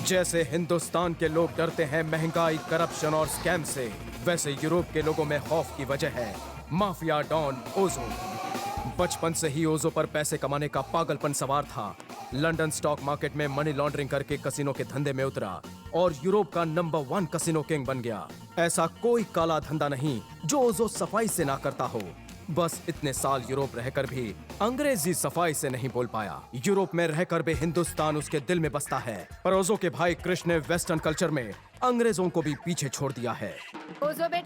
जैसे हिंदुस्तान के लोग डरते हैं महंगाई, करप्शन और स्कैम से, वैसे यूरोप के लोगों में खौफ की वजह है माफिया डॉन ओजो। बचपन से ही ओजो पर पैसे कमाने का पागलपन सवार था। लंदन स्टॉक मार्केट में मनी लॉन्ड्रिंग करके कसिनो के धंधे में उतरा और यूरोप का नंबर 1 कसिनो किंग बन गया। ऐसा कोई काला धंधा नहीं जो ओजो सफाई से ना करता हो। बस इतने साल यूरोप रहकर भी अंग्रेजी सफाई से नहीं बोल पाया। यूरोप में रहकर भी हिंदुस्तान उसके दिल में बसता है। पर ओजो के भाई कृष ने वेस्टर्न कल्चर में अंग्रेजों को भी पीछे छोड़ दिया है।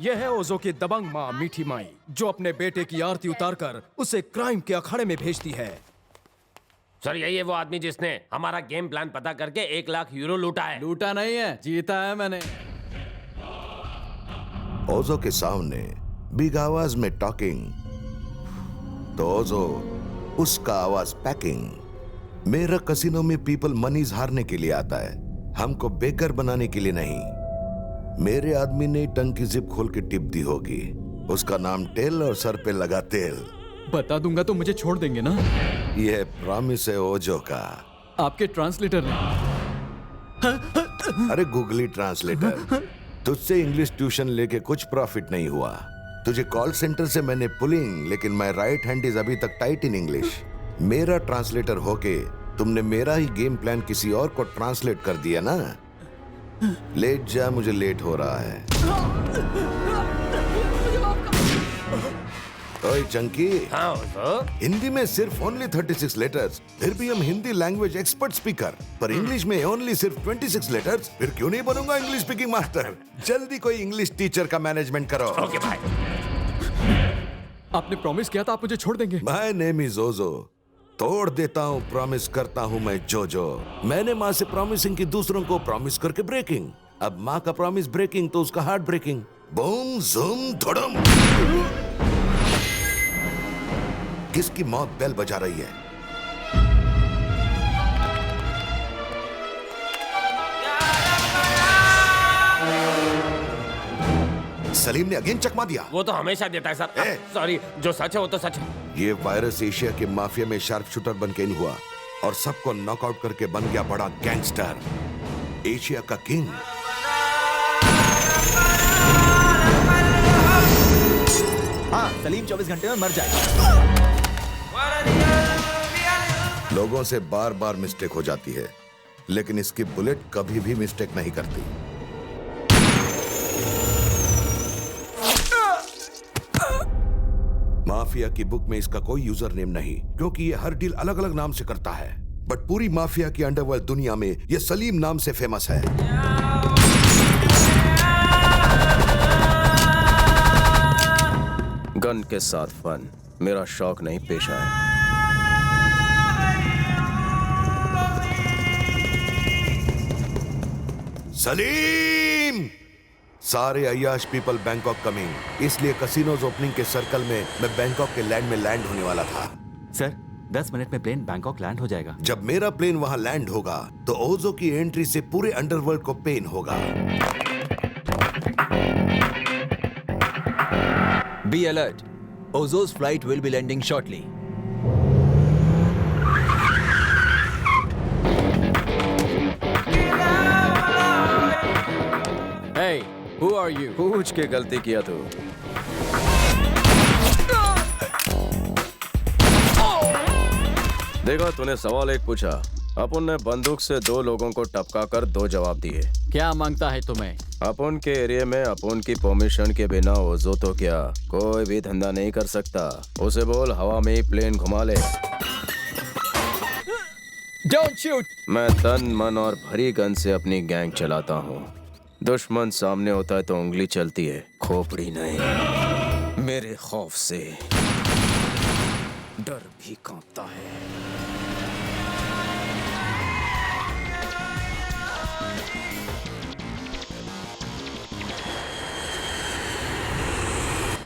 यह है ओजो की दबंग माँ मीठी माई, जो अपने बेटे की आरती उतारकर उसे क्राइम के अखाड़े में भेजती है। सर, यही है वो आदमी जिसने हमारा गेम प्लान पता करके 1 लाख यूरो लूटा है। लूटा नहीं है, जीता है मैंने। ओजो के सामने बिग आवाज में टॉकिंग, तो ओजो उसका आवाज पैकिंग। मेरा कसिनो में पीपल मनीज हारने के लिए आता है, हमको बेकर बनाने के लिए नहीं। मेरे आदमी ने टंग की जिप खोल के टिप दी होगी, उसका नाम टेल और सर पे लगा तेल। बता दूंगा तो मुझे छोड़ देंगे ना? यह प्रॉमिस है ओजो का। आपके ट्रांसलेटर ने। अरे गूगली ट्रांसलेटर, तुझसे इंग्लिश ट्यूशन लेके कुछ प्रॉफिट नहीं हुआ। तुझे कॉल सेंटर से मैंने पुलिंग, लेकिन माय राइट हैंड इज अभी तक टाइट इन इंग्लिश। मेरा ट्रांसलेटर होके तुमने मेरा ही गेम प्लान किसी और को ट्रांसलेट कर दिया ना। लेट जा, मुझे लेट हो रहा है। ओए चंकी। हाँ ओजो। हिंदी में सिर्फ ओनली 36 लेटर्स, फिर भी हम हिंदी लैंग्वेज एक्सपर्ट स्पीकर, पर इंग्लिश में ओनली सिर्फ 26 लेटर्स। फिर क्यों नहीं बनूंगा इंग्लिश स्पीकिंग मास्टर? जल्दी कोई इंग्लिश टीचर का मैनेजमेंट करो। ओके भाई। आपने प्रॉमिस किया था आप मुझे छोड़ देंगे। My name is Ojo. तोड़ देता हूँ, प्रॉमिस करता हूँ मैं जो। मैंने माँ से प्रॉमिसिंग की, दूसरों को प्रॉमिस करके ब्रेकिंग। अब माँ का प्रॉमिस ब्रेकिंग तो उसका हार्ट ब्रेकिंग। बूम जूम धड़म। किसकी मौत बेल बजा रही है? सलीम ने अगेन चकमा दिया। वो तो हमेशा देता है सर। सॉरी, जो सच है वो तो सच है। ये वायरस एशिया के माफिया में शार्प शूटर बन के इन हुआ और सबको नॉकआउट करके बन गया बड़ा गैंगस्टर, एशिया का किंग। हाँ, सलीम 24 घंटे में मर जाएगा। लोगों से बार बार मिस्टेक हो जाती है, लेकिन इसकी बुलेट कभी भी मिस्टेक नहीं करती। माफिया की बुक में इसका कोई यूजर नेम नहीं, क्योंकि ये हर डील अलग अलग नाम से करता है। बट पूरी माफिया की अंडरवर्ल्ड दुनिया में ये सलीम नाम से फेमस है। गन के साथ फन मेरा शौक नहीं, पेशा है। सलीम! सारे अय्याश पीपल बैंकॉक कमिंग, इसलिए कसिनोज ओपनिंग के सर्कल में मैं बैंकॉक के लैंड में लैंड होने वाला था। सर, 10 मिनट में प्लेन बैंकॉक लैंड हो जाएगा। जब मेरा प्लेन वहां लैंड होगा तो ओजो की एंट्री से पूरे अंडरवर्ल्ड को पेन होगा। Be alert. Ozo's flight will be landing shortly. Hey, who are you? पूछ के गलती किया तू। देखो, तूने सवाल एक पूछा, अपन ने बंदूक से 2 लोगों को टपका कर 2 जवाब दिए। क्या मांगता है तुम्हें? अपन के एरिया में अपन की परमिशन के बिना ओजो तो क्या कोई भी धंधा नहीं कर सकता। उसे बोल हवा में ही प्लेन घुमा ले। Don't shoot! मैं तन मन और भरी गन से अपनी गैंग चलाता हूँ। दुश्मन सामने होता है तो उंगली चलती है, खोपड़ी नहीं। मेरे खौफ से डर भी कांपता है।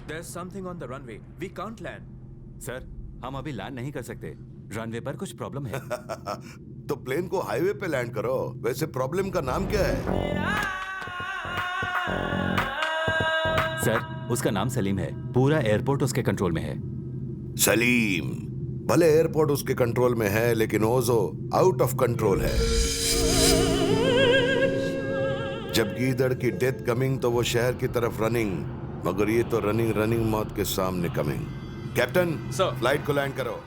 There's something on the runway. We can't land. Sir, हम अभी लैंड नहीं कर सकते। रनवे पर कुछ प्रॉब्लम है। तो प्लेन को हाईवे पे लैंड करो। वैसे प्रॉब्लम का नाम क्या है? सर, उसका नाम सलीम है। पूरा एयरपोर्ट उसके कंट्रोल में है। सलीम, भले एयरपोर्ट उसके कंट्रोल में है लेकिन ओजो आउट ऑफ कंट्रोल है। जब गीदड़ की डेथ कमिंग तो वो शहर की तरफ रनिंग, मगर ये तो रनिंग मौत के सामने कमिंग। Captain sir. फ्लाइट को लैंड करो।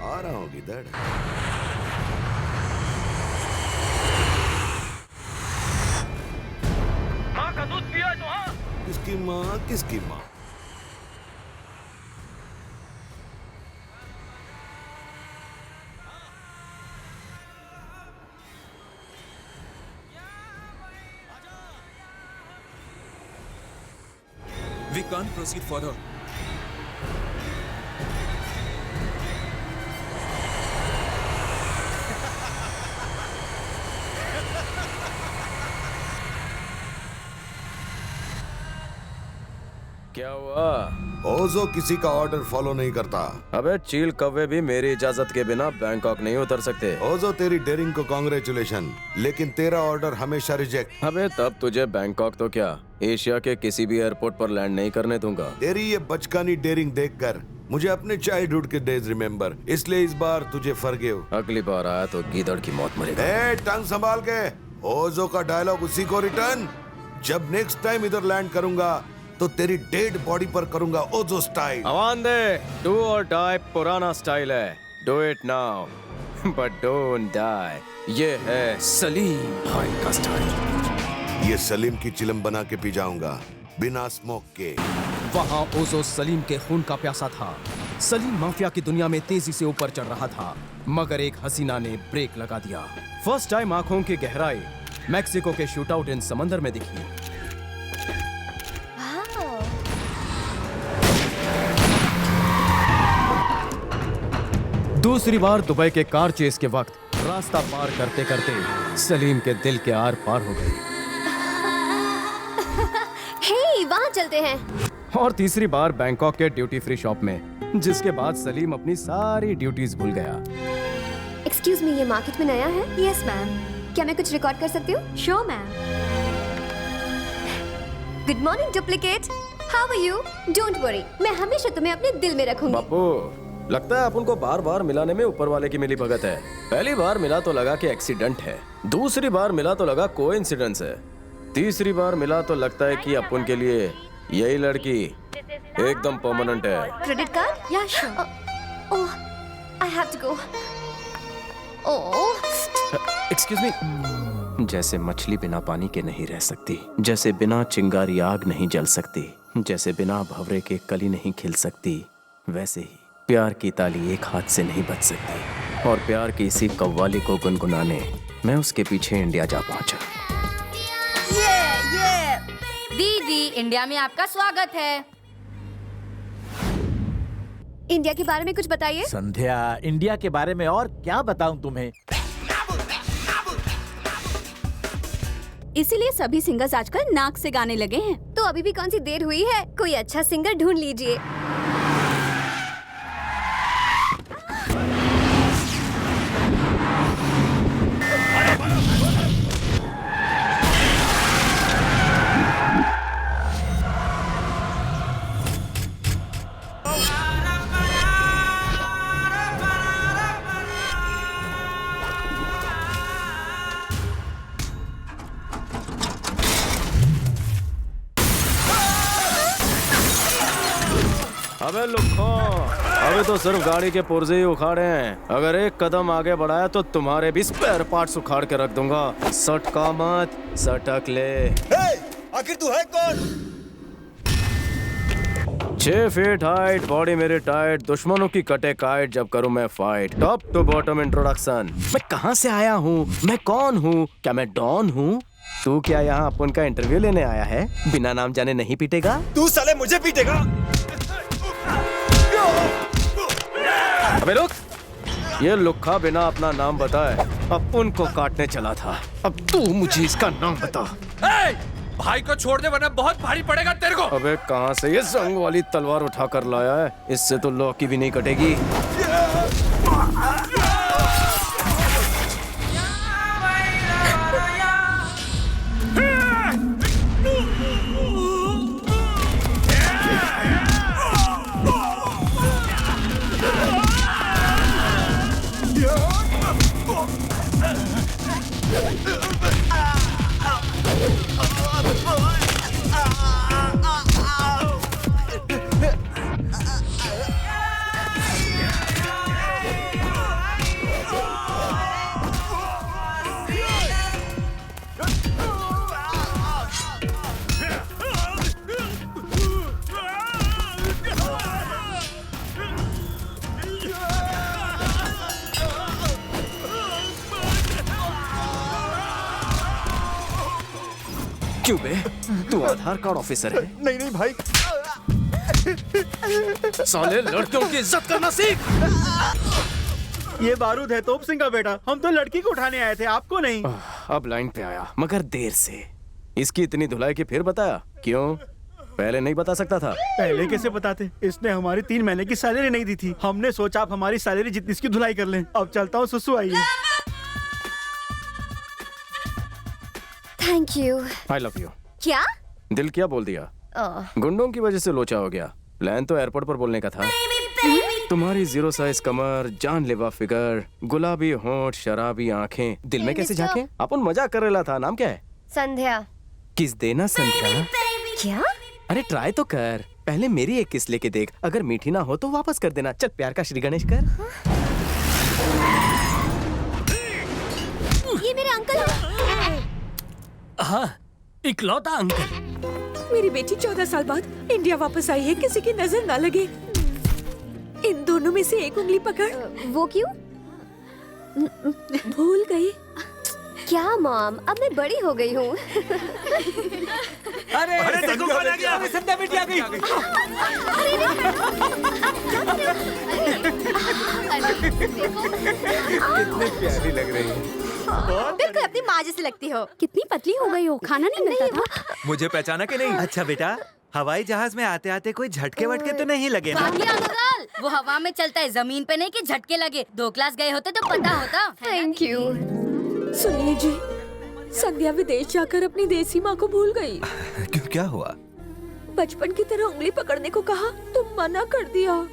आ रहा हूँ गीदड़। किसकी माँ किसकी माँ? We can't proceed further. क्या हुआ? ओजो किसी का ऑर्डर फॉलो नहीं करता। अबे चील कौवे भी मेरी इजाजत के बिना बैंकॉक नहीं उतर सकते। ओजो तेरी डेयरिंग को कांग्रेचुलेशन, लेकिन तेरा ऑर्डर हमेशा रिजेक्ट। अबे तब तुझे बैंकॉक तो क्या एशिया के किसी भी एयरपोर्ट पर लैंड नहीं करने दूंगा। तेरी ये बचकानी डेयरिंग देखकर मुझे अपने चाइल्डहुड के डेज रिमेम्बर, इसलिए इस बार तुझे फॉरगिव। अगली बार आया तो गीदड़ की मौत मरेगा। ए, टंग संभाल के। ओजो का डायलॉग उसी को रिटर्न। जब नेक्स्ट टाइम इधर लैंड करूंगा तो तेरी डेड बॉडी पर करूंगा ओजो स्टाइल। आवाज दे, डू और डाई पुराना स्टाइल है। Do it now but don't die. ये है सलीम भाई का स्टाइल। ये सलीम की चिलम बना के पी जाऊंगा बिना स्मोक के। वहाँ ओजो सलीम के खून का प्यासा था। सलीम माफिया की दुनिया में तेजी से ऊपर चढ़ रहा था, मगर एक हसीना ने ब्रेक लगा दिया। फर्स्ट टाइम आंखों की गहराई मैक्सिको के शूटआउट इन समंदर में दिखी। दूसरी बार दुबई के कार चेस के वक्त रास्ता पार करते करते सलीम के दिल के आर पार हो गई। हे, वहाँ चलते हैं। और तीसरी बार बैंकॉक के ड्यूटी फ्री शॉप में, जिसके बाद सलीम अपनी सारी ड्यूटीज भूल गया। एक्सक्यूज मी, ये मार्केट में नया है? Yes ma'am. क्या मैं कुछ रिकॉर्ड कर सकती हूँ? Sure ma'am. Good morning duplicate, how are you? Don't worry, मैं हमेशा तुम्हें अपने दिल में रखूंगी। बापू, लगता है अपन को बार बार मिलाने में ऊपर वाले की मिली भगत है। पहली बार मिला तो लगा कि एक्सीडेंट है, दूसरी बार मिला तो लगा कोइंसिडेंस है, तीसरी बार मिला तो लगता है कि अपन के लिए यही लड़की एकदम परमानेंट है। Credit card? या sure. Oh, I have to go. Oh, excuse me. जैसे मछली बिना पानी के नहीं रह सकती, जैसे बिना चिंगारी आग नहीं जल सकती, जैसे बिना भंवरे के कली नहीं खिल सकती, वैसे ही प्यार की ताली एक हाथ से नहीं बज सकती। और प्यार की इसी कव्वाली को गुनगुनाने मैं उसके पीछे इंडिया जा पहुंचा। ये दीदी, इंडिया में आपका स्वागत है। इंडिया के बारे में कुछ बताइए। संध्या, इंडिया के बारे में और क्या बताऊं तुम्हें? इसीलिए सभी सिंगर्स आजकल नाक से गाने लगे हैं। तो अभी भी कौन सी देर हुई है? कोई अच्छा सिंगर ढूंढ लीजिए। अबे लुक्खो, अबे तो सिर्फ गाड़ी के पुर्जे ही उखाड़े हैं। अगर एक कदम आगे बढ़ाया तो तुम्हारे भी स्पेयर पार्ट्स उखाड़ के रख दूंगा। सटका मत, सटक ले। आखिर तू है कौन? 6 फीट हाइट, बॉडी मेरी टाइट, दुश्मनों की कटे काइट जब करूं मैं fight. Top to bottom introduction. मैं कहां से आया हूं, मैं कौन हूं, क्या मैं डॉन हूं? तू क्या यहाँ अपन का इंटरव्यू लेने आया है? बिना नाम जाने नहीं पीटेगा? तू साले मुझे पीटेगा? अबे रुक, ये लुक्खा बिना अपना नाम बताए अपन को काटने चला था। अब तू मुझे इसका नाम बता। भाई को छोड़ दे वरना बहुत भारी पड़ेगा तेरे को। अबे कहां से ये जंग वाली तलवार उठा कर लाया है? इससे तो लौकी भी नहीं कटेगी। क्यों बे? तू आधार कार्ड ऑफिसर है? नहीं नहीं भाई, साले लड़कियों की इज्जत करना सीख। ये बारूद है तोप सिंह का बेटा। हम तो लड़की को उठाने आए थे, आपको नहीं। अब लाइन पे आया, मगर देर से। इसकी इतनी धुलाई कि फिर बताया क्यों? पहले नहीं बता सकता था? पहले कैसे बताते? इसने हमारी 3 महीने की सैलरी नहीं दी थी। हमने सोचा आप हमारी सैलरी जितनी इसकी धुलाई कर लें। अब चलता हूँ, सुसु आइए। Thank you. I love you. क्या? दिल क्या बोल दिया? गुंडों की वजह से लोचा हो गया। प्लान तो एयरपोर्ट पर बोलने का था। तुम्हारी 0 साइज कमर, जानलेवा फिगर, गुलाबी होंठ, शराबी आंखें, दिल में कैसे झांके? अपन मजाक कर रहा था। नाम क्या है? संध्या। किस देना संध्या? क्या? अरे ट्राई तो कर। पहले मेरी एक किस लेके देख। अगर मीठी ना हो तो वापस कर देना। चल प्यार का श्री गणेश कर। ये मेरे अंकल। हाँ, इकलौता अंकल। मेरी बेटी 14 साल बाद इंडिया वापस आई है, किसी की नजर ना लगे। इन दोनों में से एक उंगली पकड़। वो क्यों? भूल गई क्या मॉम? अब मैं बड़ी हो गई हूँ। अरे देखो कौन आ गया। संध्या बेटी आ गई। कितनी प्यारी लग रही है। बिल्कुल अपनी माँ जैसी लगती हो। कितनी पतली हो गई हो, खाना नहीं मिलता था। मुझे पहचाना कि नहीं? अच्छा बेटा, हवाई जहाज में आते आते कोई झटके वटके तो नहीं लगे ना? बाकी अंकल, वो हवा में चलता है, जमीन पे नहीं कि झटके लगे। 2 क्लास गए होते तो पता होता। Thank you. सुनिए जी, संध्या विदेश जाकर अपनी देसी माँ को भूल गई। क्यों, क्या हुआ? बचपन की तरह उंगली पकड़ने को कहा, तुम मना कर दिया।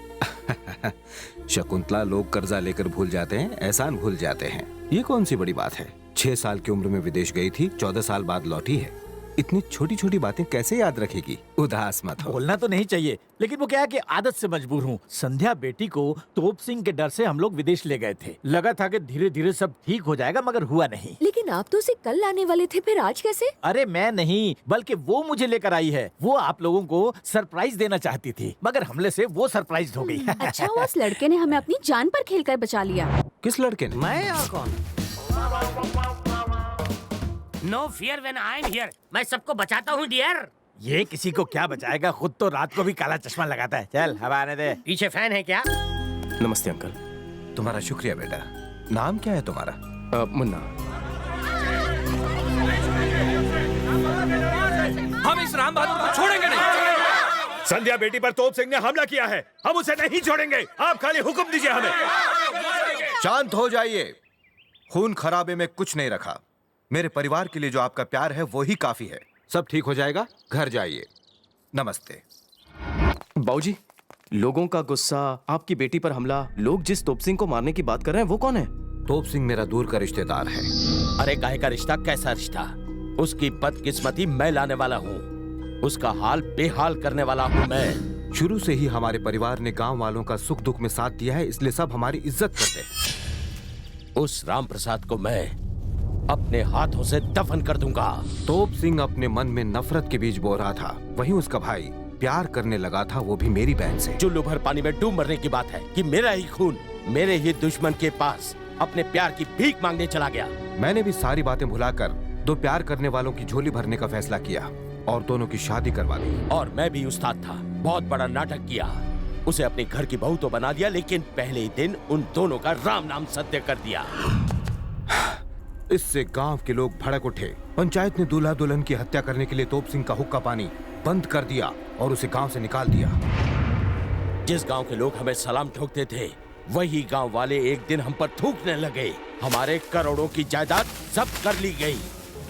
शकुंतला, लोग कर्जा लेकर भूल जाते हैं, एहसान भूल जाते हैं। ये कौन सी बड़ी बात है? 6 साल की उम्र में विदेश गई थी, 14 साल बाद लौटी है। इतनी छोटी छोटी बातें कैसे याद रखेगी? उदास मत हो। बोलना तो नहीं चाहिए, लेकिन वो क्या है कि आदत से मजबूर हूँ। संध्या बेटी को तोप सिंह के डर से हम लोग विदेश ले गए थे। लगा था कि धीरे धीरे सब ठीक हो जाएगा, मगर हुआ नहीं। लेकिन आप तो उसे कल लाने वाले थे, फिर आज कैसे? अरे मैं नहीं, बल्कि वो मुझे लेकर आई है। वो आप लोगों को सरप्राइज देना चाहती थी, मगर हमले से वो सरप्राइज हो गई। अच्छा हुआ उस लड़के ने हमें अपनी जान पर खेलकर बचा लिया। किस लड़के ने? मैं और कौन? No fear when I am here. मैं सबको बचाता हूँ डियर। ये किसी को क्या बचाएगा, खुद तो रात को भी काला चश्मा लगाता है। चल हवा आने दे। पीछे फैन है क्या? नमस्ते अंकल। तुम्हारा शुक्रिया बेटा। नाम क्या है तुम्हारा? मुन्ना। हम इस राम बहादुर को छोड़ेंगे नहीं। संध्या बेटी पर तोप सिंह ने हमला किया है, हम उसे नहीं छोड़ेंगे। आप खाली हुक्म दीजिए हमें। शांत हो जाइए। खून खराबे में कुछ नहीं रखा। मेरे परिवार के लिए जो आपका प्यार है वो ही काफी है। सब ठीक हो जाएगा, घर जाइए। नमस्ते। बाबूजी, लोगों का गुस्सा, आपकी बेटी पर हमला, लोग जिस तोप सिंह को मारने की बात कर रहे हैं वो कौन है? तोप सिंह मेरा दूर का रिश्तेदार है। अरे काहे का रिश्ता, कैसा रिश्ता? उसकी बदकिस्मती मैं लाने वाला हूँ, उसका हाल बेहाल करने वाला हूँ मैं। शुरू से ही हमारे परिवार ने गांव वालों का सुख दुख में साथ दिया है, इसलिए सब हमारी इज्जत करते हैं। उस राम प्रसाद को मैं अपने हाथों से दफन कर दूंगा। तोप सिंह अपने मन में नफरत के बीज बो रहा था, वहीं उसका भाई प्यार करने लगा था, वो भी मेरी बहन से। चुल्लू भर पानी में डूब मरने की बात है कि मेरा ही खून मेरे ही दुश्मन के पास अपने प्यार की भीख मांगने चला गया। मैंने भी सारी बातें भुलाकर 2 प्यार करने वालों की झोली भरने का फैसला किया और दोनों की शादी करवा दी। और मैं भी उस्ताद था, बहुत बड़ा नाटक किया। उसे अपने घर की बहू तो बना दिया, लेकिन पहले ही दिन उन दोनों का राम नाम सत्य कर दिया। इससे गांव के लोग भड़क उठे। पंचायत ने दूल्हा दुल्हन की हत्या करने के लिए तोप सिंह का हुक्का पानी बंद कर दिया और उसे गांव से निकाल दिया। जिस गांव के लोग हमें सलाम ठोकते थे, वही गांव वाले एक दिन हम पर थूकने लगे। हमारे करोड़ों की जायदाद सब कर ली गई।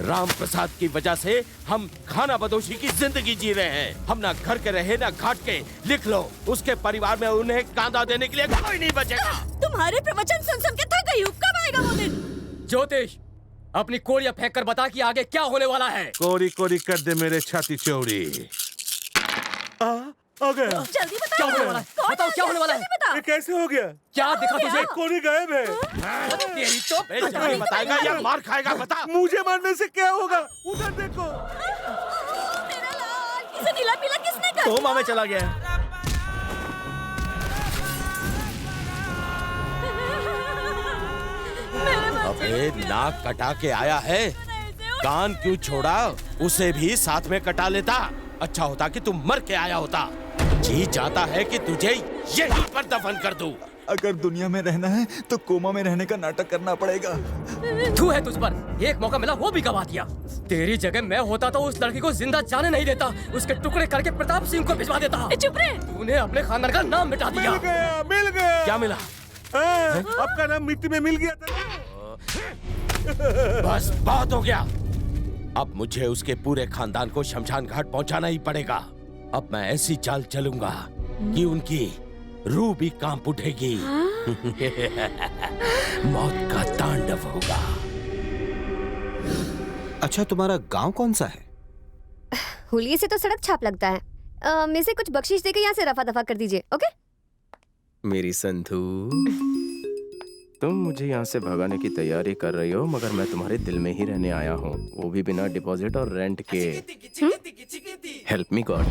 राम प्रसाद की वजह से हम खाना बदोशी की जिंदगी जी रहे हैं। हम ना घर के रहे ना घाट के। लिख लो, उसके परिवार में उन्हें कांदा देने के लिए कोई नहीं बचेगा। तुम्हारे प्रवचन सुन सुन के थक गई हूँ, कब आएगा वो दिन? ज्योतिष, अपनी कोड़ियां फेंक कर बता कि आगे क्या होने वाला है। कोरी कोरी कर दे मेरे छाती चौड़ी। आ गया। जल्दी बता। क्या होने वाला है? बताओ क्या होने वाला है? ये कैसे हो गया? क्या दिखा तुझे? कोरी गायब है। तेरी तो बताएगा या मार खाएगा? बता। मुझे मारने से क्या होगा? उधर देखो। मेरा लाल, इसे नीला पीला किसने कर दिया? कोमा में चला गया। अबे नाक कटा के आया है, कान क्यों छोड़ा? उसे भी साथ में कटा लेता। अच्छा होता कि तुम मर के आया होता। जी चाहता है कि तुझे यहीं पर दफन कर दूं। अगर दुनिया में रहना है तो कोमा में रहने का नाटक करना पड़ेगा। तू है तुझ पर, एक मौका मिला वो भी गवा दिया। तेरी जगह मैं होता तो उस लड़की को जिंदा जाने नहीं देता, उसके टुकड़े करके प्रताप सिंह को भिजवा देता। चुप रहे। तूने अपने खानदान का नाम मिटा दिया। मिल गया। क्या मिला? आपका नाम मिट्टी में मिल गया था। बस बहुत हो गया। अब मुझे उसके पूरे खानदान को शमशान घाट पहुंचाना ही पड़ेगा। अब मैं ऐसी चाल चलूंगा कि उनकी रूह भी कांप उठेगी। मौत का तांडव होगा। अच्छा, तुम्हारा गांव कौन सा है? हुलिये से तो सड़क छाप लगता है। में से कुछ बख्शिश देकर यहाँ से रफा दफा कर दीजिए, ओके? मेरी संधू, तुम मुझे यहाँ से भगाने की तैयारी कर रही हो, मगर मैं तुम्हारे दिल में ही रहने आया हूँ, वो भी बिना डिपॉजिट और रेंट के। Help me God.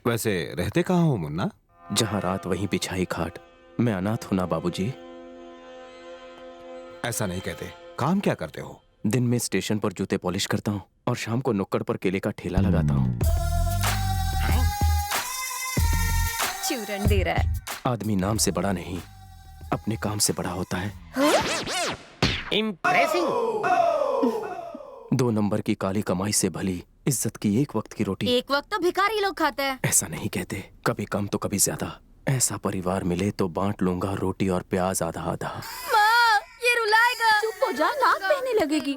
वैसे रहते कहाँ हो मुन्ना? जहाँ रात वहीं बिछाई खाट। मैं अनाथ हूँ ना बाबूजी। ऐसा नहीं कहते। काम क्या करते हो? दिन में स्टेशन पर जूते पॉलिश करता हूँ और शाम को नुक्कड़ पर केले का ठेला लगाता हूँ। चूरन दे रहा है। आदमी नाम से बड़ा नहीं, अपने काम से बड़ा होता है। इम्प्रेसिंग। 2 नंबर की काली कमाई से भली इज्जत की एक वक्त की रोटी। एक वक्त तो भिखारी लोग खाते हैं। ऐसा नहीं कहते, कभी कम तो कभी ज्यादा। ऐसा परिवार मिले तो बांट लूंगा रोटी और प्याज आधा आधा। माँ, ये रुलाएगा। चुप हो जा, नाक बहने लगेगी।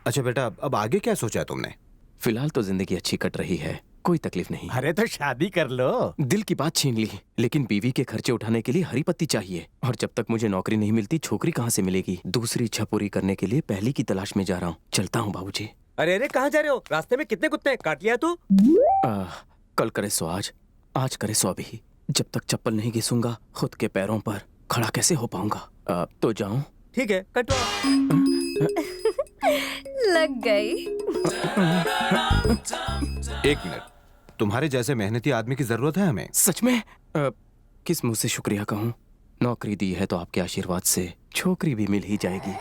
अच्छा बेटा, अब आगे क्या सोचा है तुमने? फिलहाल तो जिंदगी अच्छी कट रही है, कोई तकलीफ नहीं। अरे तो शादी कर लो। दिल की बात छीन ली, लेकिन बीवी के खर्चे उठाने के लिए हरी पत्ती चाहिए, और जब तक मुझे नौकरी नहीं मिलती छोकरी कहाँ से मिलेगी? दूसरी इच्छा पूरी करने के लिए पहली की तलाश में जा रहा हूँ। चलता हूँ बाबूजी। अरे अरे, कहाँ जा रहे हो? रास्ते में कितने कुत्ते काट लिया तू? कल करे सो आज करे सो अभी। जब तक चप्पल नहीं घिसूंगा खुद के पैरों पर खड़ा कैसे हो पाऊंगा? तो जाऊं? ठीक है, कटवा। लग गई। 1 मिनट, तुम्हारे जैसे मेहनती आदमी की जरूरत है हमें। सच में? किस मुंह से शुक्रिया कहूँ? नौकरी दी है तो आपके आशीर्वाद से छोकरी भी मिल ही जाएगी।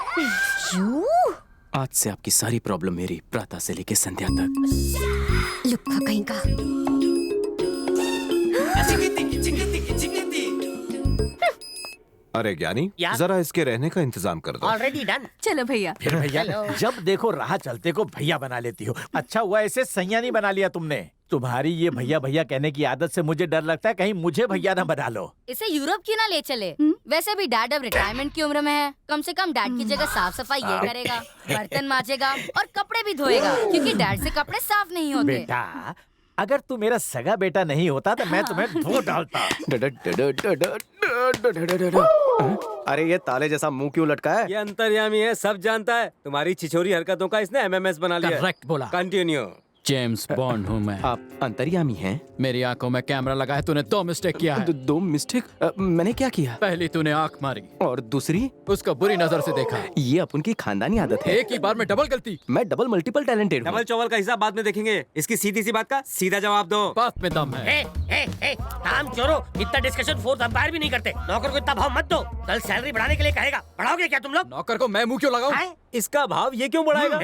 आज से आपकी सारी प्रॉब्लम मेरी, प्रातः से लेके संध्या तक। लुक्का कहीं का। अरे ज्ञानी, जरा इसके रहने का इंतजाम कर दो। Already done. चलो भैया। फिर भैया, जब देखो राह चलते को भैया बना लेती हो। अच्छा हुआ ऐसे सैया नहीं बना लिया तुमने। तुम्हारी ये भैया भैया कहने की आदत से मुझे डर लगता है कहीं मुझे भैया ना बना लो। इसे यूरोप क्यों ना ले चले? वैसे भी डैड अब रिटायरमेंट की उम्र में है, कम से कम डैड की जगह साफ सफाई ये करेगा, बर्तन मांजेगा और कपड़े भी धोएगा, क्योंकि डैड से कपड़े साफ नहीं होते। बेटा, अगर तू मेरा सगा बेटा नहीं होता तो मैं तुम्हें धो डालता। अरे ये ताले जैसा मुंह क्यों लटका है? ये अंतर्यामी है, सब जानता है। तुम्हारी छिछोरी हरकतों का इसने MMS बना लिया। करेक्ट बोला। कंटिन्यू। जेम्स बॉन्ड हूँ मैं। आप अंतर्यामी हैं? मेरी आंखों में कैमरा लगा है, तूने 2 मिस्टेक किया है। 2 मिस्टेक? मैंने क्या किया? पहली तूने आंख मारी और दूसरी उसको बुरी नजर से देखा। ये अपन की खानदानी आदत है। एक ही बार में डबल गलती। मैं डबल मल्टीपल टैलेंटेड हूँ। डबल चौवल का हिसाब बाद में देखेंगे, इसकी सीधी सी बात का सीधा जवाब दो। बात में दम है। काम चोरो, इतना डिस्कशन 4th अंपायर भी नहीं करते। नौकर को इतना भाव मत दो, कल सैलरी बढ़ाने के लिए कहेगा। बढ़ाओगे क्या तुम लोग? नौकर को मैं मुंह क्यों लगाऊं? इसका भाव ये क्यों बढ़ाएगा?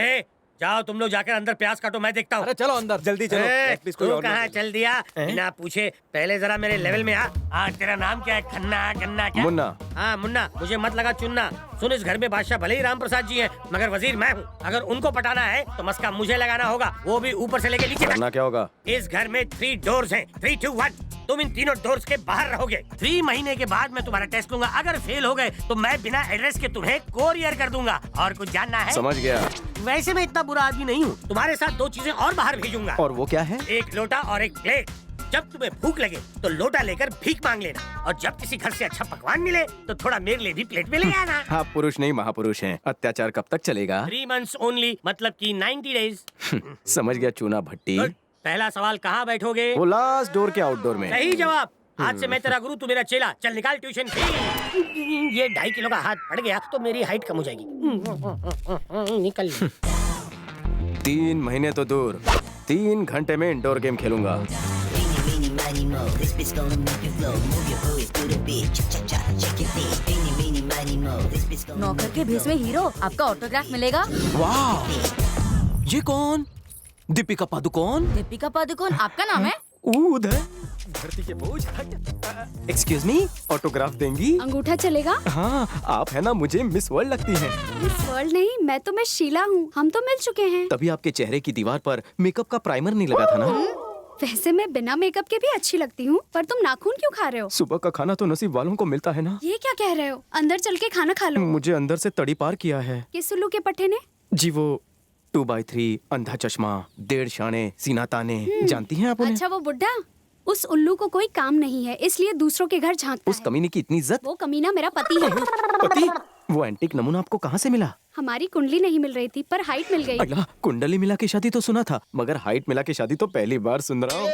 जाओ तुम लोग जाकर अंदर प्याज काटो, मैं देखता हूँ। अरे चलो अंदर, जल्दी चलो। तू कहाँ चल दिया? बिना पूछे पहले जरा मेरे लेवल में आ। आज तेरा नाम क्या है? खन्ना गन्ना क्या? मुन्ना। हाँ मुन्ना, मुझे मत लगा चुनना। सुन, इस घर में बादशाह भले ही राम प्रसाद जी हैं, मगर वजीर मैं हूँ। अगर उनको पटाना है तो मस्का मुझे लगाना होगा, वो भी ऊपर से लेके नीचे तक। करना क्या होगा? इस घर में 3 डोर्स हैं, 3, 2, 1। तुम इन तीनों डोर्स के बाहर रहोगे। 3 महीने के बाद मैं तुम्हारा टेस्ट लूंगा। अगर फेल हो गए तो मैं बिना एड्रेस के तुम्हें कोरियर कर दूंगा। और कुछ जानना है? समझ गया। वैसे मैं इतना बुरा आदमी नहीं हूँ। तुम्हारे साथ 2 चीजें और बाहर भेजूंगा। और वो क्या है? 1 लोटा और 1 प्लेट। जब तुम्हें भूख लगे तो लोटा लेकर भीख मांग लेना, और जब किसी घर से अच्छा पकवान मिले तो थोड़ा मेरे लिए भी प्लेट में ले आना। आप पुरुष नहीं महापुरुष हैं। अत्याचार कब तक चलेगा? 3 months ओनली, मतलब कि 90 डेज। समझ गया चूना भट्टी। पहला सवाल, कहाँ बैठोगे? वो लास्ट डोर के आउटडोर में। सही जवाब। आज से मैं तेरा गुरु, तू मेरा चेला। चल निकाल ट्यूशन फी। ये 2.5 किलो का हाथ पड़ गया तो मेरी हाइट कम हो जाएगी। निकल। 3 महीने तो दूर, 3 घंटे में इंडोर गेम खेलूंगा। नौकर के भेष में हीरो, आपका ऑटोग्राफ मिलेगा। वाह, ये कौन? दीपिका पादुकोण। दीपिका पादुकोण आपका नाम है? उधर धरती के बोझ। एक्सक्यूज मी, ऑटोग्राफ देंगी? अंगूठा चलेगा? हाँ, आप है ना मुझे मिस वर्ल्ड लगती हैं। मिस वर्ल्ड नहीं, मैं तो मिस शीला हूँ। हम तो मिल चुके हैं। तभी आपके चेहरे की दीवार पर मेकअप का प्राइमर नहीं लगा था ना? वैसे मैं बिना मेकअप के भी अच्छी लगती हूँ, पर तुम नाखून क्यों खा रहे हो? सुबह का खाना तो नसीब वालों को मिलता है ना। ये क्या कह रहे हो? अंदर चल के खाना खा लो। मुझे अंदर से तड़ी पार किया है। किस उल्लू के पट्टे ने? जी वो 2x3, अंधा चश्मा, 1.5 शाने, सीना ताने, जानती हैं आप उन्हें? अच्छा, वो बुड्ढा? उस उल्लू को कोई काम नहीं है, इसलिए दूसरों के घर झांकता उस कमीने की इतनी इज्जत? वो कमीना मेरा पति है। पति? वो एंटीक नमूना आपको कहाँ से मिला? हमारी कुंडली नहीं मिल रही थी, पर हाइट मिल गई। अल्लाह, कुंडली मिला के शादी तो सुना था, मगर हाइट मिला के शादी तो पहली बार सुन रहा हूँ।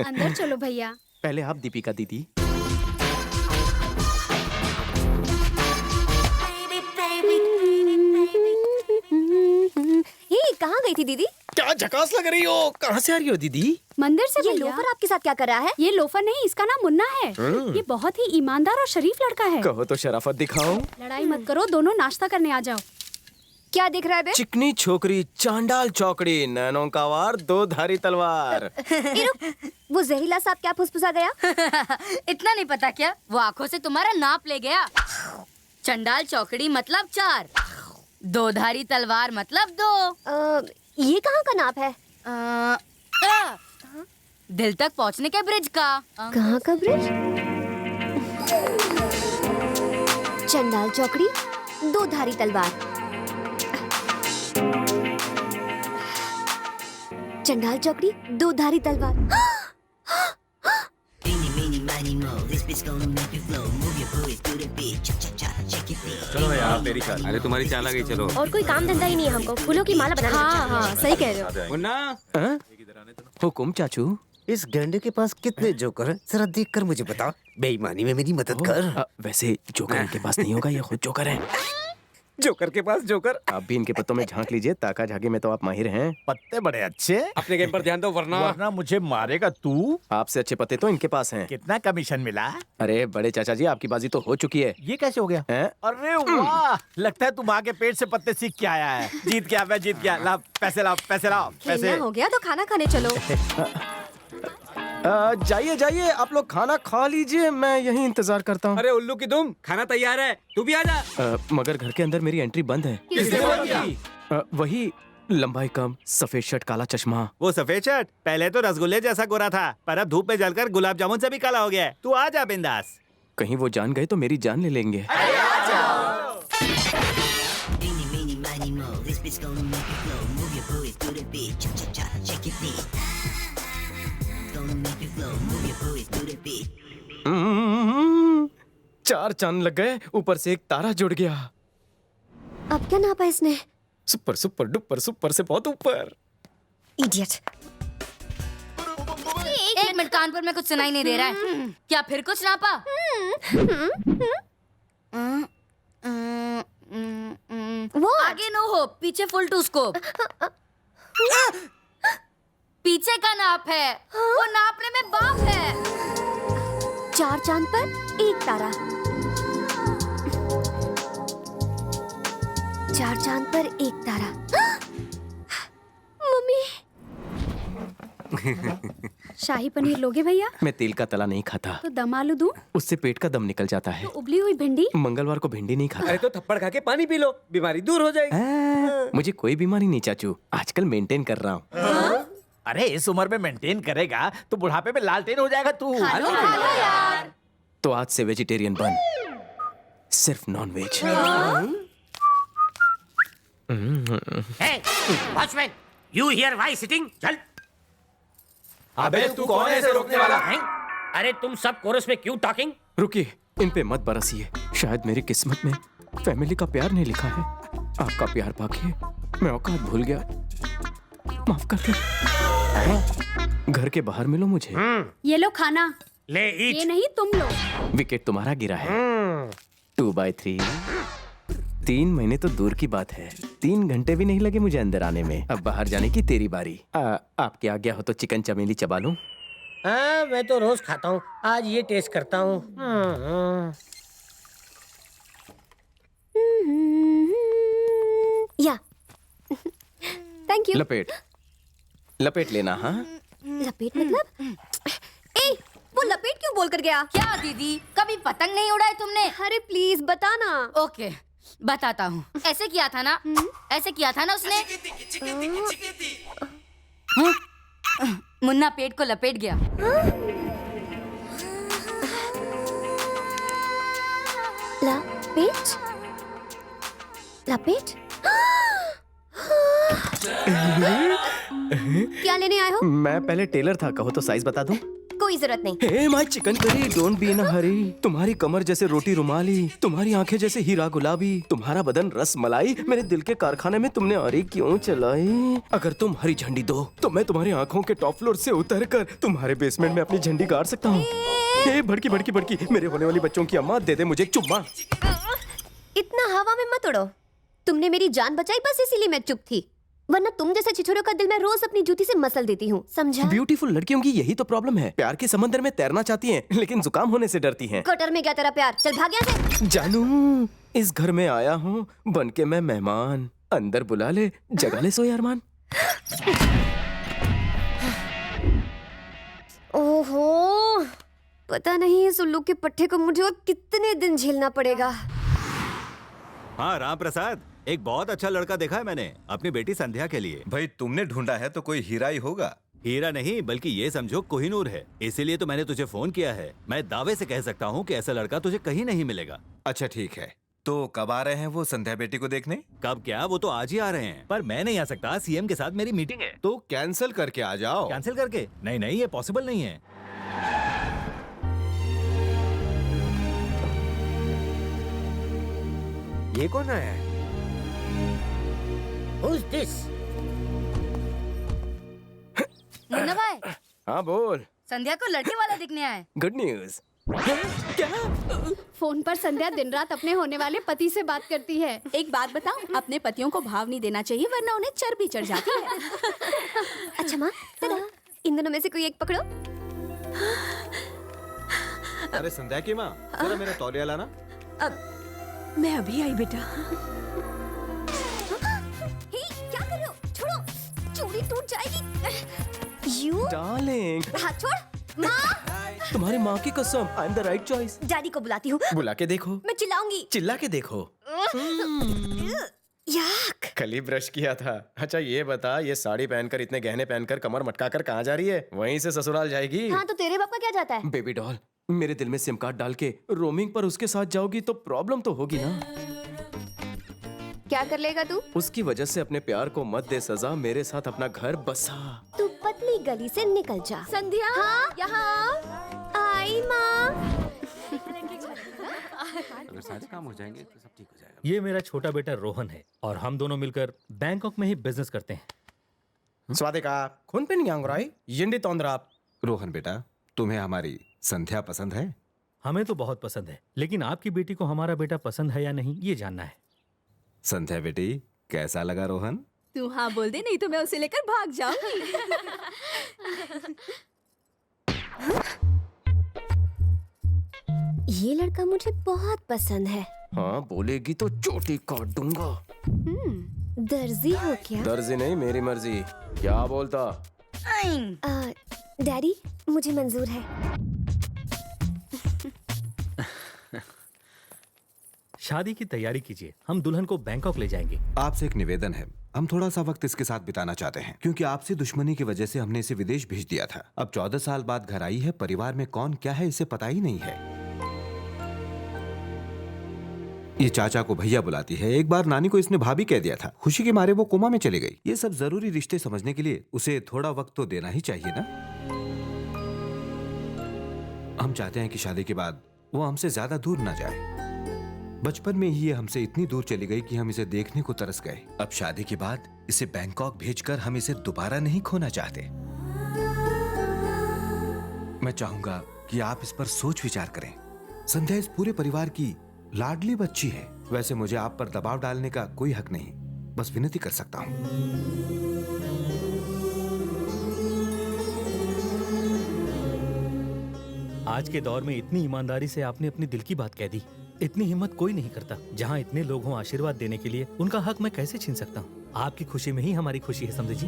अंदर चलो भैया। पहले आप दीपिका दीदी। ये कहाँ गई थी दीदी? क्या झकास लग रही हो? कहाँ से आ रही हो दीदी? मंदिर से। ये लोफर आपके साथ क्या कर रहा है? ये लोफर नहीं, इसका नाम मुन्ना है। ये बहुत ही ईमानदार और शरीफ लड़का है। कहो तो शराफत दिखाओ। लड़ाई मत करो, दोनों नाश्ता करने आ जाओ। क्या दिख रहा है बे? चिकनी छोकरी, चांडाल चौकड़ी, नैनों का वार, 2 धारी तलवार। वो जहरीला सांप क्या फुसफुसा गया? इतना नहीं पता क्या? वो आंखों से तुम्हारा नाप ले गया। चंडाल चौकड़ी मतलब 4, 2 धारी तलवार मतलब 2। ये कहाँ का नाप है? दिल तक पहुँचने के ब्रिज का। कहाँ का ब्रिज? चंडाल चौकड़ी, 2 धारी तलवार। चंडाल चौकड़ी, 2 धारी तलवार। चलो यार, मेरी चाल। अरे तुम्हारी चाल आ गई, चलो। और कोई काम धंधा ही नहीं है हमको, फूलों की माला बनाना। हाँ, सही कह रहे हो। मुन्ना, हुकुम चाचू। इस गंडे के पास कितने जोकर हैं? जरा देख कर मुझे बता। बेईमानी में मेरी मदद कर। वैसे जोकर इनके पास नहीं होगा, ये खुद जोकर है। जोकर के पास जोकर। आप भी इनके पत्तों में झांक लीजिए, ताका झागे में तो आप माहिर हैं। पत्ते बड़े अच्छे। अपने गेम पर ध्यान दो, वरना मुझे मारेगा तू। आपसे अच्छे पत्ते तो इनके पास हैं। कितना कमीशन मिला? अरे बड़े चाचा जी, आपकी बाजी तो हो चुकी है। ये कैसे हो गया? अरे वाह, लगता है तू माँ के पेट से पत्ते सीख के आया है। जीत गया, मैं जीत गया। ला पैसे, लाओ पैसे, लाओ पैसे। हो गया तो खाना खाने चलो। जाइए जाइए, आप लोग खाना खा लीजिए, मैं यहीं इंतजार करता हूँ। अरे उल्लू की दुम, खाना तैयार है, तू भी आ जा। मगर घर के अंदर मेरी एंट्री बंद है। किसने बंद किया? वही लंबाई कम, सफेद शर्ट, काला चश्मा। वो सफेद शर्ट पहले तो रसगुल्ले जैसा गोरा था, पर अब धूप में जलकर गुलाब जामुन से भी काला हो गया है। तू आ जा बिंदास। कहीं वो जान गए तो मेरी जान ले लेंगे। चार चांद लग गए, ऊपर से एक तारा जुड़ गया। अब क्या नापा इसने? सुपर सुपर डुपर सुपर से बहुत ऊपर। इडियट। एक मिनट, कान पर में कुछ सुनाई नहीं दे रहा है। क्या फिर कुछ नापा? वो आगे नो हो, पीछे फुल टू स्कोप। पीछे का नाप है, वो नापने में बाप है। 4 चांद पर 1 तारा। 4 चांद पर 1 तारा। मम्मी। शाही पनीर लोगे भैया? मैं तेल का तला नहीं खाता। तो दम आलू दूं? उससे पेट का दम निकल जाता है। तो उबली हुई भिंडी? मंगलवार को भिंडी नहीं खाता। अरे तो थप्पड़ खा के पानी पी लो, बीमारी दूर हो जाएगी। मुझे कोई बीमारी नहीं चाचू, आजकल मेंटेन कर रहा हूँ। अरे इस उम्र में मेंटेन करेगा तो बुढ़ापे में लालटेन हो जाएगा तू। यार। तो आज से वेजिटेरियन बन, सिर्फ non veg. Watchman, you here why sitting? चल। अबे तू कौन है इसे रोकने वाला? अरे तुम सब कोरस में क्यों टॉकिंग? रुकिए, इन पे मत बरसिए। शायद मेरी किस्मत में फैमिली का प्यार नहीं लिखा है। आपका प्यार पाके मैं औकात भूल गया। माफ कर दो। घर के बाहर मिलो मुझे। ये लो खाना। ले ईट। ये नहीं तुम लो। विकेट तुम्हारा गिरा है। 2/3। 3 महीने तो दूर की बात है, 3 घंटे भी नहीं लगे मुझे अंदर आने में। अब बाहर जाने की तेरी बारी। आपकी आज्ञा हो तो चिकन चमेली चबा लूं? हाँ, मैं तो रोज खाता हूँ, आज ये टेस्ट करता हूँ। या थैंक यू। लपेट लेना। हाँ, लपेट मतलब? ए, वो लपेट क्यों बोल कर गया? क्या दीदी, कभी पतंग नहीं उड़ाई तुमने? अरे प्लीज बताना। ओके, बताता हूँ। ऐसे किया था ना? ऐसे किया था ना उसने? मुन्ना पेट को लपेट गया। लपेट? लपेट? क्या लेने आए हो? मैं पहले टेलर था, कहो तो साइज बता दूं? कोई जरूरत नहीं। Hey my chicken curry, don't be in a hurry. तुम्हारी कमर जैसे रोटी रुमाली, तुम्हारी आंखें जैसे हीरा गुलाबी, तुम्हारा बदन रस मलाई, मेरे दिल के कारखाने में तुमने आरी क्यों चलाई? अगर तुम हरी झंडी दो तो मैं तुम्हारी आंखों के टॉप फ्लोर से उतरकर तुम्हारे बेसमेंट में अपनी झंडी गाड़ सकता हूँ। हे भड़की भड़की भड़की, मेरे होने वाली बच्चों की अम्मा, दे दे मुझे एक चुम्मा। इतना हवा में मत उड़ो। तुमने मेरी जान बचाई, बस इसीलिए मैं चुप थी, वरना तुम जैसे छिछोरों का दिल मैं रोज अपनी जूती से मसल देती हूँ, समझा? ब्यूटीफुल लड़कियों की यही तो प्रॉब्लम है, प्यार के समंदर में तैरना चाहती हैं, लेकिन जुकाम होने से डरती हैं। कटर में क्या तेरा प्यार? चल भाग यहाँ से। जानू, इस घर में आया हूँ बन के मैं मेहमान, अंदर बुला ले, जगा ले सोए अरमान। ओहो, पता नहीं इस उल्लू के पट्टे को मुझे और कितने दिन झेलना पड़ेगा। हाँ राम प्रसाद, एक बहुत अच्छा लड़का देखा है मैंने अपनी बेटी संध्या के लिए। भाई तुमने ढूंढा है तो कोई हीरा ही होगा। हीरा नहीं बल्कि ये समझो कोहिनूर है, इसीलिए तो मैंने तुझे फोन किया है। मैं दावे से कह सकता हूँ कि ऐसा लड़का तुझे कहीं नहीं मिलेगा। अच्छा ठीक है, तो कब आ रहे हैं वो संध्या बेटी को देखने? कब क्या, वो तो आज ही आ रहे हैं, पर मैं नहीं आ सकता, सीएम के साथ मेरी मीटिंग है। तो कैंसिल करके आ जाओ। कैंसिल करके? नहीं नहीं, ये पॉसिबल नहीं है। ये कौन आया है? Who's this? मुन्ना भाई, हाँ बोल। संध्या को लड़के वाला दिखने आए। Good news. फोन पर संध्या दिन रात अपने होने वाले पति से बात करती है। एक बात बताऊं, अपने पतियों को भाव नहीं देना चाहिए, वरना उन्हें चर्बी चढ़ जाती है। अच्छा माँ, इन दोनों में से कोई एक पकड़ो। अरे संध्या की माँ, जरा मेरा तौलिया लाना। मैं अभी आई बेटा। क्या कर रहे हो? छोड़ो, चूड़ी टूट जाएगी। यू डार्लिंग, हाथ छोड़। माँ, तुम्हारी माँ की कसम, I am the right choice. Daddy को बुलाती हूँ। बुला के देखो। मैं चिल्लाऊंगी। चिल्ला के देखो। याक। कल ही ब्रश किया था। अच्छा ये बता, ये साड़ी पहनकर, इतने गहने पहनकर, कमर मटकाकर कहाँ जा रही है? वहीं से ससुराल जाएगी। हाँ तो तेरे बाप का क्या जाता है? बेबी डॉल, मेरे दिल में सिम कार्ड डाल के रोमिंग पर उसके साथ जाओगी तो प्रॉब्लम तो होगी ना। क्या कर लेगा तू? उसकी वजह से अपने प्यार को मत दे सजा, मेरे साथ अपना घर बसा। तू पतली गली से निकल जा। संध्या, हाँ? यहाँ आई माँ। अगर सारे काम हो जाएंगे तो सब ठीक हो जाएगा। ये मेरा छोटा बेटा रोहन है और हम दोनों मिलकर बैंकॉक में ही बिजनेस करते हैं। स्वादिका खून पे नहीं आंगराई यिंडी तोंद्राप। रोहन बेटा, तुम्हें हमारी संध्या पसंद है? हमें तो बहुत पसंद है, लेकिन आपकी बेटी को हमारा बेटा पसंद है या नहीं ये जानना है। संध्या बेटी, कैसा लगा रोहन? तू हाँ बोल दे, नहीं तो मैं उसे लेकर भाग जाऊंगी। ये लड़का मुझे बहुत पसंद है। हाँ बोलेगी तो चोटी काट दूंगा। दर्जी हो क्या? दर्जी नहीं, मेरी मर्जी। क्या बोलता? डैडी, मुझे मंजूर है। शादी की तैयारी कीजिए, हम दुल्हन को बैंकॉक ले जाएंगे। आपसे एक निवेदन है, हम थोड़ा सा वक्त इसके साथ बिताना चाहते हैं, क्योंकि आपसे दुश्मनी की वजह से हमने इसे विदेश भेज दिया था। अब 14 साल बाद घर आई है, परिवार में कौन क्या है इसे पता ही नहीं है। ये चाचा को भैया बुलाती है, एक बार नानी को इसने भाभी कह दिया था, खुशी के मारे वो कोमा में चली गई। ये सब जरूरी रिश्ते समझने के लिए उसे थोड़ा वक्त तो देना ही चाहिए ना। हम चाहते हैं कि शादी के बाद वो हमसे ज्यादा दूर ना जाए। बचपन में ही ये हमसे इतनी दूर चली गई कि हम इसे देखने को तरस गए। अब शादी के बाद इसे बैंकॉक भेजकर हम इसे दोबारा नहीं खोना चाहते। मैं चाहूंगा कि आप इस पर सोच विचार करें। संध्या इस पूरे परिवार की लाडली बच्ची है। वैसे मुझे आप पर दबाव डालने का कोई हक नहीं, बस विनती कर सकता हूं। आज के दौर में इतनी ईमानदारी से आपने अपनी दिल की बात कह दी। इतनी हिम्मत कोई नहीं करता। जहाँ इतने लोग हों आशीर्वाद देने के लिए, उनका हक मैं कैसे छीन सकता हूँ? आपकी खुशी में ही हमारी खुशी है समझे जी।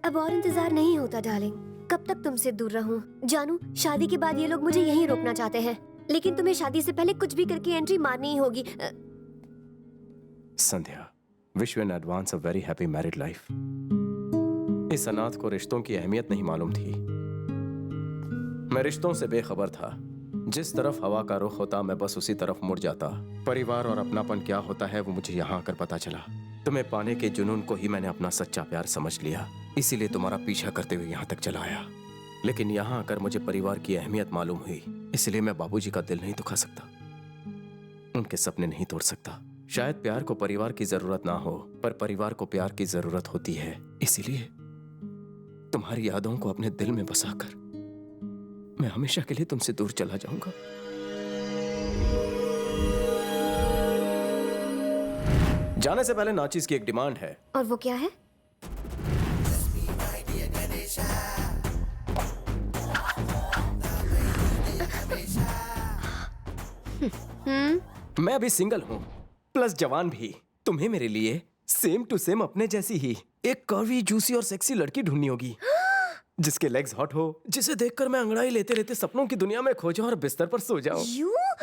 अब और इंतजार नहीं होता डार्लिंग। कब तक तुमसे दूर रहूं? जानू, शादी के बाद ये लोग मुझे यहीं रोकना चाहते हैं, लेकिन तुम्हें शादी से पहले कुछ भी करके एंट्री मारनी ही होगी। Sandhya, wish you in advance a very happy married life. इस अनाथ को रिश्तों की अहमियत नहीं मालूम थी। मैं रिश्तों से बेखबर था। जिस तरफ हवा का रुख होता मैं बस उसी तरफ मुड़ जाता। परिवार और अपनापन क्या होता है वो मुझे यहाँ आकर पता चला। तुम्हें पाने के जुनून को ही मैंने अपना सच्चा प्यार समझ लिया, इसीलिए तुम्हारा पीछा करते हुए यहाँ तक चला आया। लेकिन यहाँ आकर मुझे परिवार की अहमियत मालूम हुई, इसलिए मैं बाबूजी का दिल नहीं दुखा सकता, उनके सपने नहीं तोड़ सकता। शायद प्यार को परिवार की जरूरत ना हो, पर परिवार को प्यार की जरूरत होती है। इसीलिए तुम्हारी यादों को अपने दिल में बसाकर मैं हमेशा के लिए तुमसे दूर चला जाऊंगा। जाने से पहले नाचीज की एक डिमांड है। और वो क्या है? मैं अभी सिंगल हूँ, प्लस जवान भी। तुम्हें मेरे लिए सेम टू सेम अपने जैसी ही एक कर्वी, जूसी और सेक्सी लड़की ढूंढनी होगी, जिसके लेग्स हॉट हो, जिसे देखकर मैं अंगड़ाई लेते लेते सपनों की दुनिया में खो जाऊं और बिस्तर पर सो जाऊं,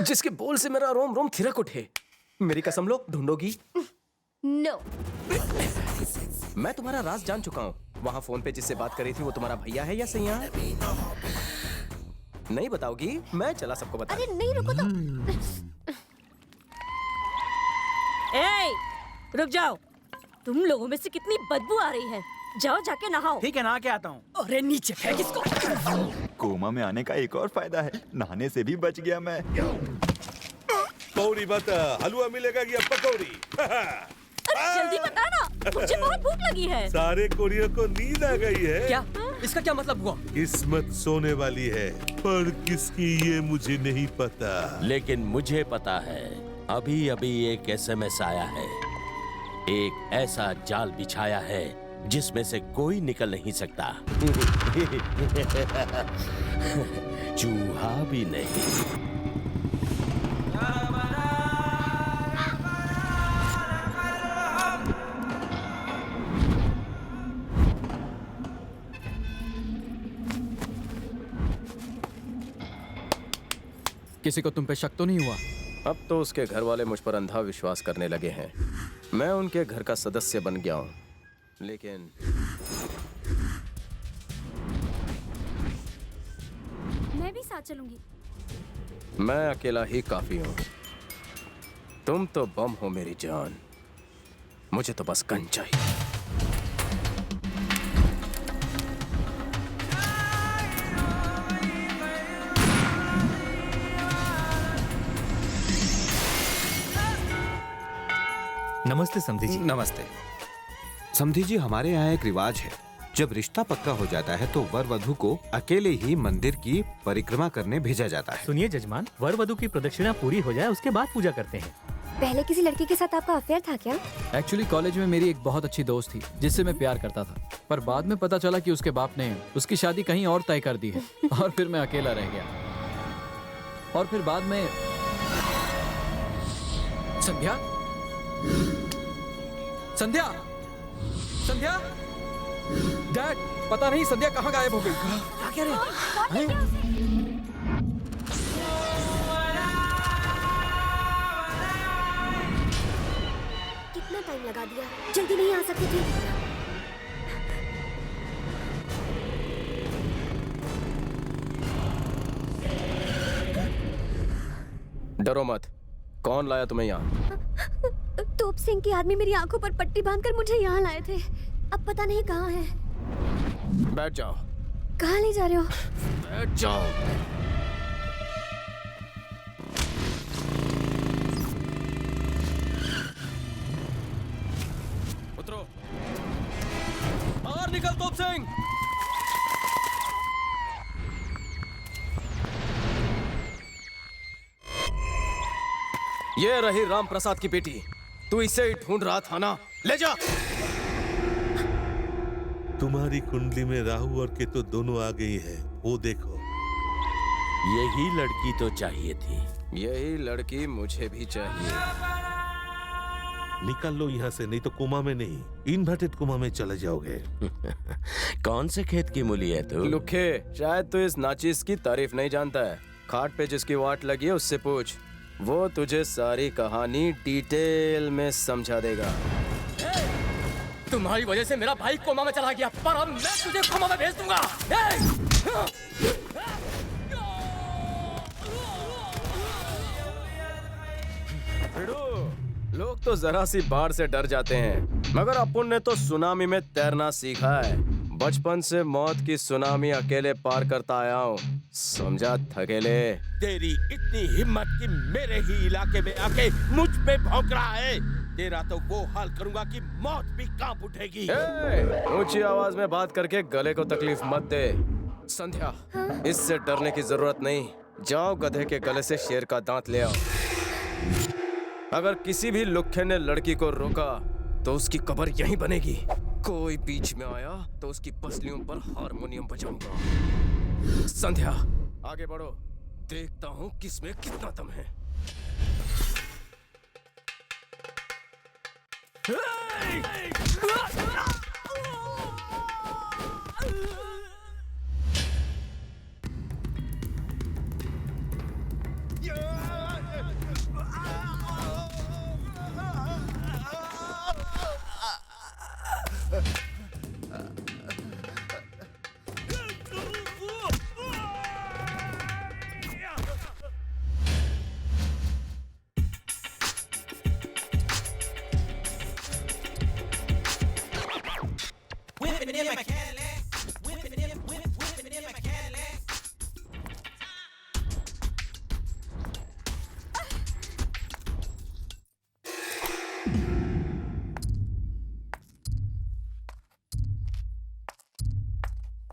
जिसके बोल से मेरा रोम रोम थिरक उठे। मेरी कसम लो, ढूंढोगी? नो। मैं तुम्हारा राज जान चुका हूँ। वहाँ फोन पे जिससे बात करी थी वो तुम्हारा भैया है या सैया? नहीं बताओगी? मैं चला सबको बता। अरे नहीं, रुको तो। रुक जाओ। तुम लोगों में से कितनी बदबू आ रही है। जाओ जाके नहाओ। ठीक है, नहा के आता हूँ। अरे नीचे फेंक इसको। कोमा में आने का एक और फायदा है, नहाने से भी बच गया मैं। पकौड़ी बता, हलवा मिलेगा या पकौड़ी? जल्दी बता ना, मुझे बहुत भूख लगी है। सारे कोरियर को नींद आ गई है। क्या? इसका क्या मतलब हुआ? किस्मत सोने वाली है, पर किसकी ये मुझे नहीं पता। लेकिन मुझे पता है, अभी अभी एक SMS आया है। एक ऐसा जाल बिछाया है जिसमें से कोई निकल नहीं सकता। चूहा भी नहीं। किसी को तुम पे शक तो नहीं हुआ? अब तो उसके घर वाले मुझ पर अंधा विश्वास करने लगे हैं। मैं उनके घर का सदस्य बन गया हूँ, लेकिन मैं भी साथ चलूंगी। मैं अकेला ही काफी हूँ। तुम तो बम हो मेरी जान, मुझे तो बस गन चाहिए। नमस्ते समधी जी। नमस्ते समधी जी, हमारे यहाँ एक रिवाज है, जब रिश्ता पक्का हो जाता है तो वर वधु को अकेले ही मंदिर की परिक्रमा करने भेजा जाता है। सुनिए जजमान, वर वधु की प्रदक्षिणा पूरी हो जाए उसके बाद पूजा करते हैं। पहले किसी लड़की के साथ आपका अफेयर था क्या? एक्चुअली कॉलेज में मेरी एक बहुत अच्छी दोस्त थी जिससे मैं प्यार करता था, पर बाद में पता चला कि उसके बाप ने उसकी शादी कहीं और तय कर दी है और फिर मैं अकेला रह गया। और फिर बाद में संध्या संध्या संध्या डैड, पता नहीं संध्या कहाँ गायब हो गई। क्या रहे? कितना टाइम लगा दिया, जल्दी नहीं आ सकती थी? डरो मत। कौन लाया तुम्हें यहाँ? तोप सिंह के आदमी मेरी आंखों पर पट्टी बांधकर मुझे यहाँ लाए थे। अब पता नहीं कहाँ है। बैठ जाओ। कहाँ ले जा रहे हो? बैठ जाओ। उतरो। बाहर निकल तोप सिंह। ये रही राम प्रसाद की बेटी। तू इसे ही ढूंढ रहा था ना? ले जा। तुम्हारी कुंडली में राहु और केतु दोनों आ गई है, वो देखो। यही लड़की तो चाहिए थी। यही लड़की मुझे भी चाहिए। निकल लो यहाँ से, नहीं तो कोमा में नहीं, इन्वर्टेड कोमा में चले जाओगे। कौन से खेत की मूली है तू? लुखे, शायद तू इस नाचीज की तारीफ नहीं जानता है। खाट पे जिसकी वाट लगी है उससे पूछ, वो तुझे सारी कहानी डिटेल में समझा देगा। तुम्हारी वजह से मेरा भाई कोमा में चला गया, पर अब मैं तुझे कोमा में भेज दूंगा। लोग तो जरा सी बाढ़ से डर जाते हैं, मगर अपुन ने तो सुनामी में तैरना सीखा है। बचपन से मौत की सुनामी अकेले पार करता आया हूँ, समझा थकेले। तेरी इतनी हिम्मत कि मेरे ही इलाके में आके मुझ पे भौंक रहा है। तेरा तो वो हाल करूंगा कि मौत भी कांप उठेगी। ऊंची आवाज में बात करके गले को तकलीफ मत दे। संध्या, इससे डरने की जरूरत नहीं। जाओ गधे के गले से शेर का दांत ले आओ। अगर किसी भी लुखे ने लड़की को रोका तो उसकी कब्र यहीं बनेगी। कोई बीच में आया तो उसकी पसलियों पर हारमोनियम बजाऊंगा। संध्या, आगे बढ़ो, देखता हूँ किसमें कितना दम है।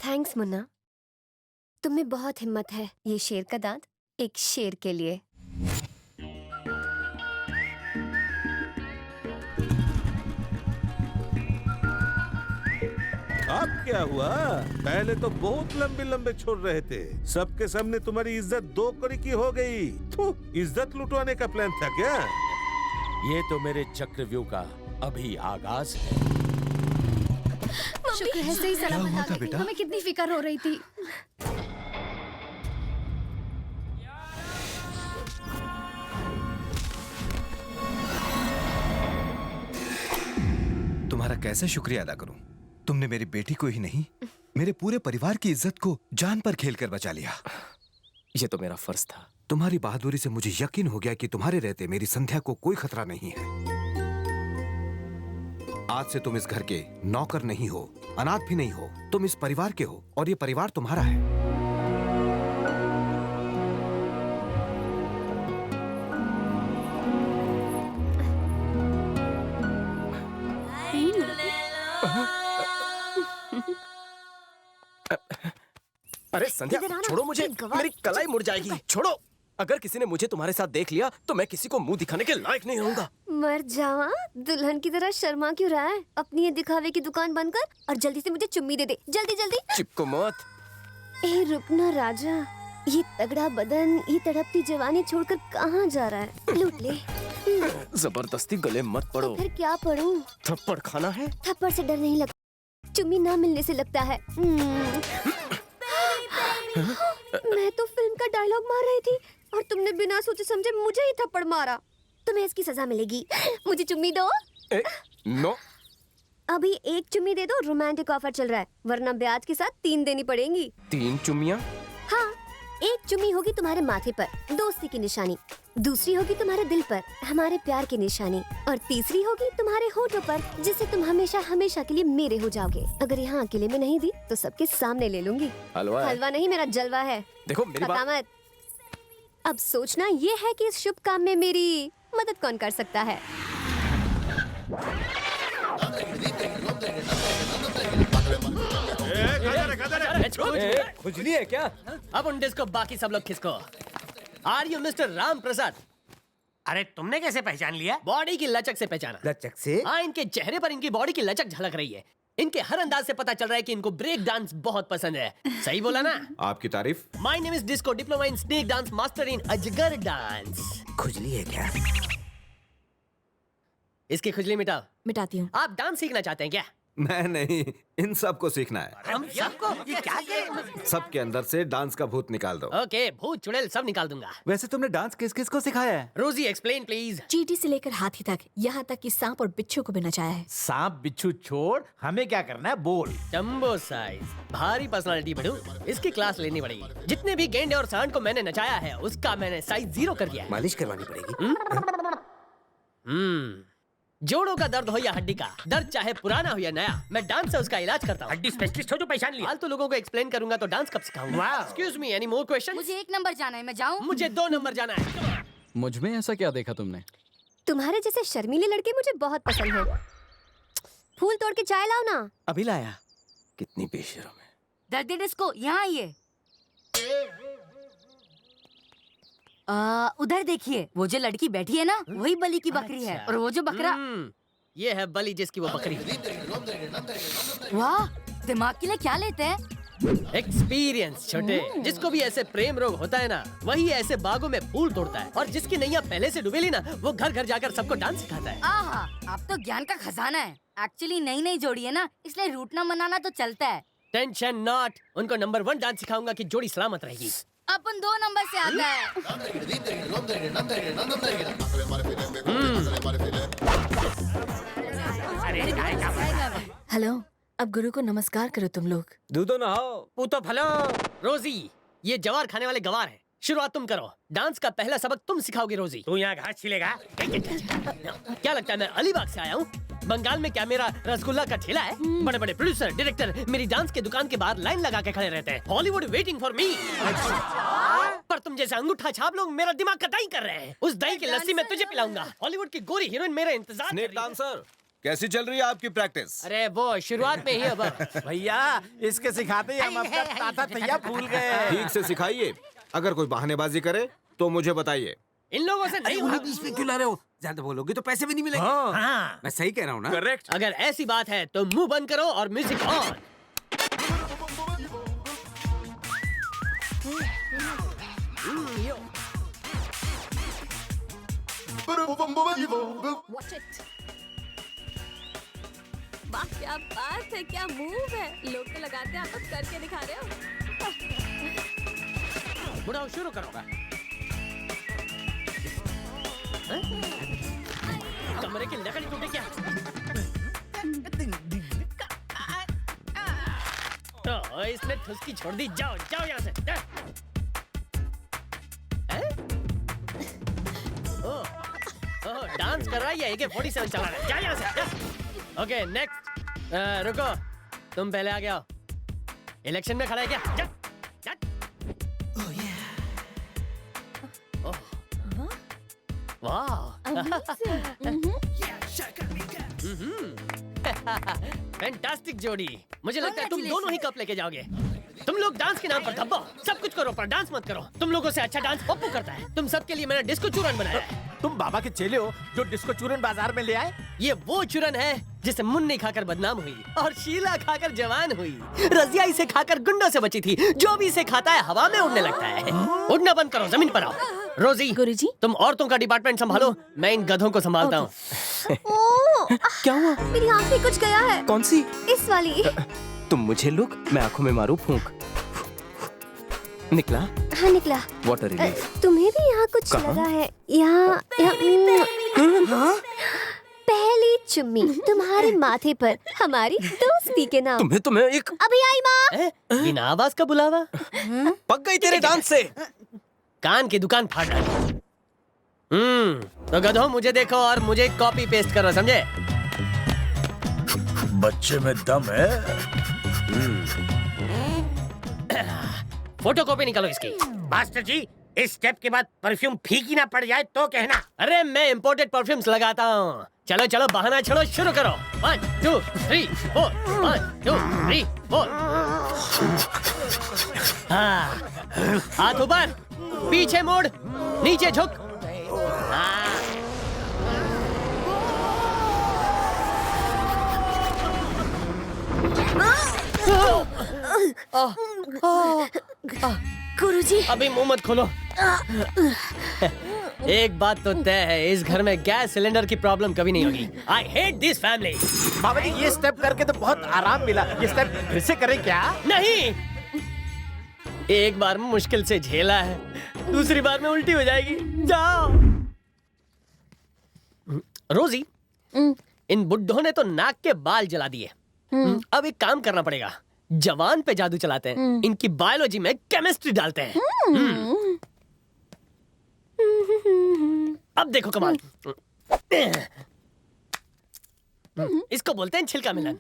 थैंक्स मुन्ना, तुम में बहुत हिम्मत है। ये शेर का दांत एक शेर के लिए। अब क्या हुआ? पहले तो बहुत लंबे लंबे छोड़ रहे थे, सबके सामने तुम्हारी इज्जत दो कड़ी की हो गई। इज्जत लुटवाने का प्लान था क्या? ये तो मेरे चक्रव्यूह का अभी आगाज है। शुक्र है सही सलामत आ गई। हमें कितनी फिक्र हो रही थी। तुम्हारा कैसे शुक्रिया अदा करूं? तुमने मेरी बेटी को ही नहीं, मेरे पूरे परिवार की इज्जत को जान पर खेलकर बचा लिया। ये तो मेरा फर्ज था। तुम्हारी बहादुरी से मुझे यकीन हो गया कि तुम्हारे रहते मेरी संध्या को कोई खतरा नहीं है। आज से तुम इस घर के नौकर नहीं हो, अनाथ भी नहीं हो, तुम इस परिवार के हो और ये परिवार तुम्हारा है। अरे संध्या, छोड़ो मुझे, मेरी कलाई मुड़ जाएगी। छोड़ो। अगर किसी ने मुझे तुम्हारे साथ देख लिया तो मैं किसी को मुंह दिखाने के लायक नहीं रहूंगा। मर जावा, दुल्हन की तरह शर्मा क्यों रहा है? अपनी ये दिखावे की दुकान बंद कर और जल्दी से मुझे चुम्मी दे दे। जल्दी जल्दी। चिपको मत। ए रुकना राजा, ये तगड़ा बदन, ये तड़पती जवानी छोड़कर कहाँ जा रहा है? लूट ले। जबरदस्ती गले मत पड़ो। फिर क्या पढ़ूं? थप्पड़ खाना है? थप्पड़ से डर नहीं लगता, चुम्मी ना मिलने से लगता है। मैं तो फिल्म का डायलॉग मार रही थी और तुमने बिना सोचे समझे मुझे ही थप्पड़ मारा। तुम्हें इसकी सजा मिलेगी। मुझे चुम्मी दो। नो। अभी एक चुम्मी दे दो, रोमांटिक ऑफर चल रहा है, वरना ब्याज के साथ 3 देनी पड़ेंगी। 3 चुम्मियां? हाँ, एक चुम्मी होगी तुम्हारे माथे पर, दोस्ती की निशानी। दूसरी होगी तुम्हारे दिल पर, हमारे प्यार की निशानी। और तीसरी होगी तुम्हारे होठों पर, जिससे तुम हमेशा हमेशा के लिए मेरे हो जाओगे। अगर यहाँ अकेले में नहीं दी तो सबके सामने ले लूंगी। हलवा है। हलवा नहीं, मेरा जलवा है। देखो मेरी पता बात। मत। अब सोचना ये है कि इस शुभ काम में मेरी मदद कौन कर सकता है। खुजली है क्या? अब उन डिस्को बाकी सब लोग किसको? Are you mister Ram Prasad? अरे तुमने कैसे पहचान लिया? बॉडी की लचक से पहचाना। लचक से? हाँ, इनके चेहरे पर इनकी बॉडी की लचक झलक रही है। इनके हर अंदाज से पता चल रहा है कि इनको ब्रेक डांस बहुत पसंद है। सही बोला ना? आपकी तारीफ। My name is disco, diploma in snake dance, master in अजगर डांस। खुजली है क्या? इसकी खुजली मिटाओ। मिटाती हूँ। आप डांस सीखना चाहते हैं क्या? मैं नहीं, इन सबको सीखना है। हम सबको ये क्या करें? सबके अंदर से डांस का भूत निकाल दो। ओके, भूत चुड़ैल सब निकाल दूंगा। वैसे तुमने डांस किस किस को सिखाया है? रोजी एक्सप्लेन प्लीज। चींटी से लेकर हाथी तक, यहाँ तक कि सांप और बिच्छू को भी नचाया है। सांप बिच्छू छोड़, हमें क्या करना है बोल। जंबो साइज, भारी पर्सनालिटी बड़ू, इसकी क्लास लेनी पड़ेगी। जितने भी गेंडे और सांड को मैंने नचाया है उसका मैंने साइज 0 कर दिया है। मालिश करवानी पड़ेगी। जोड़ों का दर्द हो या हड्डी का दर्द, चाहे पुराना हो या नया, मैं डांस से उसका इलाज करता हूँ। हड्डी स्पेशलिस्ट हो जो पहचान लिया। फालतू लोगों को एक्सप्लेन करूंगा तो डांस कब सिखाऊंगा? Excuse me, any more question? मुझे 1 नंबर जाना है, मैं जाऊँ? मुझे 2 नंबर जाना है। मुझ में ऐसा क्या देखा तुमने? तुम्हारे जैसे शर्मीले लड़के मुझे बहुत पसंद हैं। फूल तोड़ के चाय लाओ ना। अभी लाया। कितनी बेशर्म है। दर्द डिस्को, यहाँ आइए। उधर देखिए, वो जो लड़की बैठी है ना, वही बलि की बकरी है। और वो जो बकरा, ये है बलि जिसकी वो बकरी। वाह, दिमाग के लिए क्या लेते हैं? एक्सपीरियंस छोटे। जिसको भी ऐसे प्रेम रोग होता है ना, वही ऐसे बागों में फूल तोड़ता है। और जिसकी नैया पहले से डुबेली ना, वो घर घर जाकर सबको डांस सिखाता है। आहा, आप तो ज्ञान का खजाना है। एक्चुअली नई जोड़ी है ना, इसलिए रूठना मनाना तो चलता है। टेंशन नॉट, उनको नंबर 1 डांस सिखाऊंगा कि जोड़ी सलामत रहेगी। अपन 2 नंबर से आता है। हेलो, अब गुरु को नमस्कार करो तुम लोग। दूधो ना हो, पूतो भलो। रोजी, ये जवार खाने वाले गवार हैं। शुरुआत तुम करो। डांस का पहला सबक तुम सिखाओगे रोजी। तू यहाँ घास छिलेगा? क्या लगता है मैं अलीबाग से आया हूँ? बंगाल में क्या मेरा रसगुल्ला का ठेला है? बड़े बड़े प्रोड्यूसर, डायरेक्टर मेरी डांस के दुकान के बाहर लाइन लगा के खड़े रहते हैं। Hollywood waiting for me. पर तुम जैसे अंगूठा छाप लोग मेरा दिमाग का दही कर रहे हैं। उस दही की लस्सी मैं तुझे पिलाऊंगा। हॉलीवुड की गोरी हीरोइन मेरा इंतजार कर रही है। डांसर, कैसी चल रही है आपकी प्रैक्टिस? अरे वो शुरुआत में ही अब। भैया, इसके सिखाते ही हम अपना ताता तैया भूल गए। ठीक से सिखाइए। अगर कोई बहानेबाजी करे तो मुझे बताइए। इन लोगों से नहीं होगा। बीच में क्यों ला रहे हो? ज्यादा बोलोगे तो पैसे भी नहीं मिलेंगे। हाँ। मैं सही कह रहा हूँ ना? करेक्ट। अगर ऐसी बात है तो मुंह बंद करो और म्यूजिक ऑन। वाह, क्या बात है, क्या मूव है। लोग तो लगाते हैं, आप तो करके दिखा रहे हो। बुढ़ाओ, शुरू करो। कमरे की लकड़ी टूटे क्या? तो इसने ठुसकी छोड़ दी। जाओ जाओ यहाँ से। ओह, डांस कर रहा है या AK-47 चला रहा है? जा यहाँ से। Okay, next. रुको, तुम पहले आ गया हो। इलेक्शन में खड़ा है क्या? जा, जा। फैंटास्टिक जोड़ी। मुझे लगता है तुम दोनों ही कप लेके जाओगे। तुम लोग डांस के नाम पर धब्बो, सब कुछ करो पर डांस मत करो। तुम लोगों से अच्छा डांस पप्पू करता है। तुम सबके लिए मैंने डिस्को चूरन बनाया है। तुम बाबा के चेले हो जो डिस्को चूरन बाजार में ले आए? ये वो चूरन है जिसे मुन्नी खाकर बदनाम हुई और शीला खाकर जवान हुई। रजिया इसे खाकर गुंडों से बची थी। जो भी इसे खाता है हवा में उड़ने लगता है। उड़ना बंद करो, जमीन पर आओ। रोजी, गुरुजी, तुम औरतों का डिपार्टमेंट संभालो, मैं इन गधों को संभालता हूँ। क्या हुआ? मेरी आँख में कुछ गया है। कौन सी? इस वाली। तुम मुझे लुक, मैं आंखों में मारूं फूंक। निकला? हाँ निकला। Water relief. तुम्हें भी यहाँ कुछ लगा है? यहाँ पहली चुम्मी तुम्हारे माथे पर हमारी दोस्ती के नाम। तुम्हें एक अभी आई माँ। बिना आवाज का बुलावा पक गई तेरे डांस से। कान की दुकान फाड़ डाली। तो गधों मुझे देखो और मुझे कॉपी पेस्ट करो, समझे? बच्चे में दम है। फोटो कॉपी निकालो इसकी। मास्टर जी, इस स्टेप के बाद परफ्यूम फीकी ना पड़ जाए तो कहना। अरे मैं इंपोर्टेड परफ्यूम्स लगाता हूँ। चलो चलो बहाना छोड़ो, शुरू करो। 1 2 3 4 1 2 3 4। हाथ ऊपर, पीछे मोड़, नीचे झुक। गुरुजी, अभी मुंह मत खोलो। एक बात तो तय है, इस घर में गैस सिलेंडर की प्रॉब्लम कभी नहीं होगी। I hate this family. बाबा जी ये स्टेप करके तो बहुत आराम मिला, ये स्टेप फिर से करें क्या? नहीं, एक बार में मुश्किल से झेला है, दूसरी बार में उल्टी हो जाएगी। जाओ। रोजी, इन बुड्ढों ने तो नाक के बाल जला दिए। अब एक काम करना पड़ेगा, जवान पे जादू चलाते हैं, इनकी बायोलॉजी में केमिस्ट्री डालते हैं। अब देखो कमाल। इसको बोलते हैं छिलका मिलन।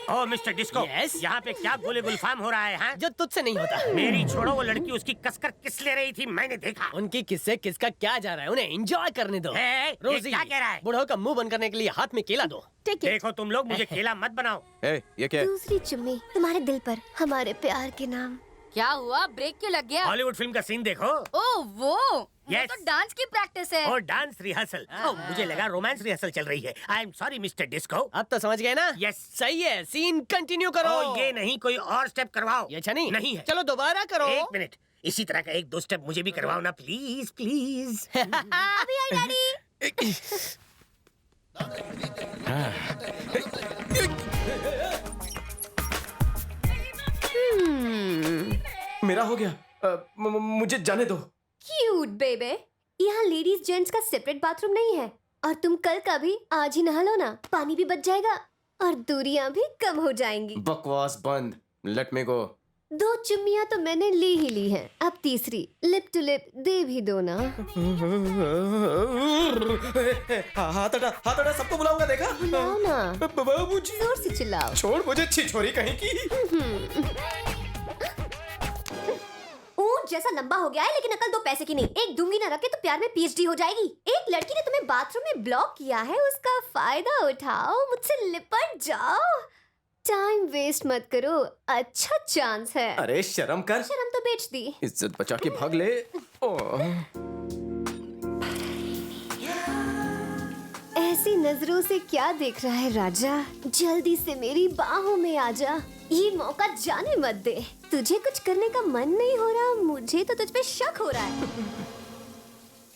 ओ मिस्टर डिस्को, यहाँ पे क्या गोले गुलफाम हो रहा है? हाँ? जो तुझसे नहीं होता। मेरी छोड़ो, वो लड़की उसकी कसकर किस ले रही थी, मैंने देखा। उनकी किससे किसका क्या जा रहा है, उन्हें एंजॉय करने दो। रोजी क्या कह रहा है? बूढ़ों का मुंह बंद करने के लिए हाथ में केला दो। देखो तुम लोग, मुझे केला मत बनाओ। ये क्या है? दूसरी चुम्मी तुम्हारे दिल पर हमारे प्यार के नाम। क्या हुआ, ब्रेक क्यों लग गया? हॉलीवुड फिल्म का सीन देखो। ओह वो Yes. तो डांस की प्रैक्टिस है। और डांस रिहर्सल। मुझे लगा रोमांस रिहर्सल चल रही है। I am sorry mister disco. अब तो समझ गए ना? यस, सही है। सीन कंटिन्यू करो। ये नहीं, कोई और स्टेप करवाओ। ये अच्छा नहीं? नहीं है। चलो दोबारा करो। एक मिनट, इसी तरह का 1-2 स्टेप मुझे भी करवाओ ना, प्लीज प्लीज। अभी आई डैडी। मेरा हो गया। मुझे जाने दो। क्यूट बेबे, यहाँ लेडीज जेंट्स का सेपरेट बाथरूम नहीं है। और तुम कल का भी आज ही नहा लो ना, पानी भी बच जाएगा और दूरियां भी कम हो जाएंगी। बकवास बंद, लेट मी गो। 2 चुम्मियां तो मैंने ली ही ली हैं, अब तीसरी लिप टू लिप दे भी दो ना। हाथ हटा, सबको बुलाऊंगा, देखा? बुलाओ ना, बाबूजी। जोर से चिल्लाओ। छोड़ मुझे, छिछोरी कहीं की। ऊंट जैसा लंबा हो गया है, लेकिन अकल 2 पैसे की नहीं। एक दूंगी ना रखे तो प्यार में पीएचडी हो जाएगी। एक लड़की ने तुम्हें बाथरूम में ब्लॉक किया है, उसका फायदा उठाओ, मुझसे लिपट जाओ। टाइम वेस्ट मत करो, अच्छा चांस है। अरे शर्म कर। शर्म तो बेच दी। इज्जत बचा के भाग ले। ऐसी नजरों से क्या देख रहा है राजा? जल्दी से मेरी बाहों में आजा, ये मौका जाने मत दे। तुझे कुछ करने का मन नहीं हो रहा, मुझे तो तुझ पे शक हो रहा है।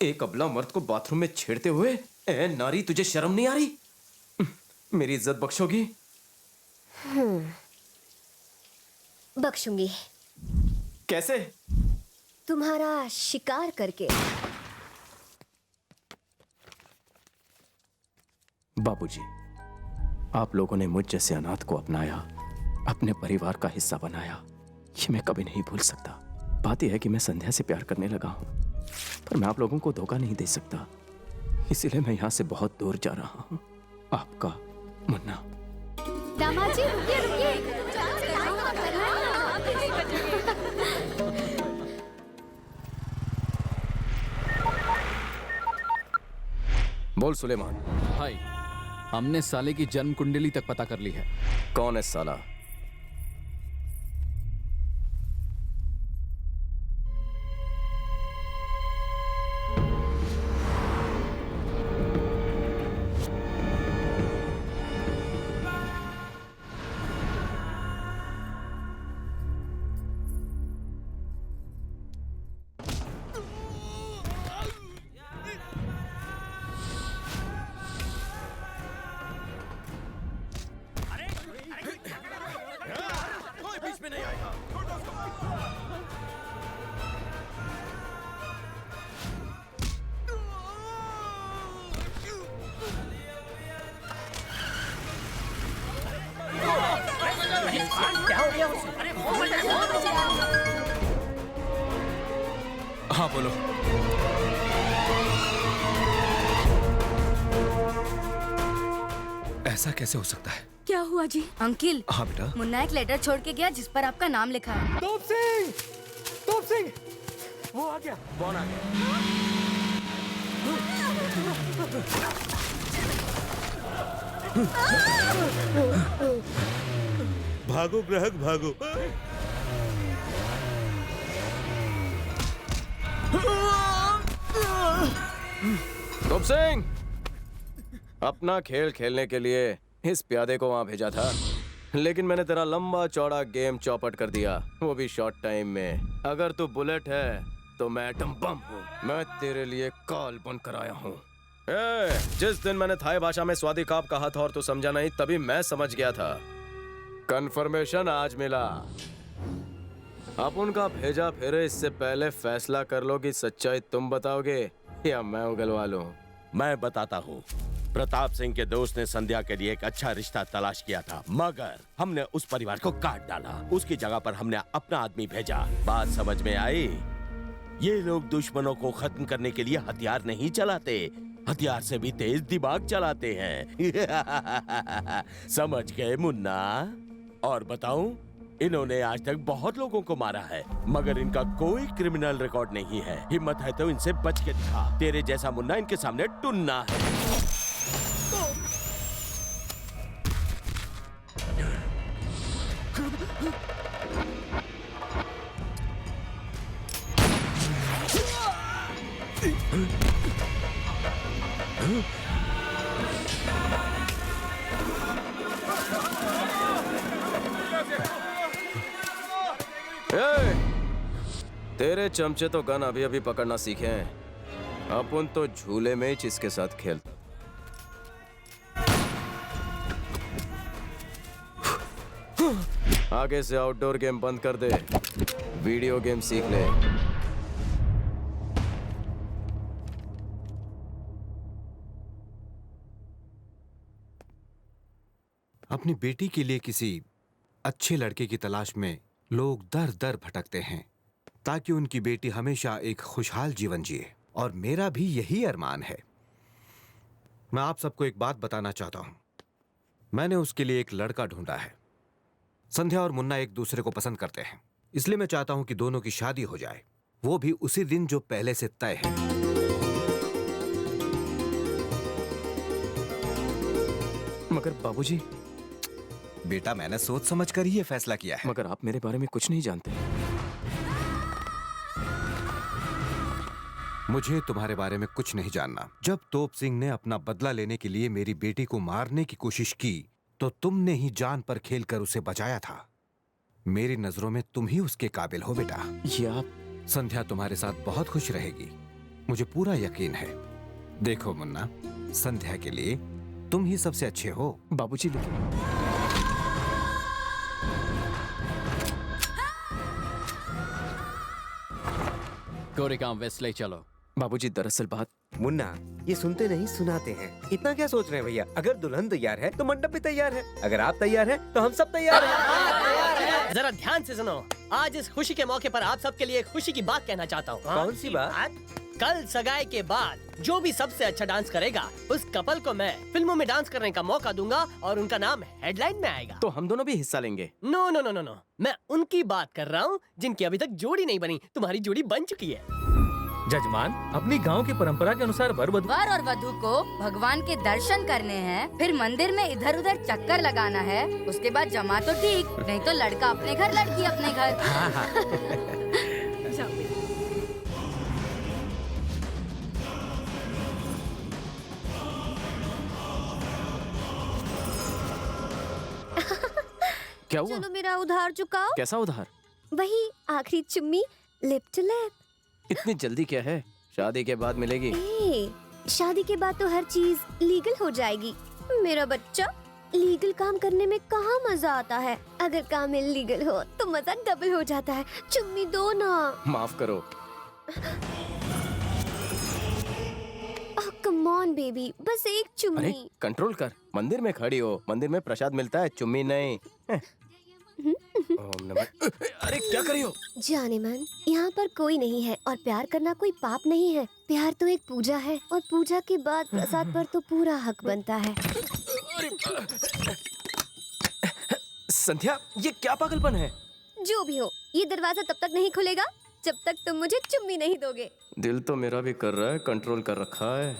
एक अबला मर्द को बाथरूम में छेड़ते हुए, ए नारी तुझे शर्म नहीं आ रही? मेरी इज्जत बख्शोगी? बख्शूंगी। कैसे? तुम्हारा शिकार करके। बाबूजी, आप लोगों ने मुझ जैसे अनाथ को अपनाया, अपने परिवार का हिस्सा बनाया, ये मैं कभी नहीं भूल सकता। बात यह है कि मैं संध्या से प्यार करने लगा हूं, पर मैं आप लोगों को धोखा नहीं दे सकता, इसीलिए मैं यहाँ से बहुत दूर जा रहा हूँ। आपका मुन्ना। दामाद जी रुकिए रुकिए। बोल सुलेमान। भाई, हमने साले की जन्म कुंडली तक पता कर ली है। कौन है साला? हाँ बोलो। ऐसा कैसे हो सकता है? क्या हुआ जी? अंकिल, हाँ बेटा। मुन्ना एक लेटर छोड़ के गया जिस पर आपका नाम लिखा है। तोप सिंह, तोप सिंह, वो आ गया। कौन आ गया? भागो ग्राहक भागो। तोप सिंह, अपना खेल खेलने के लिए इस प्यादे को वहां भेजा था, लेकिन मैंने तेरा लंबा चौड़ा गेम चौपट कर दिया, वो भी शॉर्ट टाइम में। अगर तू बुलेट है तो मैं एटम बम हूँ। मैं तेरे लिए कॉल बन कर आया हूँ। जिस दिन मैंने थाई भाषा में स्वादी काप कहा था और तू समझा नहीं, तभी मैं समझ गया था। कंफर्मेशन आज मिला। अब उनका भेजा फिर इससे पहले फैसला कर लो कि सच्चाई तुम बताओगे या मैं उगलवा लूं। मैं बताता हूँ। प्रताप सिंह के दोस्त ने संध्या के लिए एक अच्छा रिश्ता तलाश किया था, मगर हमने उस परिवार को काट डाला। उसकी जगह पर हमने अपना आदमी भेजा। बात समझ में आई? ये लोग दुश्मनों को खत्म करने के लिए हथियार नहीं चलाते, हथियार से भी तेज दिमाग चलाते हैं। समझ गए मुन्ना? और बताऊं, इन्होंने आज तक बहुत लोगों को मारा है, मगर इनका कोई क्रिमिनल रिकॉर्ड नहीं है। हिम्मत है तो इनसे बच के दिखा। तेरे जैसा मुन्ना इनके सामने टुन्ना है। तेरे चमचे तो गन अभी अभी पकड़ना सीखे हैं, अपन तो झूले में ही इसके साथ खेलते। आगे से आउटडोर गेम बंद कर दे, वीडियो गेम सीख ले। अपनी बेटी के लिए किसी अच्छे लड़के की तलाश में लोग दर दर भटकते हैं ताकि उनकी बेटी हमेशा एक खुशहाल जीवन जिए, और मेरा भी यही अरमान है। मैं आप सबको एक बात बताना चाहता हूं। मैंने उसके लिए एक लड़का ढूंढा है। संध्या और मुन्ना एक दूसरे को पसंद करते हैं, इसलिए मैं चाहता हूं कि दोनों की शादी हो जाए, वो भी उसी दिन जो पहले से तय है। मगर बाबूजी। बेटा, मैंने सोच समझ कर ही ये फैसला किया है। मगर आप मेरे बारे में कुछ नहीं जानते। मुझे तुम्हारे बारे में कुछ नहीं जानना। जब तोप सिंह ने अपना बदला लेने के लिए मेरी बेटी को मारने की कोशिश की, तो तुमने ही जान पर खेलकर उसे बचाया था। मेरी नजरों में तुम ही उसके काबिल हो बेटा। ये आप? संध्या तुम्हारे साथ बहुत खुश रहेगी, मुझे पूरा यकीन है। देखो मुन्ना, संध्या के लिए तुम ही सबसे अच्छे हो। बाबूजी लेकिन गोरेगांव वेस्ट ले चलो। बाबूजी, दरअसल बात। मुन्ना, ये सुनते नहीं सुनाते हैं। इतना क्या सोच रहे हैं भैया? अगर दुल्हन तैयार है तो मंडप भी तैयार है। अगर आप तैयार हैं तो हम सब तैयार हैं। जरा ध्यान से सुनो। आज इस खुशी के मौके पर आप सबके लिए एक खुशी की बात कहना चाहता हूँ। कौन सी बात? कल सगाई के बाद जो भी सबसे अच्छा डांस करेगा, उस कपल को मैं फिल्मों में डांस करने का मौका दूंगा और उनका नाम हेडलाइन में आएगा। तो हम दोनों भी हिस्सा लेंगे? No no no no no, मैं उनकी बात कर रहा हूँ जिनकी अभी तक जोड़ी नहीं बनी। तुम्हारी जोड़ी बन चुकी है। जजमान, अपनी गांव की परंपरा के अनुसार वर और वधू को भगवान के दर्शन करने हैं, फिर मंदिर में इधर उधर चक्कर लगाना है, उसके बाद जमा तो ठीक, नहीं तो लड़का अपने घर, लड़की अपने घर। क्या हुआ? चलो मेरा उधार चुकाओ। कैसा उधार? वही आखिरी चुम्मी, लिप टू लिप। इतनी जल्दी क्या है? शादी के बाद मिलेगी। शादी के बाद तो हर चीज लीगल हो जाएगी। मेरा बच्चा, लीगल काम करने में कहाँ मजा आता है। अगर काम इलीगल हो तो मजा डबल हो जाता है। चुम्मी दो ना। माफ करो। कम ऑन बेबी, बस एक चुम्मी। अरे कंट्रोल कर। मंदिर में खड़ी हो, मंदिर में प्रसाद मिलता है, चुम्मी नहीं। ओम नमः। अरे क्या कर रही हो? जाने मन, यहाँ पर कोई नहीं है और प्यार करना कोई पाप नहीं है। प्यार तो एक पूजा है और पूजा के बाद प्रसाद पर तो पूरा हक बनता है। संध्या, ये क्या पागलपन है? जो भी हो, ये दरवाजा तब तक नहीं खुलेगा जब तक तुम मुझे चुम्मी नहीं दोगे। दिल तो मेरा भी कर रहा है, कंट्रोल कर रखा है।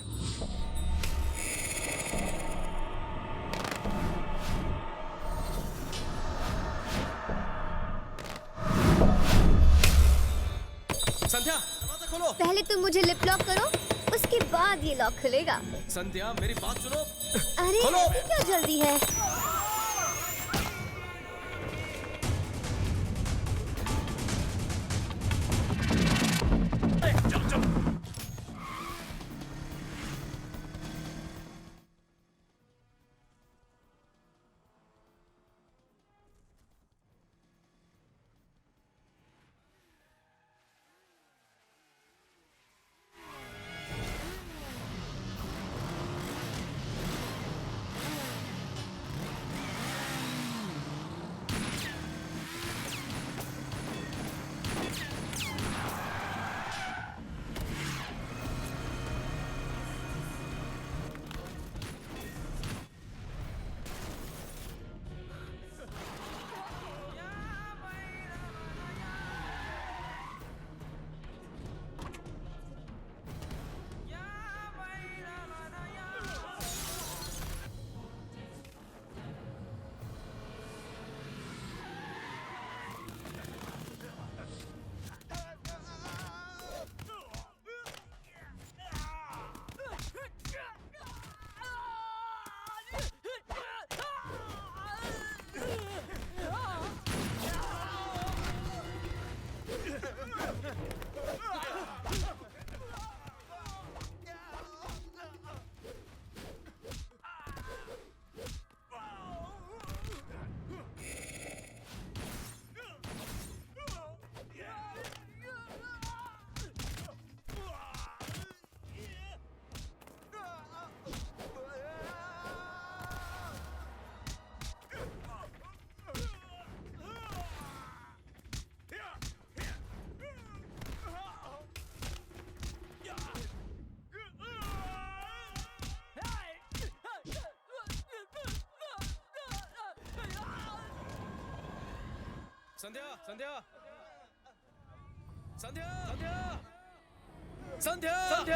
संध्या, दरवाजा खोलो। पहले तुम मुझे लिप लॉक करो, उसके बाद ये लॉक खुलेगा। संध्या, मेरी बात सुनो। अरे खोलो। अभी क्या जल्दी है? संध्या, संध्या, संध्या, संध्या, संध्या, संध्या,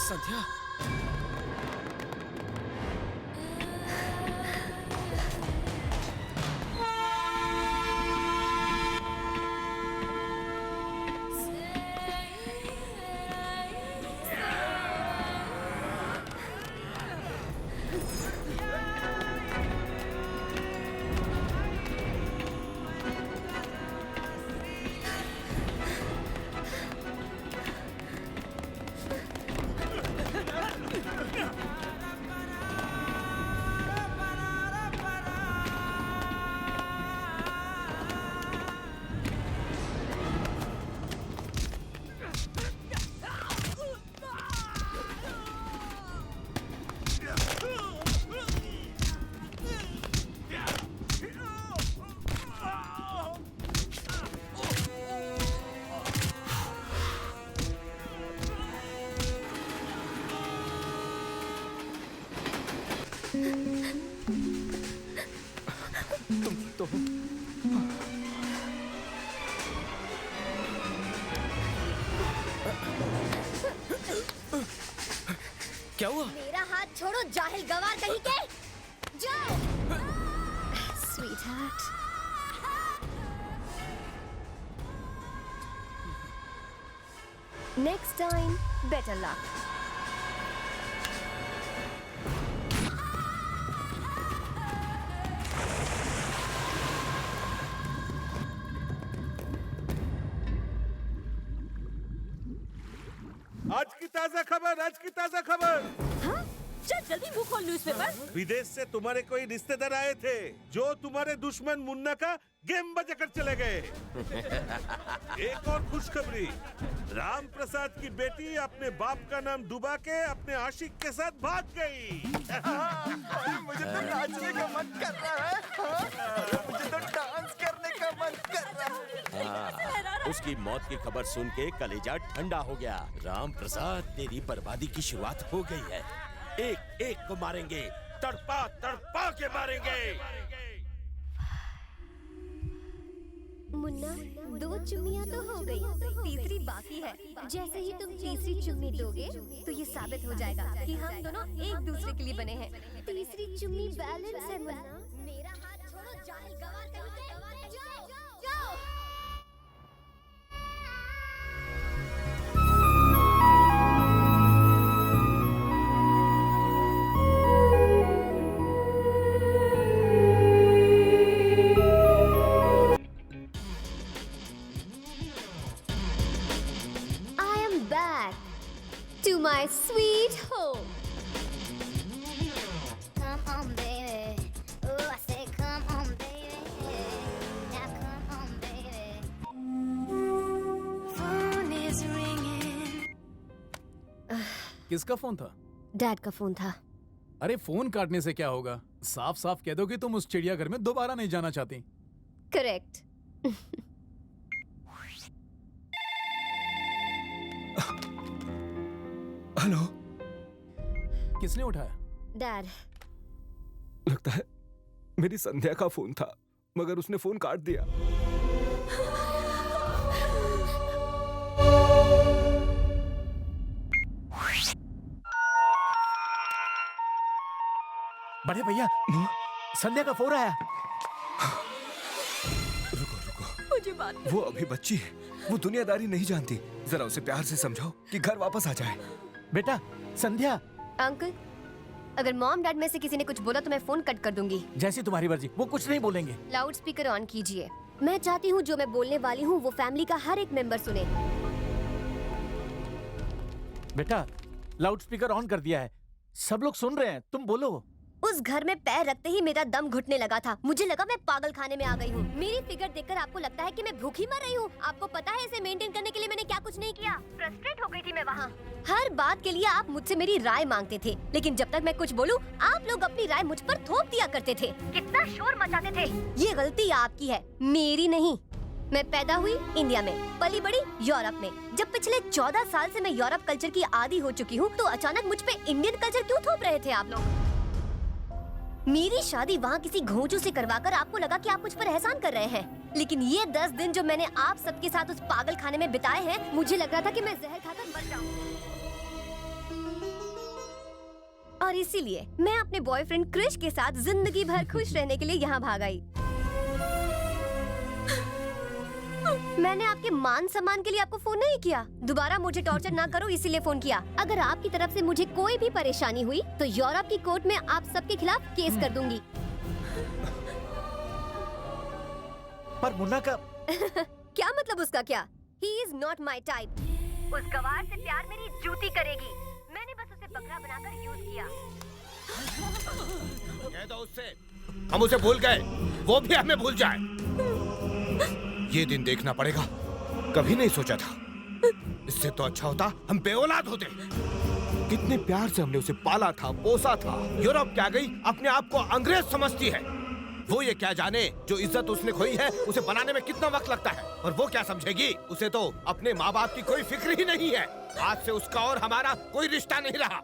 संध्या। तुम तो क्या हुआ? मेरा हाथ छोड़ो जाहिल गवार कहीं के। जाओ। Sweetheart. Next time, better luck. आज की ताजा खबर, आज की ताजा खबर। हाँ? चल जल्दी मुंह खोल न्यूज़पेपर। विदेश से तुम्हारे कोई रिश्तेदार आए थे जो तुम्हारे दुश्मन मुन्ना का गेम बजाकर चले गए। एक और खुशखबरी, राम प्रसाद की बेटी अपने बाप का नाम डुबा के अपने आशिक के साथ भाग गई। मुझे तो नाचने का मन कर रहा है। मुझे तो डांस करने का मन कर रहा है। उसकी मौत की खबर सुन के कलेजा ठंडा हो गया। राम प्रसाद, तेरी बर्बादी की शुरुआत हो गई है। एक एक को मारेंगे, तड़पा तड़पा के मारेंगे। मुन्ना, 2 चुम्मियां तो हो गई, तीसरी बाकी है। जैसे ही तुम तीसरी चुम्मी दोगे तो ये साबित हो जाएगा कि हम दोनों एक दूसरे के लिए बने हैं। तीसरी चुम्मी बैलेंस है मुन्ना। मेरा हाथ छोड़ो, जाहिल गवार कहीं के गवार है। जाओ जाओ। To my sweet home. Come on, baby. Oh, I say come on, baby. Now come on, baby. Phone is ringing. किसका फोन था? डैड का फोन था। अरे फोन काटने से क्या होगा? साफ साफ कह दो कि तुम उस चिड़ियाघर में दोबारा नहीं जाना चाहती। करेक्ट। हेलो, किसने उठाया? डैड। लगता है मेरी संध्या का फोन था, मगर उसने फोन काट दिया। बड़े भैया, संध्या का फोन आया। मुझे बात वो अभी बच्ची है, वो दुनियादारी नहीं जानती। जरा उसे प्यार से समझाओ कि घर वापस आ जाए। बेटा, संध्या। अंकल, अगर मॉम डैड में से किसी ने कुछ बोला तो मैं फोन कट कर दूंगी। जैसी तुम्हारी मर्जी, वो कुछ नहीं बोलेंगे। लाउड स्पीकर ऑन कीजिए। मैं चाहती हूँ जो मैं बोलने वाली हूँ वो फैमिली का हर एक मेंबर सुने। बेटा, लाउड स्पीकर ऑन कर दिया है, सब लोग सुन रहे हैं, तुम बोलो। उस घर में पैर रखते ही मेरा दम घुटने लगा था। मुझे लगा मैं पागल खाने में आ गई हूँ। मेरी फिगर देखकर आपको लगता है कि मैं भूखी मर रही हूँ। आपको पता है इसे मेंटेन करने के लिए मैंने क्या कुछ नहीं किया। फ्रस्ट्रेट हो गई थी मैं वहाँ। हर बात के लिए आप मुझसे मेरी राय मांगते थे, लेकिन जब तक मैं कुछ बोलूँ आप लोग अपनी राय मुझ पर थोप दिया करते थे। कितना शोर मचाते थे। ये गलती आपकी है, मेरी नहीं। मैं पैदा हुई इंडिया में, पली बड़ी यूरोप में। जब पिछले 14 साल से मैं यूरोप कल्चर की आदी हो चुकी हूँ तो अचानक मुझ पे इंडियन कल्चर क्यों थोप रहे थे आप लोग? मेरी शादी वहाँ किसी घोंचू से करवाकर आपको लगा कि आप मुझ पर एहसान कर रहे हैं, लेकिन ये 10 दिन जो मैंने आप सबके साथ उस पागल खाने में बिताए हैं, मुझे लग रहा था कि मैं जहर खाकर मर जाऊं। और इसीलिए मैं अपने बॉयफ्रेंड क्रिश के साथ जिंदगी भर खुश रहने के लिए यहाँ भाग आई। मैंने आपके मान सम्मान के लिए आपको फोन नहीं किया। दोबारा मुझे टॉर्चर ना करो इसीलिए फोन किया। अगर आपकी तरफ से मुझे कोई भी परेशानी हुई तो यूरोप की कोर्ट में आप सबके खिलाफ केस कर दूंगी। पर मुन्ना का क्या मतलब उसका क्या? He is not my type. उस गवार से प्यार मेरी जूती करेगी। मैंने बस उसे बकरा बनाकर यूज किया। कह दो उससे, हम उसे भूल गए, वो भी हमें भूल जाए। ये दिन देखना पड़ेगा। कभी नहीं सोचा था। इससे तो अच्छा होता हम बेऔलाद होते। कितने प्यार से हमने उसे पाला था, पोसा था। यूरोप क्या गई, अपने आप को अंग्रेज समझती है। वो ये क्या जाने जो इज्जत उसने खोई है उसे बनाने में कितना वक्त लगता है। और वो क्या समझेगी, उसे तो अपने माँ बाप की कोई फिक्र ही नहीं है। आज से उसका और हमारा कोई रिश्ता नहीं रहा।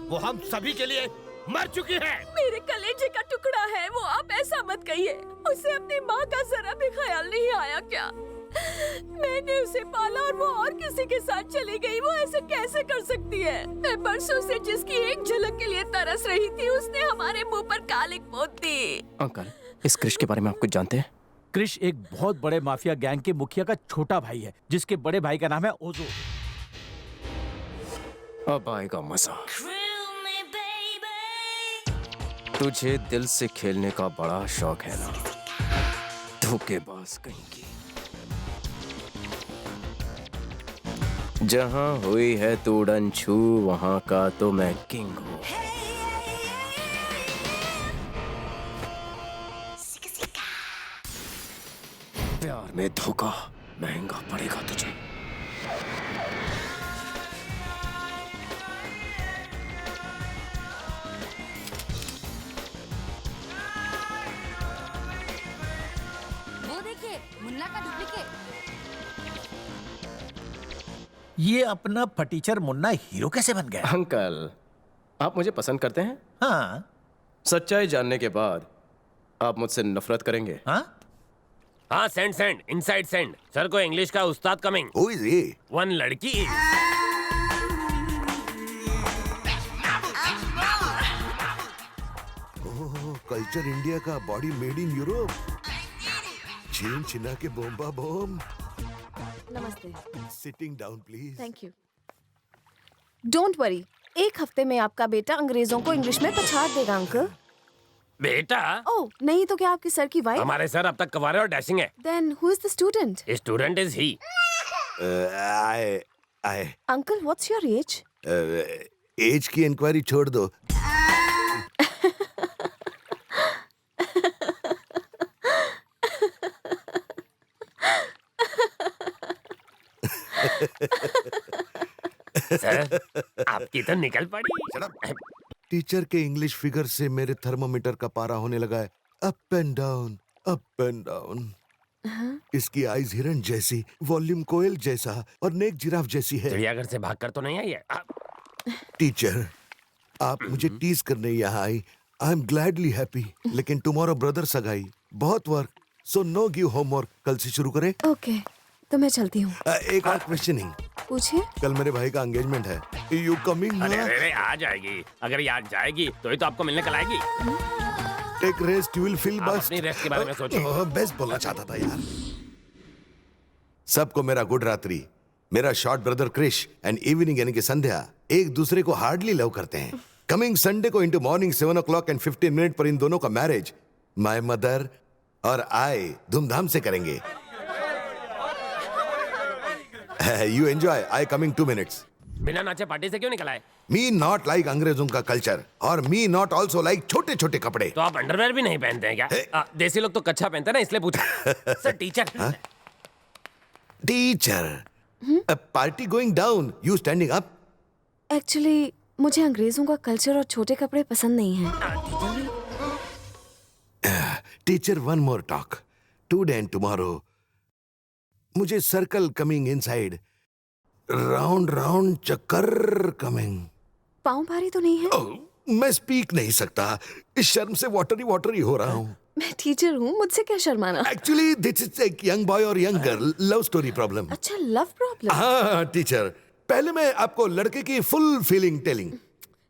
वो हम सभी के लिए मर चुकी है। मेरे कलेजे का टुकड़ा है वो, आप ऐसा मत कहिए। उसे अपनी माँ का जरा भी ख्याल नहीं आया क्या? मैंने उसे पाला और वो और किसी के साथ चली गई। वो ऐसे कैसे कर सकती है? मैं बरसों से जिसकी एक झलक के लिए तरस रही थी, उसने हमारे मुंह पर कालिक पोत दी। अंकल, इस क्रिश के बारे में आप कुछ जानते हैं? क्रिश एक बहुत बड़े माफिया गैंग के मुखिया का छोटा भाई है, जिसके बड़े भाई का नाम है ओजो। अब आएगा मजा। तुझे दिल से खेलने का बड़ा शौक है ना, धोखेबाज कहीं की। जहां हुई है तू उड़न छू, वहां का तो मैं किंग हूँ। प्यार में धोखा महंगा पड़ेगा तुझे। वो देखिए मुन्ना का डुप्लीकेट। ये अपना फटीचर मुन्ना हीरो कैसे बन गया? अंकल, आप मुझे पसंद करते हैं? हाँ। सच्चाई जानने के बाद आप मुझसे नफरत करेंगे? हाँ सेंड इनसाइड सेंड। सर को इंग्लिश का उस्ताद coming. Who is he? One लड़की कल्चर इंडिया का बॉडी मेड इन यूरोप। छीन छिना के बोम्बा बोम। नमस्ते। Sitting down please. Thank you. Don't worry, एक हफ्ते में आपका बेटा अंग्रेजों को इंग्लिश में पछाड़ देगा अंकल। बेटा? ओह नहीं तो क्या आपकी सर की वाइफ? हमारे सर अब तक कवारे और डैशिंग है। Then who is the student? Student is he. I uncle what's your age? Age की इंक्वायरी छोड़ दो। सर आपकी तो निकल पड़ी। टीचर के इंग्लिश फिगर से मेरे थर्मोमीटर का पारा होने लगा है। Up and down, up and down. इसकी आईज हिरन जैसी, वॉल्यूम कोयल जैसा और नेक जिराफ जैसी है। चिड़ियाघर से भागकर तो नहीं आई है? टीचर, आप मुझे टीज करने यहाँ आई। आई एम ग्लैडली हैप्पी, लेकिन टुमारो ब्रदर सगाई, बहुत work, so know give homework. कल से शुरू करें? ओके, तो मैं चलती हूँ। एक और क्वेश्चनिंग। पूछिए। कल मेरे भाई का एंगेजमेंट है। You coming? अरे आ जाएगी। अगर ये आज जाएगी तो ही तो आपको मिलने कल आएगी। Take rest, you will feel best. अपनी रेस्ट के बारे में सोचो। बेस्ट बोलना चाहता था यार। सबको मेरा गुड रात्रि। मेरा short brother Krish and evening यानी कि संध्या एक दूसरे को हार्डली लव करते हैं। कमिंग संडे को into morning 7 o'clock and 15 minutes पर इन दोनों का मैरिज माय मदर और आई धूमधाम से करेंगे। You enjoy. I coming 2 minutes. बिना नाचे पार्टी से क्यों निकल आए? Me not like अंग्रेजों का कल्चर और me not also like छोटे छोटे कपड़े। तो आप अंडरवेयर भी नहीं पहनते हैं क्या? देसी लोग तो कच्छा पहनते हैं ना, इसलिए पूछा। Sir teacher. Teacher, party going down, you standing up. Actually मुझे अंग्रेजों का कल्चर और छोटे कपड़े पसंद नहीं हैं। Teacher, one more talk. Today and tomorrow मुझे circle coming inside, round round चक्कर कमिंग। पाँव भारी तो नहीं है? मैं स्पीक नहीं सकता, इस शर्म से वाटरी हो रहा हूँ। मैं टीचर हूँ, मुझसे क्या शर्माना? एक्चुअली दिस इज एक यंग बॉय और young girl love story problem. अच्छा, लव प्रॉब्लम? हाँ टीचर, पहले मैं आपको लड़के की फुल फीलिंग टेलिंग।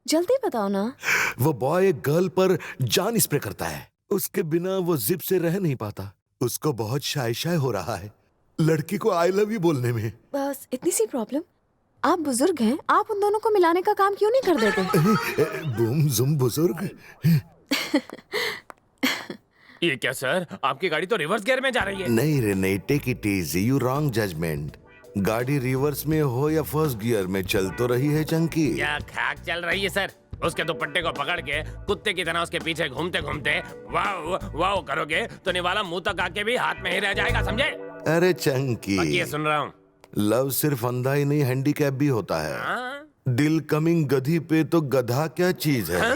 जल्दी बताओ ना। वो बॉय गर्ल पर जान स्प्रे करता है, उसके बिना वो जिप से रह नहीं पाता। उसको बहुत शाय हो रहा है लड़की को आई लव यू बोलने में। बस इतनी सी प्रॉब्लम। आप बुजुर्ग हैं, आप उन दोनों को मिलाने का काम क्यों नहीं कर देते? बूम जुम बुजुर्ग। ये क्या सर, आपकी गाड़ी तो रिवर्स गियर में जा रही है। नहीं रे नहीं, take it easy, you wrong judgment. गाड़ी रिवर्स में हो या फर्स्ट गियर में चल तो रही है चंकी। क्या खाक चल रही है सर? उसके दुपट्टे को पकड़ के कुत्ते की तरह उसके पीछे घूमते घूमते वाह वाह करोगे तो निवाला मुंह तक आके भी हाथ में ही रह जाएगा, समझे? अरे चंकी, ये सुन रहा हूँ। लव सिर्फ अंधा ही नहीं, हैंडीकैप भी होता है। दिल कमिंग गधी पे तो गधा क्या चीज है।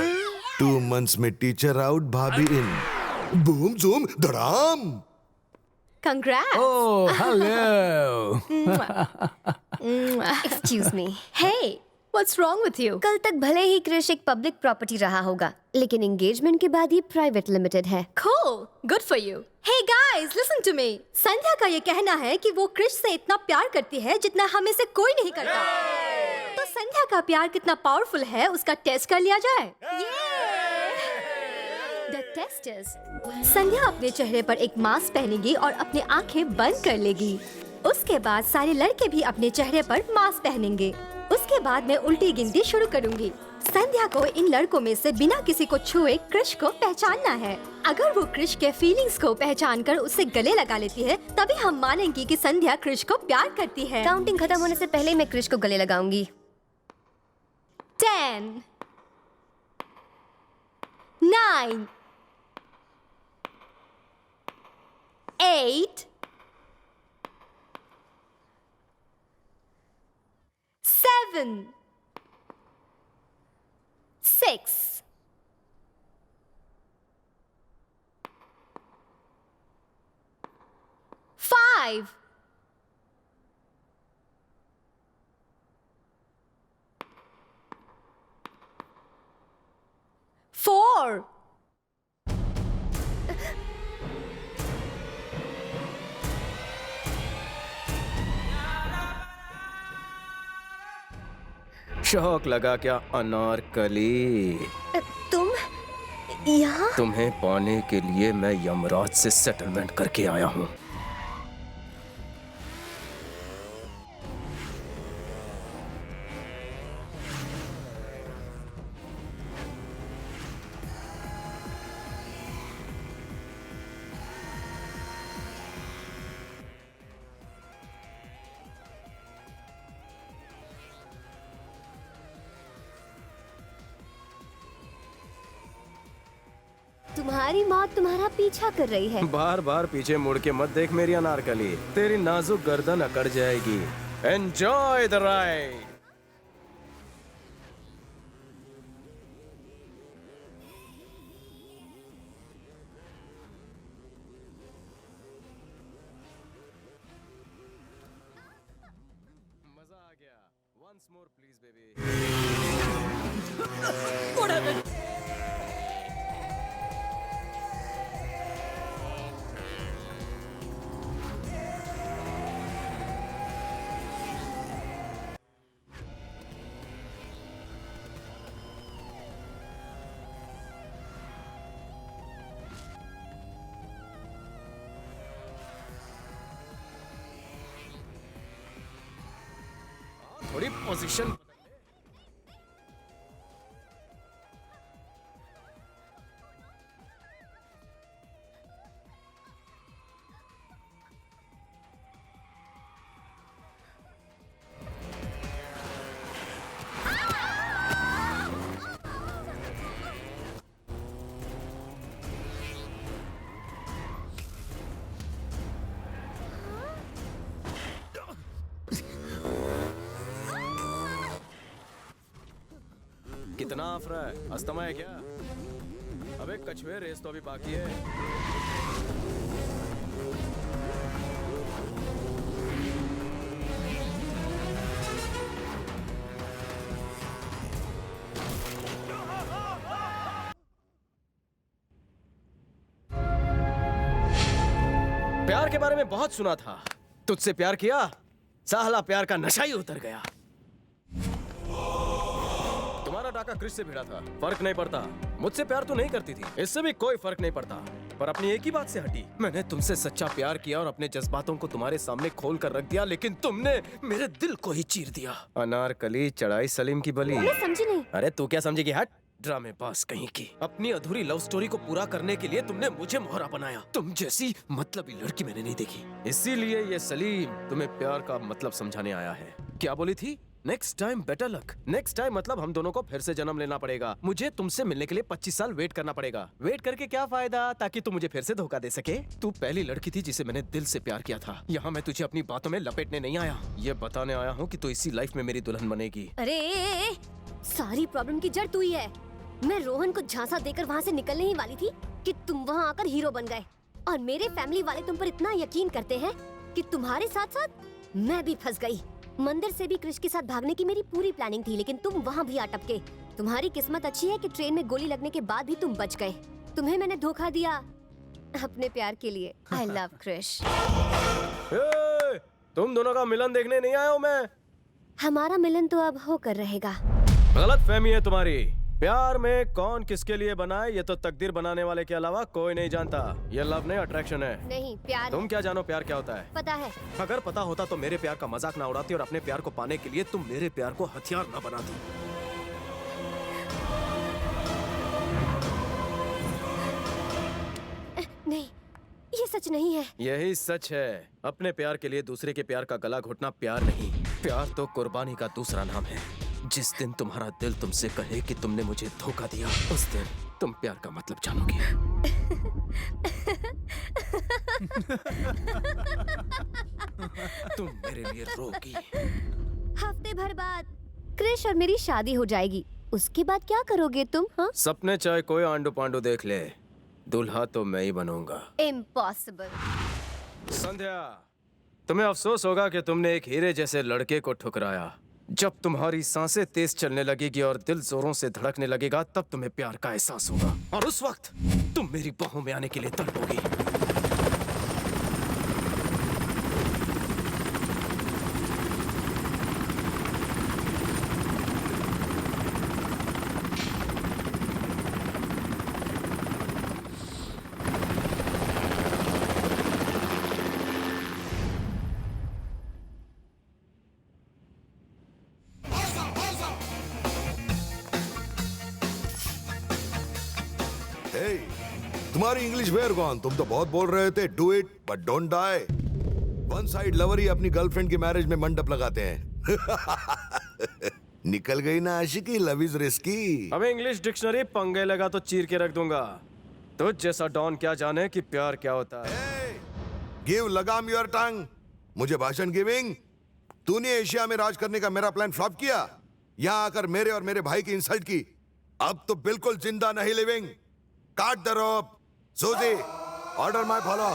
2 months में टीचर आउट, भाभी इन, बूम जूम धड़ाम। Congrats. Oh, hello. Excuse me. Hey, what's wrong with you? कल तक भले ही क्रिश एक पब्लिक प्रॉपर्टी रहा होगा, लेकिन एंगेजमेंट के बाद ये प्राइवेट लिमिटेड है। Cool, good for you. Hey guys, listen to me. संध्या का ये कहना है कि वो क्रिश से इतना प्यार करती है जितना हमें से कोई नहीं करता। तो संध्या का प्यार कितना पावरफुल है उसका टेस्ट कर लिया जाए। The test is, संध्या अपने चेहरे पर एक मास्क पहनेगी और अपनी आंखें बंद कर लेगी। उसके बाद सारे लड़के भी अपने चेहरे पर मास्क पहनेंगे। उसके बाद मैं उल्टी गिनती शुरू करूंगी। संध्या को इन लड़कों में से बिना किसी को छुए क्रिश को पहचानना है। अगर वो क्रिश के फीलिंग्स को पहचान कर उससे गले लगा लेती है, तभी हम मानेंगे कि संध्या क्रिश को प्यार करती है। काउंटिंग खत्म होने से पहले मैं क्रिश को गले लगाऊंगी। 10, 9, 8, 7 6 5 4 शौक लगा क्या अनारकली? तुम यहाँ? तुम्हें पाने के लिए मैं यमराज से सेटलमेंट करके आया हूँ। तुम्हारी मौत तुम्हारा पीछा कर रही है। बार बार पीछे मुड़ के मत देख मेरी अनारकली, तेरी नाजुक गर्दन अकड़ जाएगी। Enjoy the ride. मजा आ गया। Once more please baby। थोड़ी पोजीशन कितना आफरा है? अस्थमा है क्या? अबे कछुए, रेस तो अभी बाकी है। प्यार के बारे में बहुत सुना था। तुझसे प्यार किया, साला प्यार का नशा ही उतर गया। तुम्हारा डाका क्रिश से भिड़ा था, फर्क नहीं पड़ता। मुझसे प्यार तो नहीं करती थी, इससे भी कोई फर्क नहीं पड़ता। पर अपनी एक ही बात से हटी। मैंने तुमसे सच्चा प्यार किया और अपने जज्बातों को तुम्हारे सामने खोल कर रख दिया, लेकिन तुमने मेरे दिल को ही चीर दिया। अनारकली चढ़ाई सलीम की बली। मैं समझी नहीं। अरे तू क्या समझेगी? हट, ड्रामेबाज कहीं की। अपनी अधूरी लव स्टोरी को पूरा करने के लिए तुमने मुझे मोहरा बनाया। तुम जैसी मतलबी लड़की मैंने नहीं देखी। इसीलिए ये सलीम तुम्हें प्यार का मतलब समझाने आया है। क्या बोली थी? Next time better luck. Next time मतलब हम दोनों को फिर से जन्म लेना पड़ेगा। मुझे तुमसे मिलने के लिए 25 साल वेट करना पड़ेगा। वेट करके क्या फायदा, ताकि तू मुझे फिर से धोखा दे सके। तू पहली लड़की थी जिसे मैंने दिल से प्यार किया था। यहाँ मैं तुझे अपनी बातों में लपेटने नहीं आया, ये बताने आया हूँ कि तू इसी लाइफ में मेरी दुल्हन बनेगी। अरे सारी प्रॉब्लम की जड़ तू ही है। मैं रोहन को झांसा देकर वहाँ से निकलने ही वाली थी कि तुम वहाँ आकर हीरो बन गए। और मेरे फैमिली वाले तुम पर इतना यकीन करते हैं कि तुम्हारे साथ साथ मैं भी फंस गई। मंदिर से भी क्रिश के साथ भागने की मेरी पूरी प्लानिंग थी, लेकिन तुम वहाँ भी अटके। तुम्हारी किस्मत अच्छी है कि ट्रेन में गोली लगने के बाद भी तुम बच गए। तुम्हें मैंने धोखा दिया अपने प्यार के लिए। I love Krish. तुम दोनों का मिलन देखने नहीं आया हूँ मैं। हमारा मिलन तो अब होकर रहेगा। गलत फहमी है तुम्हारी। प्यार में कौन किसके लिए बनाए ये तो तकदीर बनाने वाले के अलावा कोई नहीं जानता। ये लव नहीं, अट्रैक्शन है। नहीं, प्यार। तुम क्या जानो प्यार क्या होता है? पता है। अगर पता होता तो मेरे प्यार का मजाक ना उड़ाती और अपने प्यार को पाने के लिए तुम मेरे प्यार को हथियार ना बनाती। नहीं, ये सच नहीं है। यही सच है। अपने प्यार के लिए दूसरे के प्यार का गला घोटना प्यार नहीं, प्यार तो कुर्बानी का दूसरा नाम है। जिस दिन तुम्हारा दिल तुमसे कहे कि तुमने मुझे धोखा दिया, उस दिन तुम प्यार का मतलब जानोगी। तुम मेरे लिए रोगी। हफ्ते भर बाद क्रिश और मेरी शादी हो जाएगी। उसके बाद क्या करोगे तुम? हाँ, सपने चाहे कोई आंडू पांडू देख ले, दूल्हा तो मैं ही बनूंगा। इम्पॉसिबल। संध्या, तुम्हें अफसोस होगा कि तुमने एक हीरे जैसे लड़के को ठुकराया। जब तुम्हारी सांसें तेज चलने लगेगी और दिल जोरों से धड़कने लगेगा, तब तुम्हें प्यार का एहसास होगा और उस वक्त तुम मेरी बाहों में आने के लिए तड़पोगी। Hey, तुम्हारी इंग्लिश वेयर गॉन। तुम तो बहुत बोल रहे थे do it but don't die. One side lover ही अपनी गर्लफ्रेंड की मैरिज में मंडप लगाते हैं। निकल गई ना आशिकी, लव इज रिस्की। अब इंग्लिश डिक्शनरी पंगे लगा तो चीर के रख दूंगा। तुझ जैसा डॉन क्या जाने कि प्यार क्या होता है। गिव लगाम योर टंग। मुझे भाषण गिविंग। तूने एशिया में राज करने का मेरा प्लान फ्लॉप किया, यहाँ आकर मेरे और मेरे भाई की इंसल्ट की। अब तो बिल्कुल जिंदा नहीं लिविंग। काट द रोप। सूजी, ऑर्डर माय फॉलो।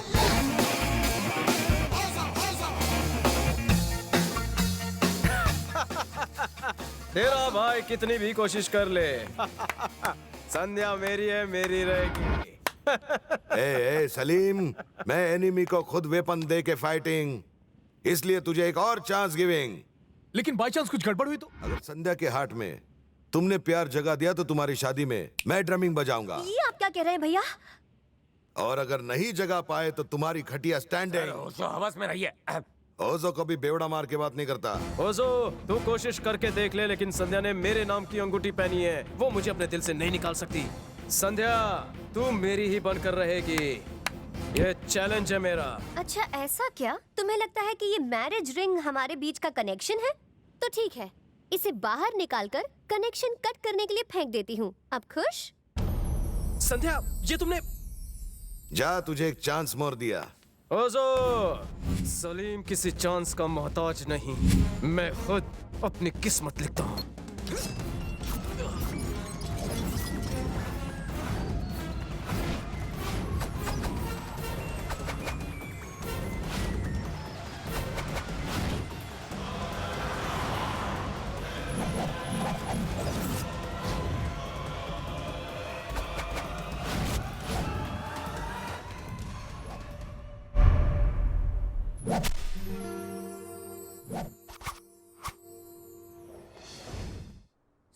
तेरा भाई कितनी भी कोशिश कर ले, संध्या मेरी है, मेरी रहेगी। ए सलीम, मैं एनिमी को खुद वेपन दे के फाइटिंग, इसलिए तुझे एक और चांस गिविंग। लेकिन बाई चांस कुछ गड़बड़ हुई तो? अगर संध्या के हार्ट में तुमने प्यार जगा दिया तो तुम्हारी शादी में मैं ड्रमिंग बजाऊंगा। ये आप क्या कह रहे हैं भैया? और अगर नहीं जगा पाए तो तुम्हारी खटिया स्टैंडिंग। ओजो हवस में रहिए। ओजो कभी बेवड़ा मार के बात नहीं करता। ओजो, तू कोशिश करके देख ले, लेकिन संध्या ने मेरे नाम की अंगूठी पहनी है, वो मुझे अपने दिल से नहीं निकाल सकती। संध्या, तू मेरी ही बनकर रहेगी, ये चैलेंज है मेरा। अच्छा ऐसा क्या? तुम्हें लगता है कि ये मैरिज रिंग हमारे बीच का कनेक्शन है? तो ठीक है, इसे बाहर निकालकर कनेक्शन कट करने के लिए फेंक देती हूँ। अब खुश? संध्या, ये तुमने... जा, तुझे एक चांस मोर दिया। ओजो, सलीम किसी चांस का मोहताज नहीं, मैं खुद अपनी किस्मत लिखता हूँ।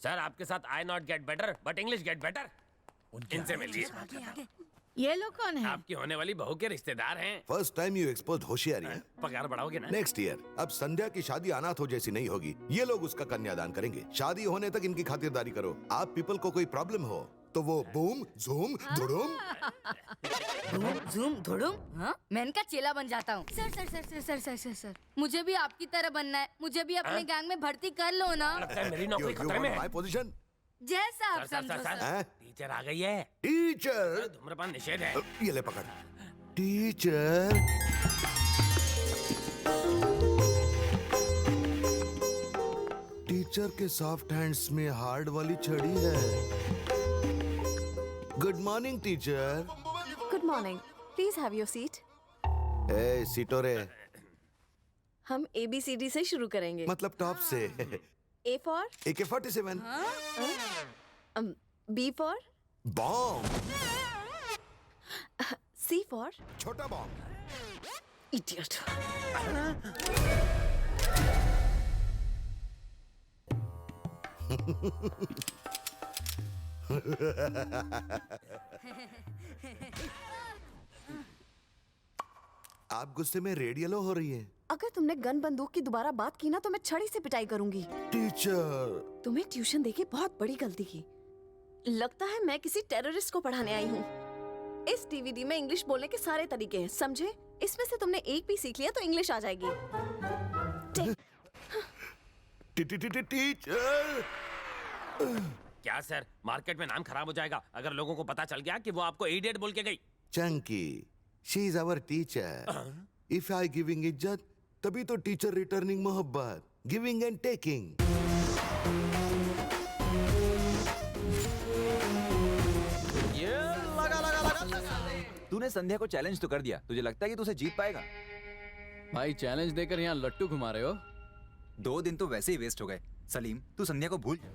सर, आपके साथ I not get better but English get better. इनसे मिलिए। ये लोग कौन है? आपकी होने वाली बहू के रिश्तेदार हैं। फर्स्ट टाइम यू एक्सपोज होशियारी। पगार बढ़ाओगे ना? Next year. अब संध्या की शादी अनाथों जैसी नहीं होगी, ये लोग उसका कन्यादान करेंगे। शादी होने तक इनकी खातिरदारी करो। आप पीपल को कोई प्रॉब्लम हो तो वो बूम झूम धुड़ुम झूम धुड़ुम, हाँ? मैं इनका चेला बन जाता हूँ। Sir sir sir sir sir sir sir sir मुझे भी आपकी तरह बनना है। मुझे भी अपने गैंग में भर्ती कर लो ना। लगता है मेरी नौकरी खतरे में है। My position. जैसा आप समझो सर। टीचर आ गई है। टीचर, धूम्रपान निषेध है। ये ले पकड़। टीचर, टीचर के सॉफ्ट हैंड्स में हार्ड वाली छड़ी है। Good morning teacher. Good morning, please have your seat. ए सिटोरे। हम ABCD से शुरू करेंगे। मतलब टॉप से। A for AK-47। B for bomb. C for छोटा बॉम्ब। इडियट। आप गुस्से में रेडियलो हो रही है। अगर तुमने गन बंदूक की दोबारा बात की ना तो मैं छड़ी से पिटाई करूंगी। टीचर, तुम्हें ट्यूशन देके बहुत बड़ी गलती की। लगता है मैं किसी टेररिस्ट को पढ़ाने आई हूँ। इस DVD में इंग्लिश बोलने के सारे तरीके हैं, समझे? इसमें से तुमने एक भी सीख लिया तो इंग्लिश आ जाएगी। टीचर। क्या सर, मार्केट में नाम खराब हो जाएगा अगर लोगों को पता चल गया कि वो आपको इडियट बोल के गई। Chunky, she is our teacher. If I giving इज्जत तभी तो टीचर रिटर्निंग मोहब्बत। Giving and taking. तूने संध्या को चैलेंज तो कर दिया, तुझे लगता है कि तू उसे जीत पाएगा? भाई चैलेंज देकर यहाँ लट्टू घुमा रहे हो। 2 दिन तो वैसे ही वेस्ट हो गए। सलीम, तू संध्या को भूल जा।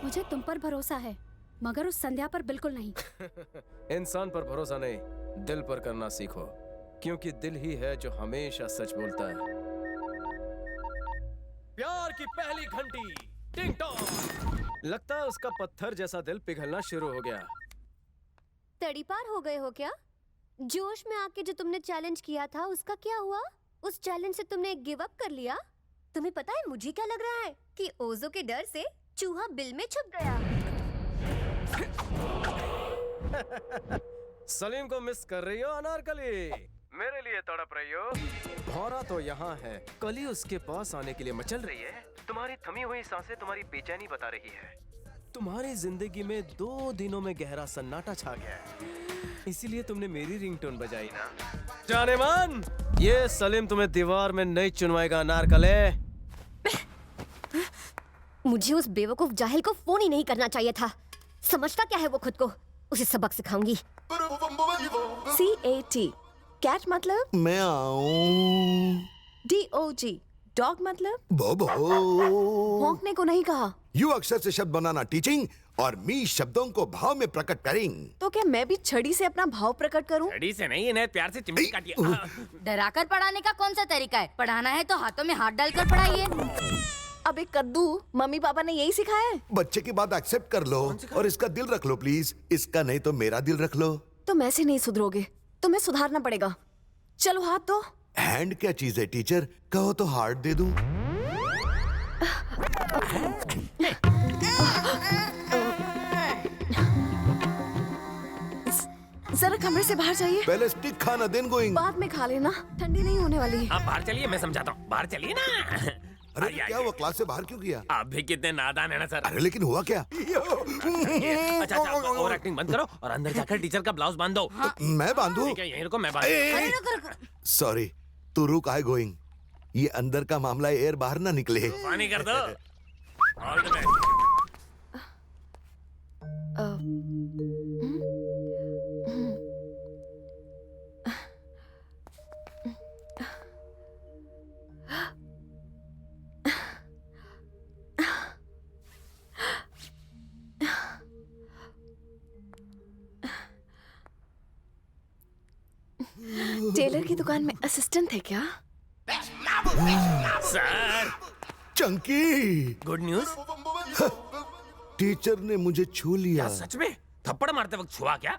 मुझे तुम पर भरोसा है, मगर उस संध्या पर बिल्कुल नहीं। इंसान पर भरोसा नहीं, दिल पर करना सीखो, क्योंकि दिल ही है जो हमेशा सच बोलता है। प्यार की पहली घंटी टिंग टॉन्ग। लगता है उसका पत्थर जैसा दिल पिघलना शुरू हो गया। तड़ीपार हो गए हो क्या? जोश में आके जो तुमने चैलेंज किया था उसका क्या हुआ? उस चैलेंज से तुमने गिव अप कर लिया? तुम्हें पता है मुझे क्या लग रहा है कि ओजो के डर से चूहा बिल में छुप गया। सलीम को मिस कर रही हो अनारकली? मेरे लिए तड़प रही हो? भौरा तो यहाँ है, कली उसके पास आने के लिए मचल रही है। तुम्हारी थमी हुई सांसें तुम्हारी बेचैनी बता रही है। तुम्हारी जिंदगी में 2 दिनों में गहरा सन्नाटा छा गया है, इसीलिए तुमने मेरी रिंगटोन बजाई ना। जाने मन, ये सलीम तुम्हें दीवार में नहीं चुनवाएगा अनारकले। मुझे उस बेवकूफ जाहिल को फोन ही नहीं करना चाहिए था। समझता क्या है वो खुद को? उसे सबक सिखाऊंगी। CAT कैट मतलब? मैं आऊं। DOG डॉग मतलब? बोबो। भौंकने को नहीं कहा। यू अक्षर से शब्द बनाना टीचिंग और मी शब्दों को भाव में प्रकट करेंग। तो क्या मैं भी छड़ी से अपना भाव प्रकट करूं? छड़ी से नहीं, इन्हें प्यार से चिमटी काटिए। डराकर पढ़ाने का कौन सा तरीका है? पढ़ाना है तो हाथों में हाथ डालकर पढ़ाइए। अबे कद्दू, मम्मी पापा ने यही सिखाया है। बच्चे की बात एक्सेप्ट कर लो और इसका दिल रख लो प्लीज। इसका नहीं तो मेरा दिल रख लो। तुम ऐसे नहीं सुधरोगे, तुम्हें सुधारना पड़ेगा। चलो हाथ दो। हैंड क्या चीज है टीचर? कहो तो हार्ट दे दूं। जरा कमरे से बाहर जाइए। पहले स्टिक खाना देन गोइंग। बाद में खा लेना, ठंडी नहीं होने वाली। आप बाहर चलिए, मैं समझाता हूँ। बाहर चलिए ना। अरे क्या हुआ? क्लास से बाहर क्यों किया? आप भी कितने नादान है ना सर। अरे लेकिन हुआ क्या? अच्छा, और एक्टिंग बंद करो और अंदर जाकर टीचर का ब्लाउज बांध दो। मैं बांधूं? ठीक है, यहीं रुको, मैं बांध। सॉरी, तू रुक। I going. ये अंदर का मामला है, एयर बाहर ना निकले। पानी कर दो। All the best. टेलर की दुकान में असिस्टेंट थे क्या? Sir, Chunky, good news. Teacher ने मुझे छू लिया। सच में? थप्पड़ मारते वक्त छुआ क्या?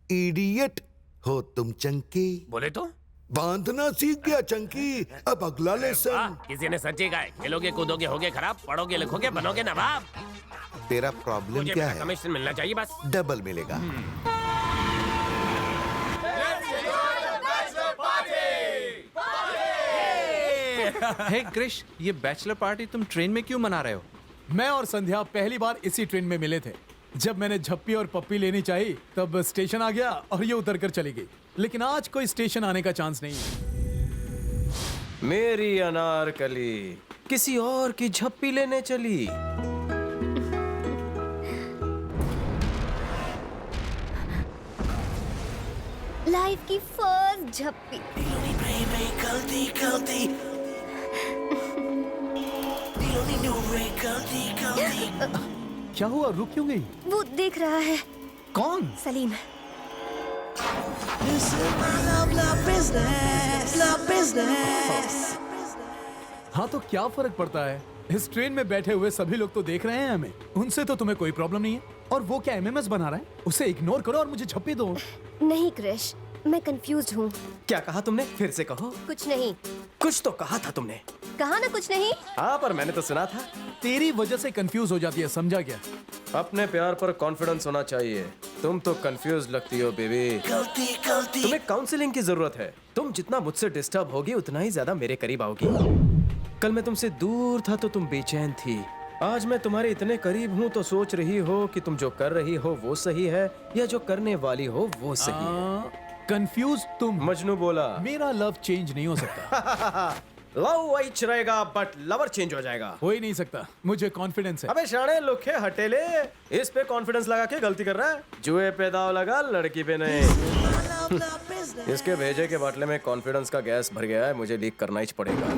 इडियट हो तुम चंकी। बोले तो बांधना सीख गया चंकी। अब अगला लेसन। किसी ने सच्ची कहा है, खेलोगे कूदोगे होगे खराब, पढ़ोगे लिखोगे बनोगे नवाब। तेरा प्रॉब्लम क्या है? कमीशन मिलना चाहिए बस। डबल मिलेगा। हे क्रिश, ये बैचलर पार्टी तुम ट्रेन में क्यों मना रहे हो? मैं और संध्या पहली बार इसी ट्रेन में मिले थे। जब मैंने झप्पी और पप्पी लेनी चाहिए तब स्टेशन आ गया और ये उतर कर चली गई। लेकिन आज कोई स्टेशन आने का चांस नहीं है। मेरी अनारकली किसी और की झप्पी लेने चली। लाइफ की फर्स्ट झप्पी। गलती गलती क्या हुआ? रुक क्यों गई? वो देख रहा है। कौन? सलीम। हाँ तो क्या फर्क पड़ता है? इस ट्रेन में बैठे हुए सभी लोग तो देख रहे हैं हमें। उनसे तो तुम्हें कोई प्रॉब्लम नहीं है। और वो क्या एमएमएस बना रहा है? उसे इग्नोर करो और मुझे झप्पी दो। नहीं क्रिश, मैं कंफ्यूज हूँ। क्या कहा तुमने? फिर से कहो। कुछ नहीं। कुछ तो कहा था तुमने। कहा ना कुछ नहीं। हाँ, पर मैंने तो सुना था। तेरी वजह से कंफ्यूज हो जाती है, समझा क्या? अपने प्यार पर कॉन्फिडेंस होना चाहिए। तुम तो कंफ्यूज लगती हो बेबी। गलती गलती। तुम्हें काउंसलिंग की जरूरत है। तुम जितना मुझसे डिस्टर्ब होगी उतना ही ज्यादा मेरे करीब आओगी। कल मैं तुमसे दूर था तो तुम बेचैन थी। आज मैं तुम्हारे इतने करीब हूँ तो सोच रही हो कि तुम जो कर रही हो वो सही है या जो करने वाली हो वो सही है। कंफ्यूज तुम। मजनू बोला। मेरा लव चेंज नहीं हो सकता। लव वही रहेगा बट लवर चेंज हो जाएगा। हो ही नहीं सकता, मुझे कॉन्फिडेंस है। अबे शाणे लुखे हटेले, इस पे कॉन्फिडेंस लगा के गलती कर रहा है। जुए पे दाव लगा, लड़की पे नहीं। इसके भेजे के बाटले में कॉन्फिडेंस का गैस भर गया है, मुझे लीक करना ही पड़ेगा।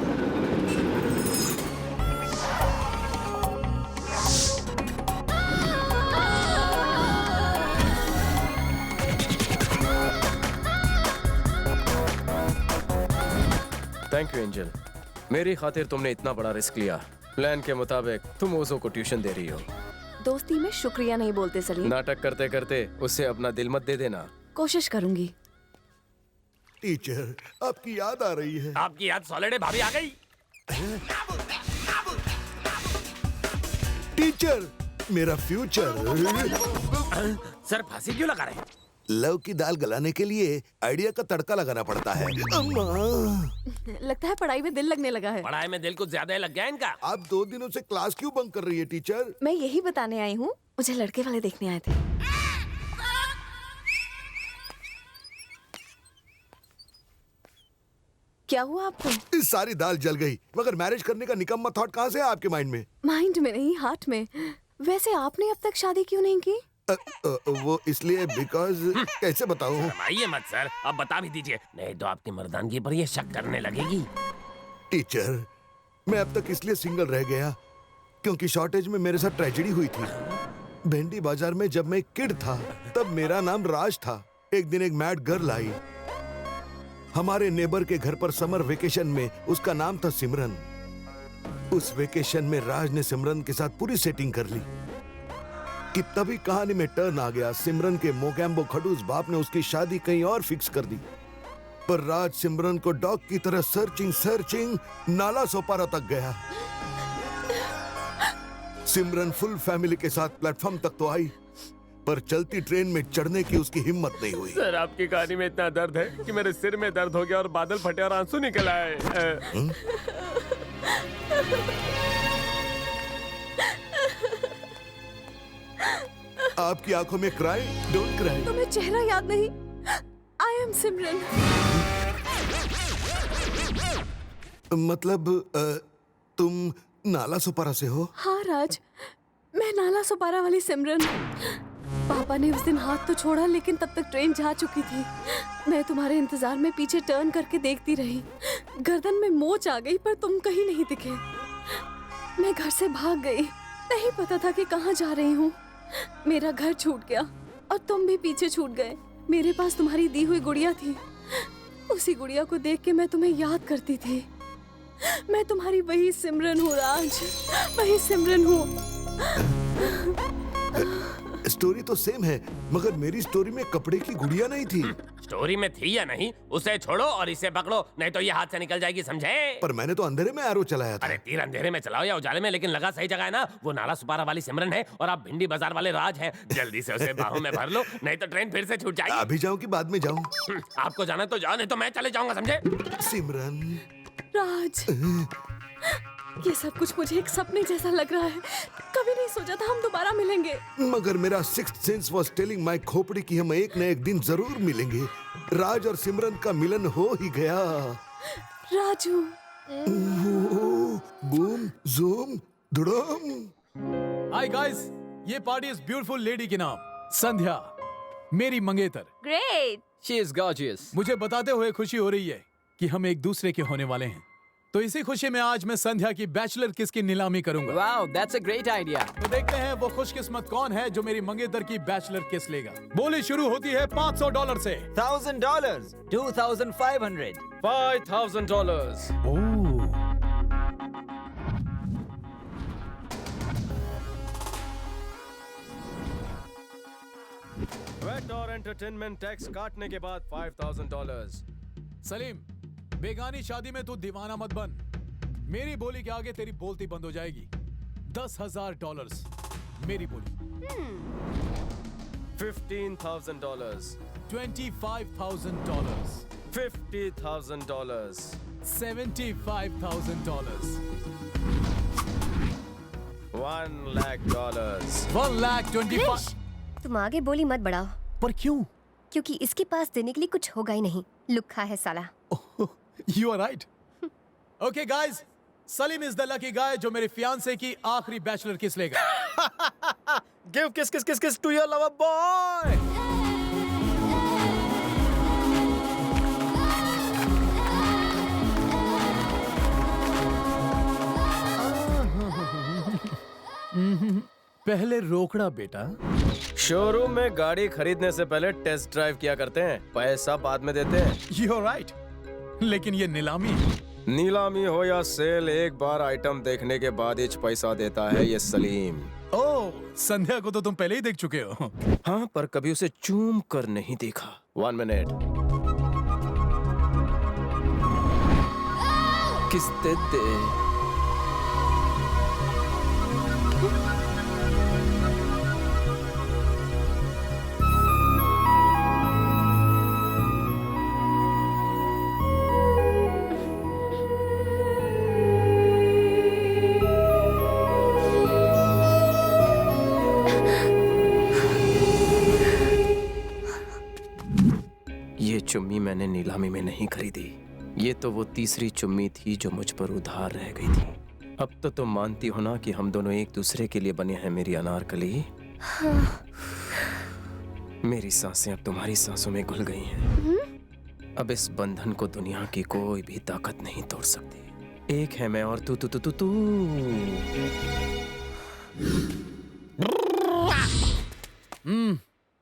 थैंक यू एंजल, मेरी खातिर तुमने इतना बड़ा रिस्क लिया। प्लान के मुताबिक तुम ओजो को ट्यूशन दे रही हो। दोस्ती में शुक्रिया नहीं बोलते सलीम। नाटक करते करते उससे अपना दिल मत दे देना। कोशिश करूंगी। टीचर, आपकी याद आ रही है। आपकी याद सॉलिड है, भाभी आ गई। टीचर, मेरा फ्यूचर। सर फांसी क्यों लगा रहे हैं? लव की दाल गलाने के लिए आइडिया का तड़का लगाना पड़ता है। लगता है पढ़ाई में दिल लगने लगा है। पढ़ाई में दिल कुछ ज्यादा ही लग गया इनका। आप 2 दिनों से क्लास क्यों बंक कर रही है टीचर? मैं यही बताने आई हूँ, मुझे लड़के वाले देखने आए थे। क्या हुआ आपको? इस सारी दाल जल गई, मगर मैरिज करने का निकम्मा थॉट कहाँ से है आपके माइंड में? माइंड में नहीं, हार्ट में। वैसे आपने अब तक शादी क्यों नहीं की? वो इसलिए बिकॉज कैसे बताऊं? शर्माइए मत सर, अब बता भी दीजिए, नहीं तो आपकी मर्दानगी पर ये शक करने लगेगी। टीचर, मैं अब तक इसलिए सिंगल रह गया क्योंकि शॉर्टेज में मेरे साथ ट्रेजेडी हुई थी। भेंडी बाजार में जब मैं किड था तब मेरा नाम राज था। एक दिन एक मैड गर्ल आई हमारे नेबर के घर पर समर वेकेशन में। उसका नाम था सिमरन। उस वेकेशन में राज ने सिमरन के साथ पूरी सेटिंग कर ली कि तभी कहानी में टर्न आ गया। सिमरन के मोगैम्बो खडूस बाप ने उसकी शादी कहीं और फिक्स कर दी, पर राज सिमरन को डॉग की तरह सर्चिंग नाला सोपारा तक गया। सिमरन फुल फैमिली के साथ प्लेटफॉर्म तक तो आई, पर चलती ट्रेन में चढ़ने की उसकी हिम्मत नहीं हुई। सर आपकी कहानी में इतना दर्द है कि मेरे सिर में दर्द हो गया और बादल फटे और आंसू निकल आए। आपकी आंखों में क्राई, डोंट क्राई। तुम्हें चेहरा याद नहीं? आई एम सिमरन। मतलब तुम नाला सोपारा से हो? हाँ राज, मैं नाला सोपारा वाली सिमरन। पापा ने उस दिन हाथ तो छोड़ा, लेकिन तब तक ट्रेन जा चुकी थी। मैं तुम्हारे इंतजार में पीछे टर्न करके देखती रही। गर्दन में मोच आ गई, पर तुम कहीं नहीं दिखे। मैं घर से भाग गई, नहीं पता था कि कहाँ जा रही हूँ। मेरा घर छूट गया और तुम भी पीछे छूट गए। मेरे पास तुम्हारी दी हुई गुड़िया थी। उसी गुड़िया को देख के मैं तुम्हें याद करती थी। मैं तुम्हारी वही सिमरन हूँ राज, वही सिमरन हूँ। स्टोरी तो सेम है, मगर मेरी स्टोरी में कपड़े की गुड़िया नहीं थी। स्टोरी में थी या नहीं, उसे छोड़ो और इसे पकड़ो, नहीं तो ये हाथ से निकल जाएगी, समझे? पर मैंने तो अंधेरे में एरो चलाया था। अरे तीर अंधेरे में चलाओ या उजाले में, लेकिन लगा सही जगह है ना। वो नाला सुपारा वाली सिमरन है और आप भिंडी बाजार वाले राज हैं। जल्दी से उसे बाहों में भर लो, नहीं तो ट्रेन फिर से छूट जाएगी। अभी जाऊं कि बाद में जाऊं? आपको जाना तो जाओ, नहीं तो मैं चले जाऊंगा, समझे? सिमरन, राज, ये सब कुछ मुझे एक सपने जैसा लग रहा है। कभी नहीं सोचा था हम दोबारा मिलेंगे। मगर मेरा sixth sense was telling my खोपड़ी कि हम एक न एक दिन जरूर मिलेंगे। राज और सिमरन का मिलन हो ही गया। राजू, बूम जूम धुड़म। हाय गाइस, ये पार्टी इस ब्यूटीफुल लेडी के नाम संध्या, मेरी मंगेतर। Great, she is gorgeous. मुझे बताते हुए खुशी हो रही है कि हम एक दूसरे के होने वाले हैं। तो इसी खुशी में आज मैं संध्या की बैचलर किस की नीलामी करूंगा। Wow, that's a great idea. तो देखते हैं वो खुशकिस्मत कौन है जो मेरी मंगेतर की बैचलर किस लेगा। बोली शुरू होती है $500 से। $1,000, 2,500, $5,000। वेट और एंटरटेनमेंट टैक्स काटने के बाद $5,000। सलीम, बेगानी शादी में तू दीवाना मत बन। मेरी बोली के आगे तेरी बोलती बंद हो जाएगी। $10,000 मेरी बोली। $15,000, $25,000, $50,000, $75,000, $1,00,000, $1,25,000। तुम आगे बोली मत बढ़ाओ। पर क्यों? क्योंकि इसके पास देने के लिए कुछ होगा ही नहीं। लुक्खा है साला। You are right. Okay guys, Salim is the lucky guy जो मेरे फियांसे की आखिरी बैचलर किस लेगा। गिव किस किस किस किस टू योर लवर बॉय। पहले रोकड़ा बेटा। शोरूम में गाड़ी खरीदने से पहले टेस्ट ड्राइव किया करते हैं, पैसा बाद में देते हैं। You're right, लेकिन ये नीलामी है। नीलामी हो या सेल, एक बार आइटम देखने के बाद ही पैसा देता है ये सलीम। ओह, संध्या को तो तुम पहले ही देख चुके हो। हाँ, पर कभी उसे चूम कर नहीं देखा। 1 मिनट। किस दे ये चुम्मी मैंने नीलामी में नहीं खरीदी। ये तो वो तीसरी चुम्मी थी जो मुझ पर उधार रह गई थी। अब तो तुम मानती हो ना कि हम दोनों एक दूसरे के लिए बने हैं मेरी अनारकली। मेरी सांसें अब तुम्हारी सांसों में घुल गई हैं। अब इस बंधन को दुनिया की कोई भी ताकत नहीं तोड़ सकती। एक है मैं और तू तू तू तू तू।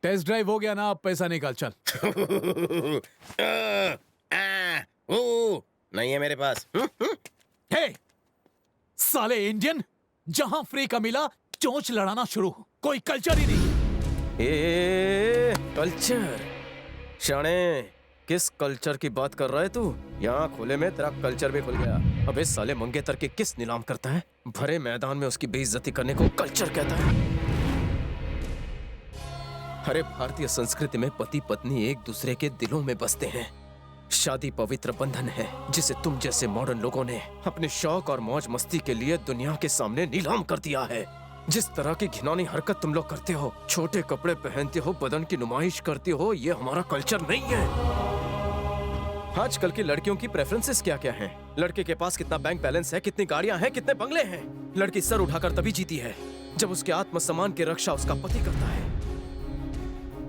टेस्ट ड्राइव हो गया ना, अब पैसा निकाल चल। नहीं है मेरे पास। हे, साले इंडियन, जहां फ्री का मिला चोंच लड़ाना शुरू। कोई कल्चर ही नहीं। कल्चर? शाणे, किस कल्चर की बात कर रहा है तू? यहाँ खुले में तेरा कल्चर भी खुल गया। अबे साले मंगेतर के किस नीलाम करता है? भरे मैदान में उसकी बेइज्जती करने को कल्चर कहता है? अरे भारतीय संस्कृति में पति पत्नी एक दूसरे के दिलों में बसते हैं। शादी पवित्र बंधन है जिसे तुम जैसे मॉडर्न लोगों ने अपने शौक और मौज मस्ती के लिए दुनिया के सामने नीलाम कर दिया है। जिस तरह की घिनौनी हरकत तुम लोग करते हो, छोटे कपड़े पहनते हो, बदन की नुमाइश करते हो, ये हमारा कल्चर नहीं है। आजकल की लड़कियों की प्रेफरेंसेस क्या क्या हैं? लड़के के पास कितना बैंक बैलेंस है, कितनी गाड़ियां हैं, कितने बंगले हैं। लड़की सर उठाकर तभी जीती है जब उसके आत्मसम्मान की रक्षा उसका पति करता है।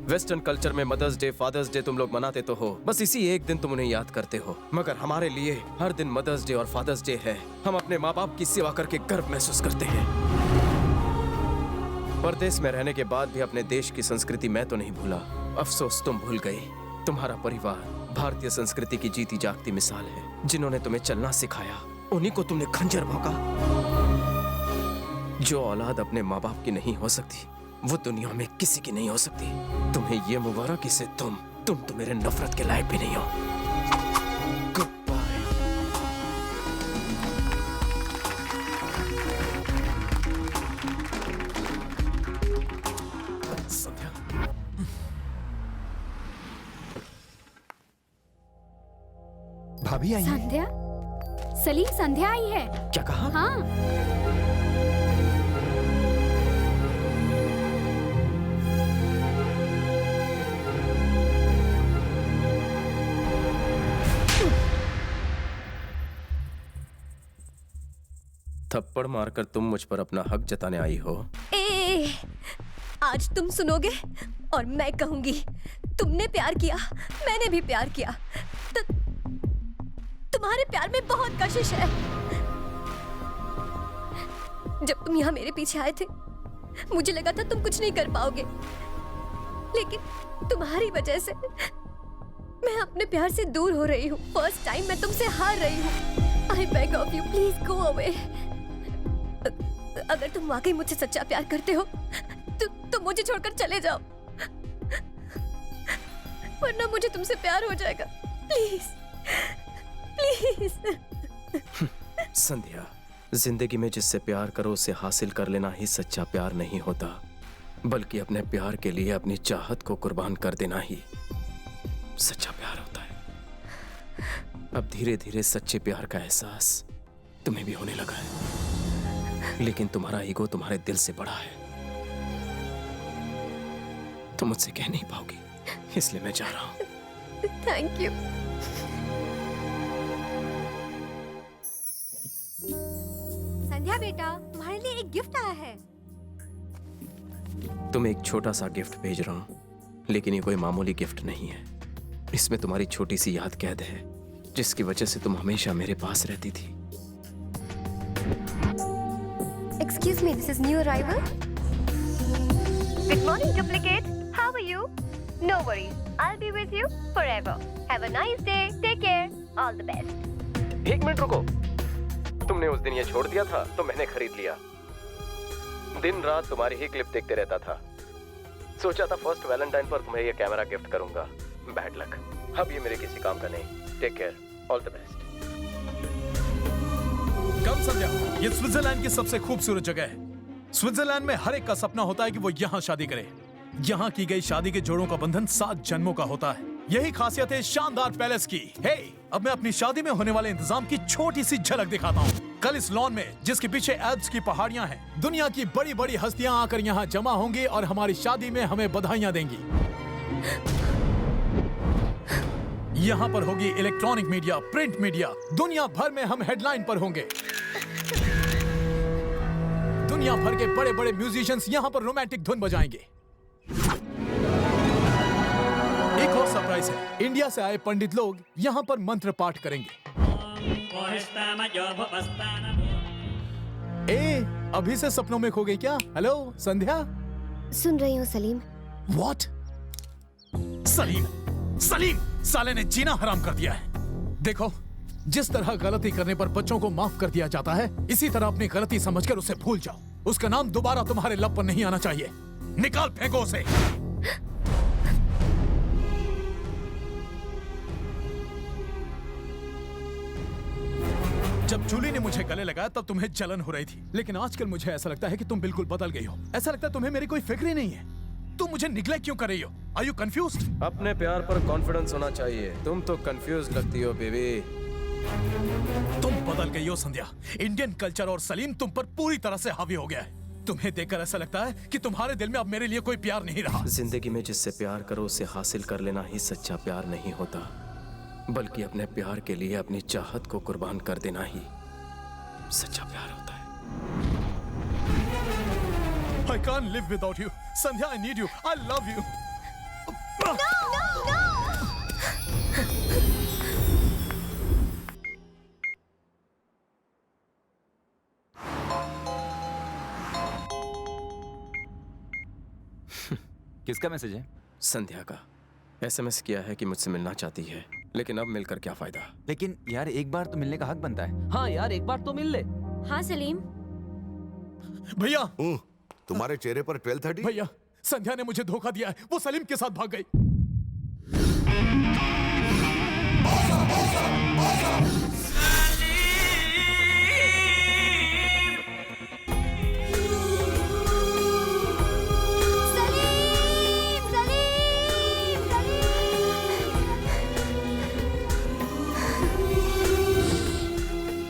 वेस्टर्न कल्चर में मदर्स डे, फादर्स डे तुम लोग मनाते तो हो, बस इसी एक दिन तुम उन्हें याद करते हो। मगर हमारे लिए हर दिन मदर्स डे और फादर्स डे है। हम अपने माँ बाप की सेवा करके गर्व महसूस करते हैं। परदेश में रहने के बाद भी अपने देश की संस्कृति मैं तो नहीं भूला। अफसोस तुम भूल गई। तुम्हारा परिवार भारतीय संस्कृति की जीती जागती मिसाल है। जिन्होंने तुम्हें चलना सिखाया, उन्हीं को तुमने खंजर भोंका। जो औलाद अपने माँ बाप की नहीं हो सकती, वो दुनिया में किसी की नहीं हो सकती। तुम्हें ये मुबारक इसे तुम तो मेरे नफरत के लायक भी नहीं हो। भाभी आई है। संध्या? सलीम, संध्या आई है। क्या कहा? हाँ। थप्पड़ मारकर तुम मुझ पर अपना हक जताने आई हो? आज तुम सुनोगे और मैं कहूंगी। तुमने प्यार किया, मैंने भी प्यार किया। तुम्हारे प्यार में बहुत कशिश है। जब तुम यहाँ मेरे पीछे आए थे, मुझे लगा था तुम कुछ नहीं कर पाओगे, लेकिन तुम्हारी वजह से मैं अपने प्यार से दूर हो रही हूँ। फर्स्ट टाइम मैं तुमसे हार रही हूँ। I beg of you, please go away। अगर तुम वाकई मुझसे सच्चा प्यार करते हो तो मुझे छोड़कर चले जाओ, वरना मुझे तुमसे प्यार हो जाएगा। Please please. संध्या, जिंदगी में जिससे प्यार करो उसे हासिल कर लेना ही सच्चा प्यार नहीं होता, बल्कि अपने प्यार के लिए अपनी चाहत को कुर्बान कर देना ही सच्चा प्यार होता है। अब धीरे धीरे सच्चे प्यार का एहसास तुम्हें भी होने लगा है, लेकिन तुम्हारा ईगो तुम्हारे दिल से बड़ा है। तुम मुझसे कह नहीं पाओगी, इसलिए मैं जा रहा हूं। Thank you. संध्या बेटा, तुम्हारे लिए एक गिफ्ट आया है। तुम्हें एक छोटा सा गिफ्ट भेज रहा हूँ, लेकिन ये कोई मामूली गिफ्ट नहीं है। इसमें तुम्हारी छोटी सी याद कैद है, जिसकी वजह से तुम हमेशा मेरे पास रहती थी। Excuse me, this is new arrival. Good morning, duplicate. How are you? No worries, I'll be with you forever. Have a nice day. Take care. All the best. एक मिनट रुको, तुमने उस दिन ये छोड़ दिया था तो मैंने खरीद लिया। दिन रात तुम्हारी ही क्लिप देखते रहता था। सोचा था फर्स्ट वैलेंटाइन पर तुम्हें ये कैमरा गिफ्ट करूंगा। बैड लक, अब ये मेरे किसी काम का नहीं। Take care, all the best. Come Sandhya, ये स्विट्जरलैंड की सबसे खूबसूरत जगह है। स्विट्जरलैंड में हर एक का सपना होता है कि वो यहाँ शादी करे। यहाँ की गई शादी के जोड़ों का बंधन 7 जन्मों का होता है। यही खासियत है शानदार पैलेस की। हे, अब मैं अपनी शादी में होने वाले इंतजाम की छोटी सी झलक दिखाता हूँ। कल इस लॉन में, जिसके पीछे एल्प्स की पहाड़ियाँ हैं, दुनिया की बड़ी बड़ी हस्तियाँ आकर यहाँ जमा होंगी और हमारी शादी में हमें बधाइयाँ देंगी। यहाँ पर होगी इलेक्ट्रॉनिक मीडिया, प्रिंट मीडिया, दुनिया भर में हम हेडलाइन पर होंगे। दुनिया भर के बड़े बड़े म्यूजिशियंस यहाँ पर रोमांटिक धुन बजाएंगे। एक और सरप्राइज है, इंडिया से आए पंडित लोग यहाँ पर मंत्र पाठ करेंगे। अभी से सपनों में खो गई क्या? हेलो संध्या, सुन रही हूँ सलीम। What? सलीम, सलीम, साले ने जीना हराम कर दिया है। देखो, जिस तरह गलती करने पर बच्चों को माफ कर दिया जाता है, इसी तरह अपनी गलती समझकर उसे भूल जाओ। उसका नाम दोबारा तुम्हारे लब पर नहीं आना चाहिए। निकाल फेंको उसे। जब जूली ने मुझे गले लगाया तब तुम्हें जलन हो रही थी, लेकिन आजकल मुझे ऐसा लगता है कि तुम बिल्कुल बदल गई हो। ऐसा लगता है तुम्हें मेरी कोई फिक्र ही नहीं है। तुम मुझे निग्लेक्ट क्यों कर रही हो? Are you confused? अपने प्यार पर कॉन्फिडेंस होना चाहिए। तुम तो कंफ्यूज लगती हो बेबी। तुम बदल गई हो संध्या। इंडियन कल्चर और सलीम तुम पर पूरी तरह से हावी हो गया है। तुम्हें देखकर ऐसा लगता है कि तुम्हारे दिल में अब मेरे लिए कोई प्यार नहीं रहा। जिंदगी में जिससे प्यार करो उसे हासिल कर लेना ही सच्चा प्यार नहीं होता, बल्कि अपने प्यार के लिए अपनी चाहत को कुर्बान कर देना ही सच्चा प्यार होता है। I can't live without you. Sandhya, I need you. I love you. No, no, no! किसका मैसेज है? संध्या का। एसएमएस किया है कि मुझसे मिलना चाहती है, लेकिन अब मिलकर क्या फायदा। लेकिन यार एक बार तो मिलने का हक बनता है। हाँ यार, एक बार तो मिल ले। हाँ सलीम। भैया, तुम्हारे चेहरे पर 12:30। भैया, संध्या ने मुझे धोखा दिया है। वो सलीम के साथ भाग गई।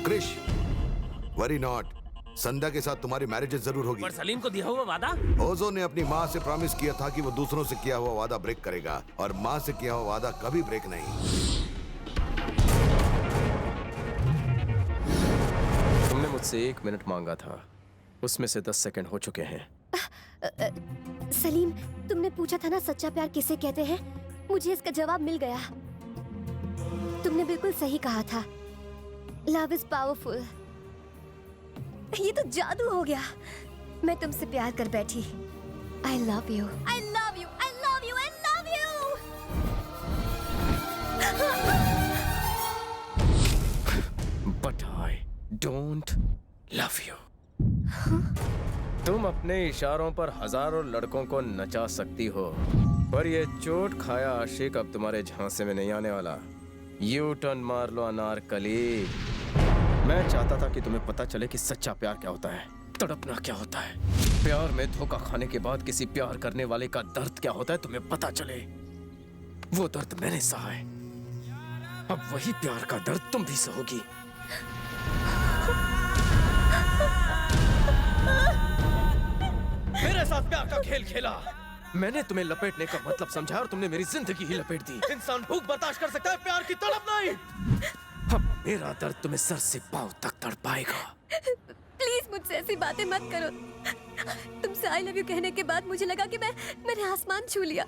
Krrish, worry not. संध्या के साथ तुम्हारी मैरिज जरूर होगी। पर सलीम को दिया हुआ वादा? ओजो ने अपनी माँ से प्रॉमिस किया था कि वो दूसरों से किया हुआ वादा ब्रेक करेगा, और माँ से किया हुआ वादा कभी ब्रेक नहीं। तुमने मुझसे 1 मिनट मांगा था, उसमें से 10 सेकंड हो चुके हैं। सलीम, तुमने पूछा था ना सच्चा प्यार किसे कहते हैं? मुझे इसका जवाब मिल गया। तुमने बिल्कुल सही कहा था। Love is powerful. ये तो जादू हो गया। मैं तुमसे प्यार कर बैठी। I love you. I love you. I love you. I love you. But I don't love you. तुम अपने इशारों पर हजारों लड़कों को नचा सकती हो, पर ये चोट खाया आशिक अब तुम्हारे झांसे में नहीं आने वाला। यू टर्न मार लो अनारकली। मैं चाहता था कि तुम्हें पता चले कि सच्चा प्यार क्या होता है, तड़पना क्या होता है, प्यार में धोखा खाने के बाद किसी प्यार करने वाले का दर्द क्या होता है तुम्हें पता चले। वो दर्द मैंने सहा है, अब वही प्यार का दर्द तुम भी सहोगी। मेरे साथ प्यार का खेल खेला। मैंने तुम्हें लपेटने का मतलब समझा और तुमने मेरी जिंदगी ही लपेट दी। इंसान भूख बर्दाश्त कर सकता है, प्यार की तड़प नहीं। अब मेरा दर्द तुम्हें सर से पांव तक तड़पाएगा। प्लीज मुझसे ऐसी बातें मत करो। तुमसे आई लव यू कहने के बाद मुझे लगा कि मैंने आसमान छू लिया।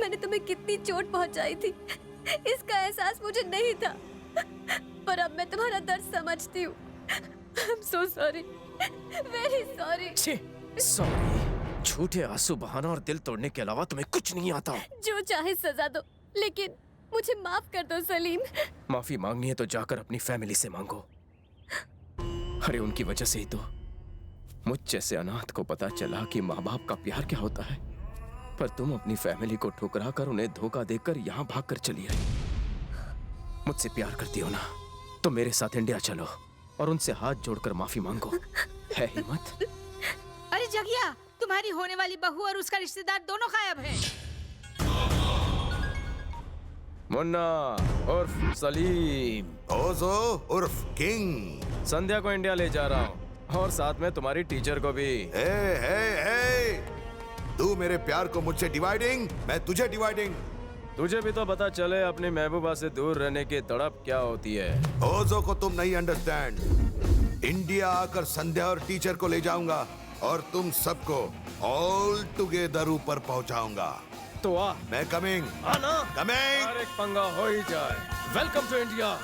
मैंने तुम्हें कितनी चोट पहुंचाई थी इसका एहसास मुझे नहीं था, पर अब मैं तुम्हारा दर्द समझती हूँ। I'm so sorry, very sorry। Sorry. झूठे आंसू बहाना और दिल तोड़ने के अलावा तुम्हें कुछ नहीं आता। जो चाहे सजा दो, लेकिन मुझे माफ कर दो सलीम। माफी मांगनी है तो जाकर अपनी फैमिली से मांगो। अरे उनकी वजह से ही तो मुझ जैसे अनाथ को पता चला कि माँ बाप का प्यार क्या होता है। पर तुम अपनी फैमिली को ठुकरा कर, उन्हें धोखा देकर यहाँ भाग कर चली आई। मुझसे प्यार करती हो ना तो मेरे साथ इंडिया चलो और उनसे हाथ जोड़कर माफी मांगो। है हिम्मत? अरे जगिया, तुम्हारी होने वाली बहू और उसका रिश्तेदार दोनों गायब हैं। मुन्ना उर्फ सलीम, ओजो उर्फ किंग, संध्या को इंडिया ले जा रहा हूँ और साथ में तुम्हारी टीचर को भी। हे, तू मेरे प्यार को मुझसे डिवाइडिंग, मैं तुझे डिवाइडिंग। तुझे भी तो पता चले अपनी महबूबा से दूर रहने की तड़प क्या होती है। ओजो को तुम नहीं अंडरस्टैंड। इंडिया आकर संध्या और टीचर को ले जाऊंगा और तुम सबको ऑल टुगेदर ऊपर पहुंचाऊंगा। तो आ, मैं कमिंग। आना कमिंग। और एक पंगा हो ही जाए। Welcome to India.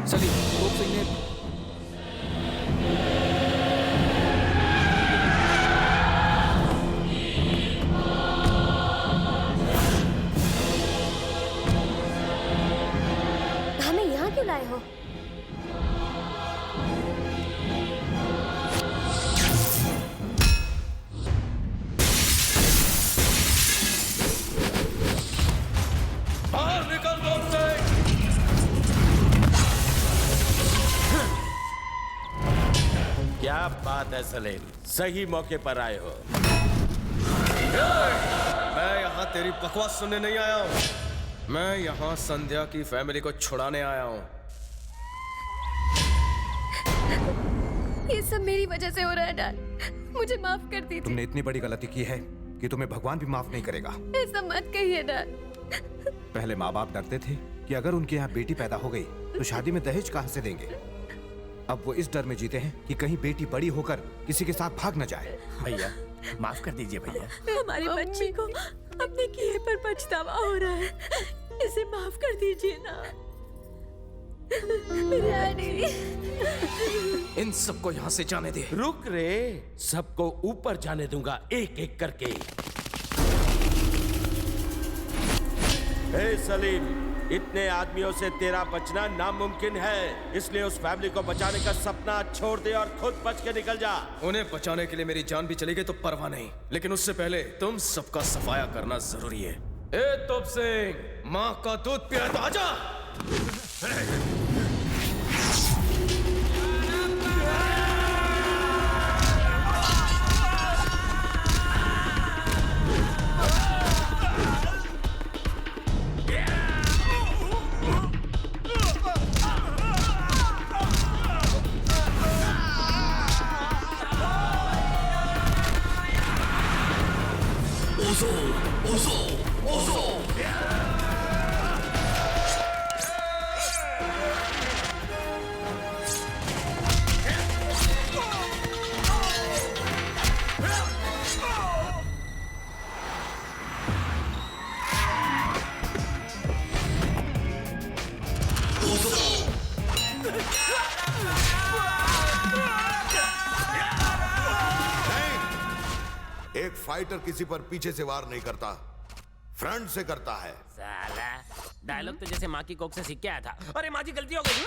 सलीम, तोप सिंह ने हमें यहाँ क्यों लाए हो? बाहर निकल तोप सिंह। क्या बात है सलीम, सही मौके पर आए हो। मैं यहाँ तेरी बकवास सुनने नहीं आया हूँ। मैं यहाँ संध्या की फैमिली को छुड़ाने आया हूँ। ये सब मेरी वजह से हो रहा है डैड, मुझे माफ कर दीजिए। तुमने इतनी बड़ी गलती की है कि तुम्हें भगवान भी माफ नहीं करेगा। ऐसा मत कहिए डैड। पहले माँ बाप डरते थे कि अगर उनके यहाँ बेटी पैदा हो गई तो शादी में दहेज कहाँ से देंगे। अब वो इस डर में जीते हैं कि कहीं बेटी बड़ी होकर किसी के साथ भाग न जाए। भैया माफ कर दीजिए भैया। हमारी बच्ची को अपने किए पर पछतावा हो रहा है, इसे माफ कर दीजिए ना। इन सबको यहाँ से जाने दे। रुक रे, सबको ऊपर जाने दूंगा एक एक करके। हे सलीम, इतने आदमियों से तेरा बचना नामुमकिन है, इसलिए उस फैमिली को बचाने का सपना छोड़ दे और खुद बच के निकल जा। उन्हें बचाने के लिए मेरी जान भी चली गई तो परवाह नहीं, लेकिन उससे पहले तुम सबका सफाया करना जरूरी है। ए तोप सिंह, माँ का दूध पिया तो आजा। एक फाइटर किसी पर पीछे से वार नहीं करता, फ्रंट से करता है। साला डायलॉग तो जैसे माँ की कोख से सीख के आया था। अरे माँ जी गलती हो गई।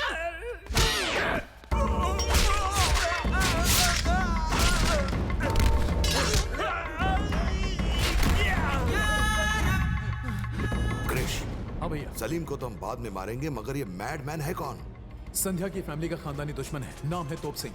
क्रिश, हाँ भैया। सलीम को तो हम बाद में मारेंगे, मगर ये मैडमैन है कौन? संध्या की फैमिली का खानदानी दुश्मन है, नाम है तोप सिंह।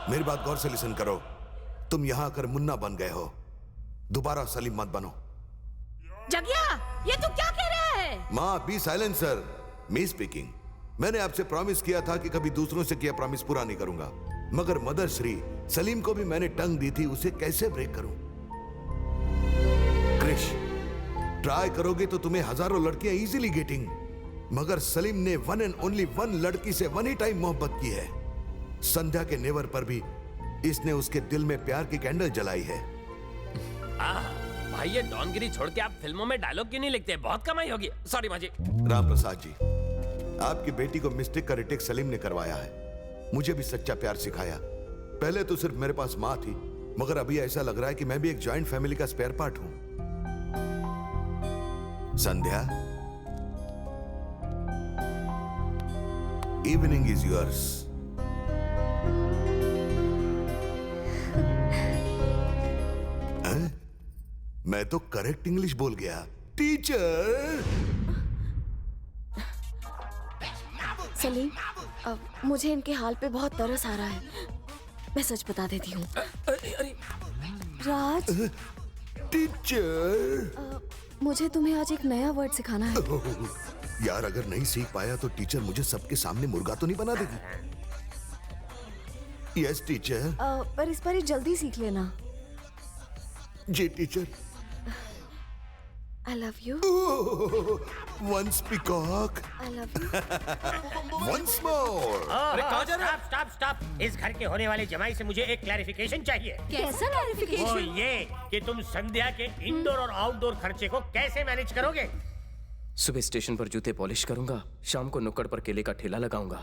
मेरी बात गौर से लिसन करो। तुम यहाँ आकर मुन्ना बन गए हो, दोबारा सलीम मत बनो। जगिया, ये तू क्या कह रहा है? माँ बी साइलेंट सर, मी स्पीकिंग। मैंने आपसे प्रॉमिस किया था कि कभी दूसरों से किया प्रॉमिस पूरा नहीं करूंगा, मगर मदर श्री सलीम को भी मैंने टंग दी थी, उसे कैसे ब्रेक करूं? क्रिश, ट्राई करोगे तो तुम्हें हजारों लड़कियां इजीली गेटिंग, मगर सलीम ने वन एंड ओनली वन लड़की से वन ही टाइम मोहब्बत की है। संध्या के नेवर पर भी इसने उसके दिल में प्यार की कैंडल जलाई है। भाई ये डॉनगिरी छोड़ के आप फिल्मों में डायलॉग क्यों नहीं लिखते? बहुत कमाई होगी। सॉरी माँ जी। राम प्रसाद जी, आपकी बेटी को मिस्टेक का रिटेक सलीम ने करवाया है। मुझे भी सच्चा प्यार सिखाया। पहले तो सिर्फ मेरे पास माँ थी, मगर अभी ऐसा लग रहा है कि मैं भी एक जॉइंट फैमिली का स्पेयर पार्ट हूं। संध्या, इवनिंग इज योर्स। मैं तो करेक्ट इंग्लिश बोल गया। टीचर सलीम, मुझे इनके हाल पे बहुत तरस आ रहा है। मैं सच बता देती हूँ। राज, टीचर, मुझे तुम्हें आज एक नया वर्ड सिखाना है। यार, अगर नहीं सीख पाया तो टीचर मुझे सबके सामने मुर्गा तो नहीं बना देगी? Yes teacher. पर इस बार जल्दी सीख लेना। जी teacher. I love you. Once peacock. I love you. Once more. Stop stop. इस घर के होने वाले जमाई से मुझे एक क्लैरिफिकेशन चाहिए। कैसा क्लैरिफिकेशन? वो ये कि तुम संध्या के इंडोर और आउटडोर खर्चे को कैसे मैनेज करोगे? सुबह स्टेशन पर जूते पॉलिश करूंगा, शाम को नुक्कड़ पर केले का ठेला लगाऊंगा।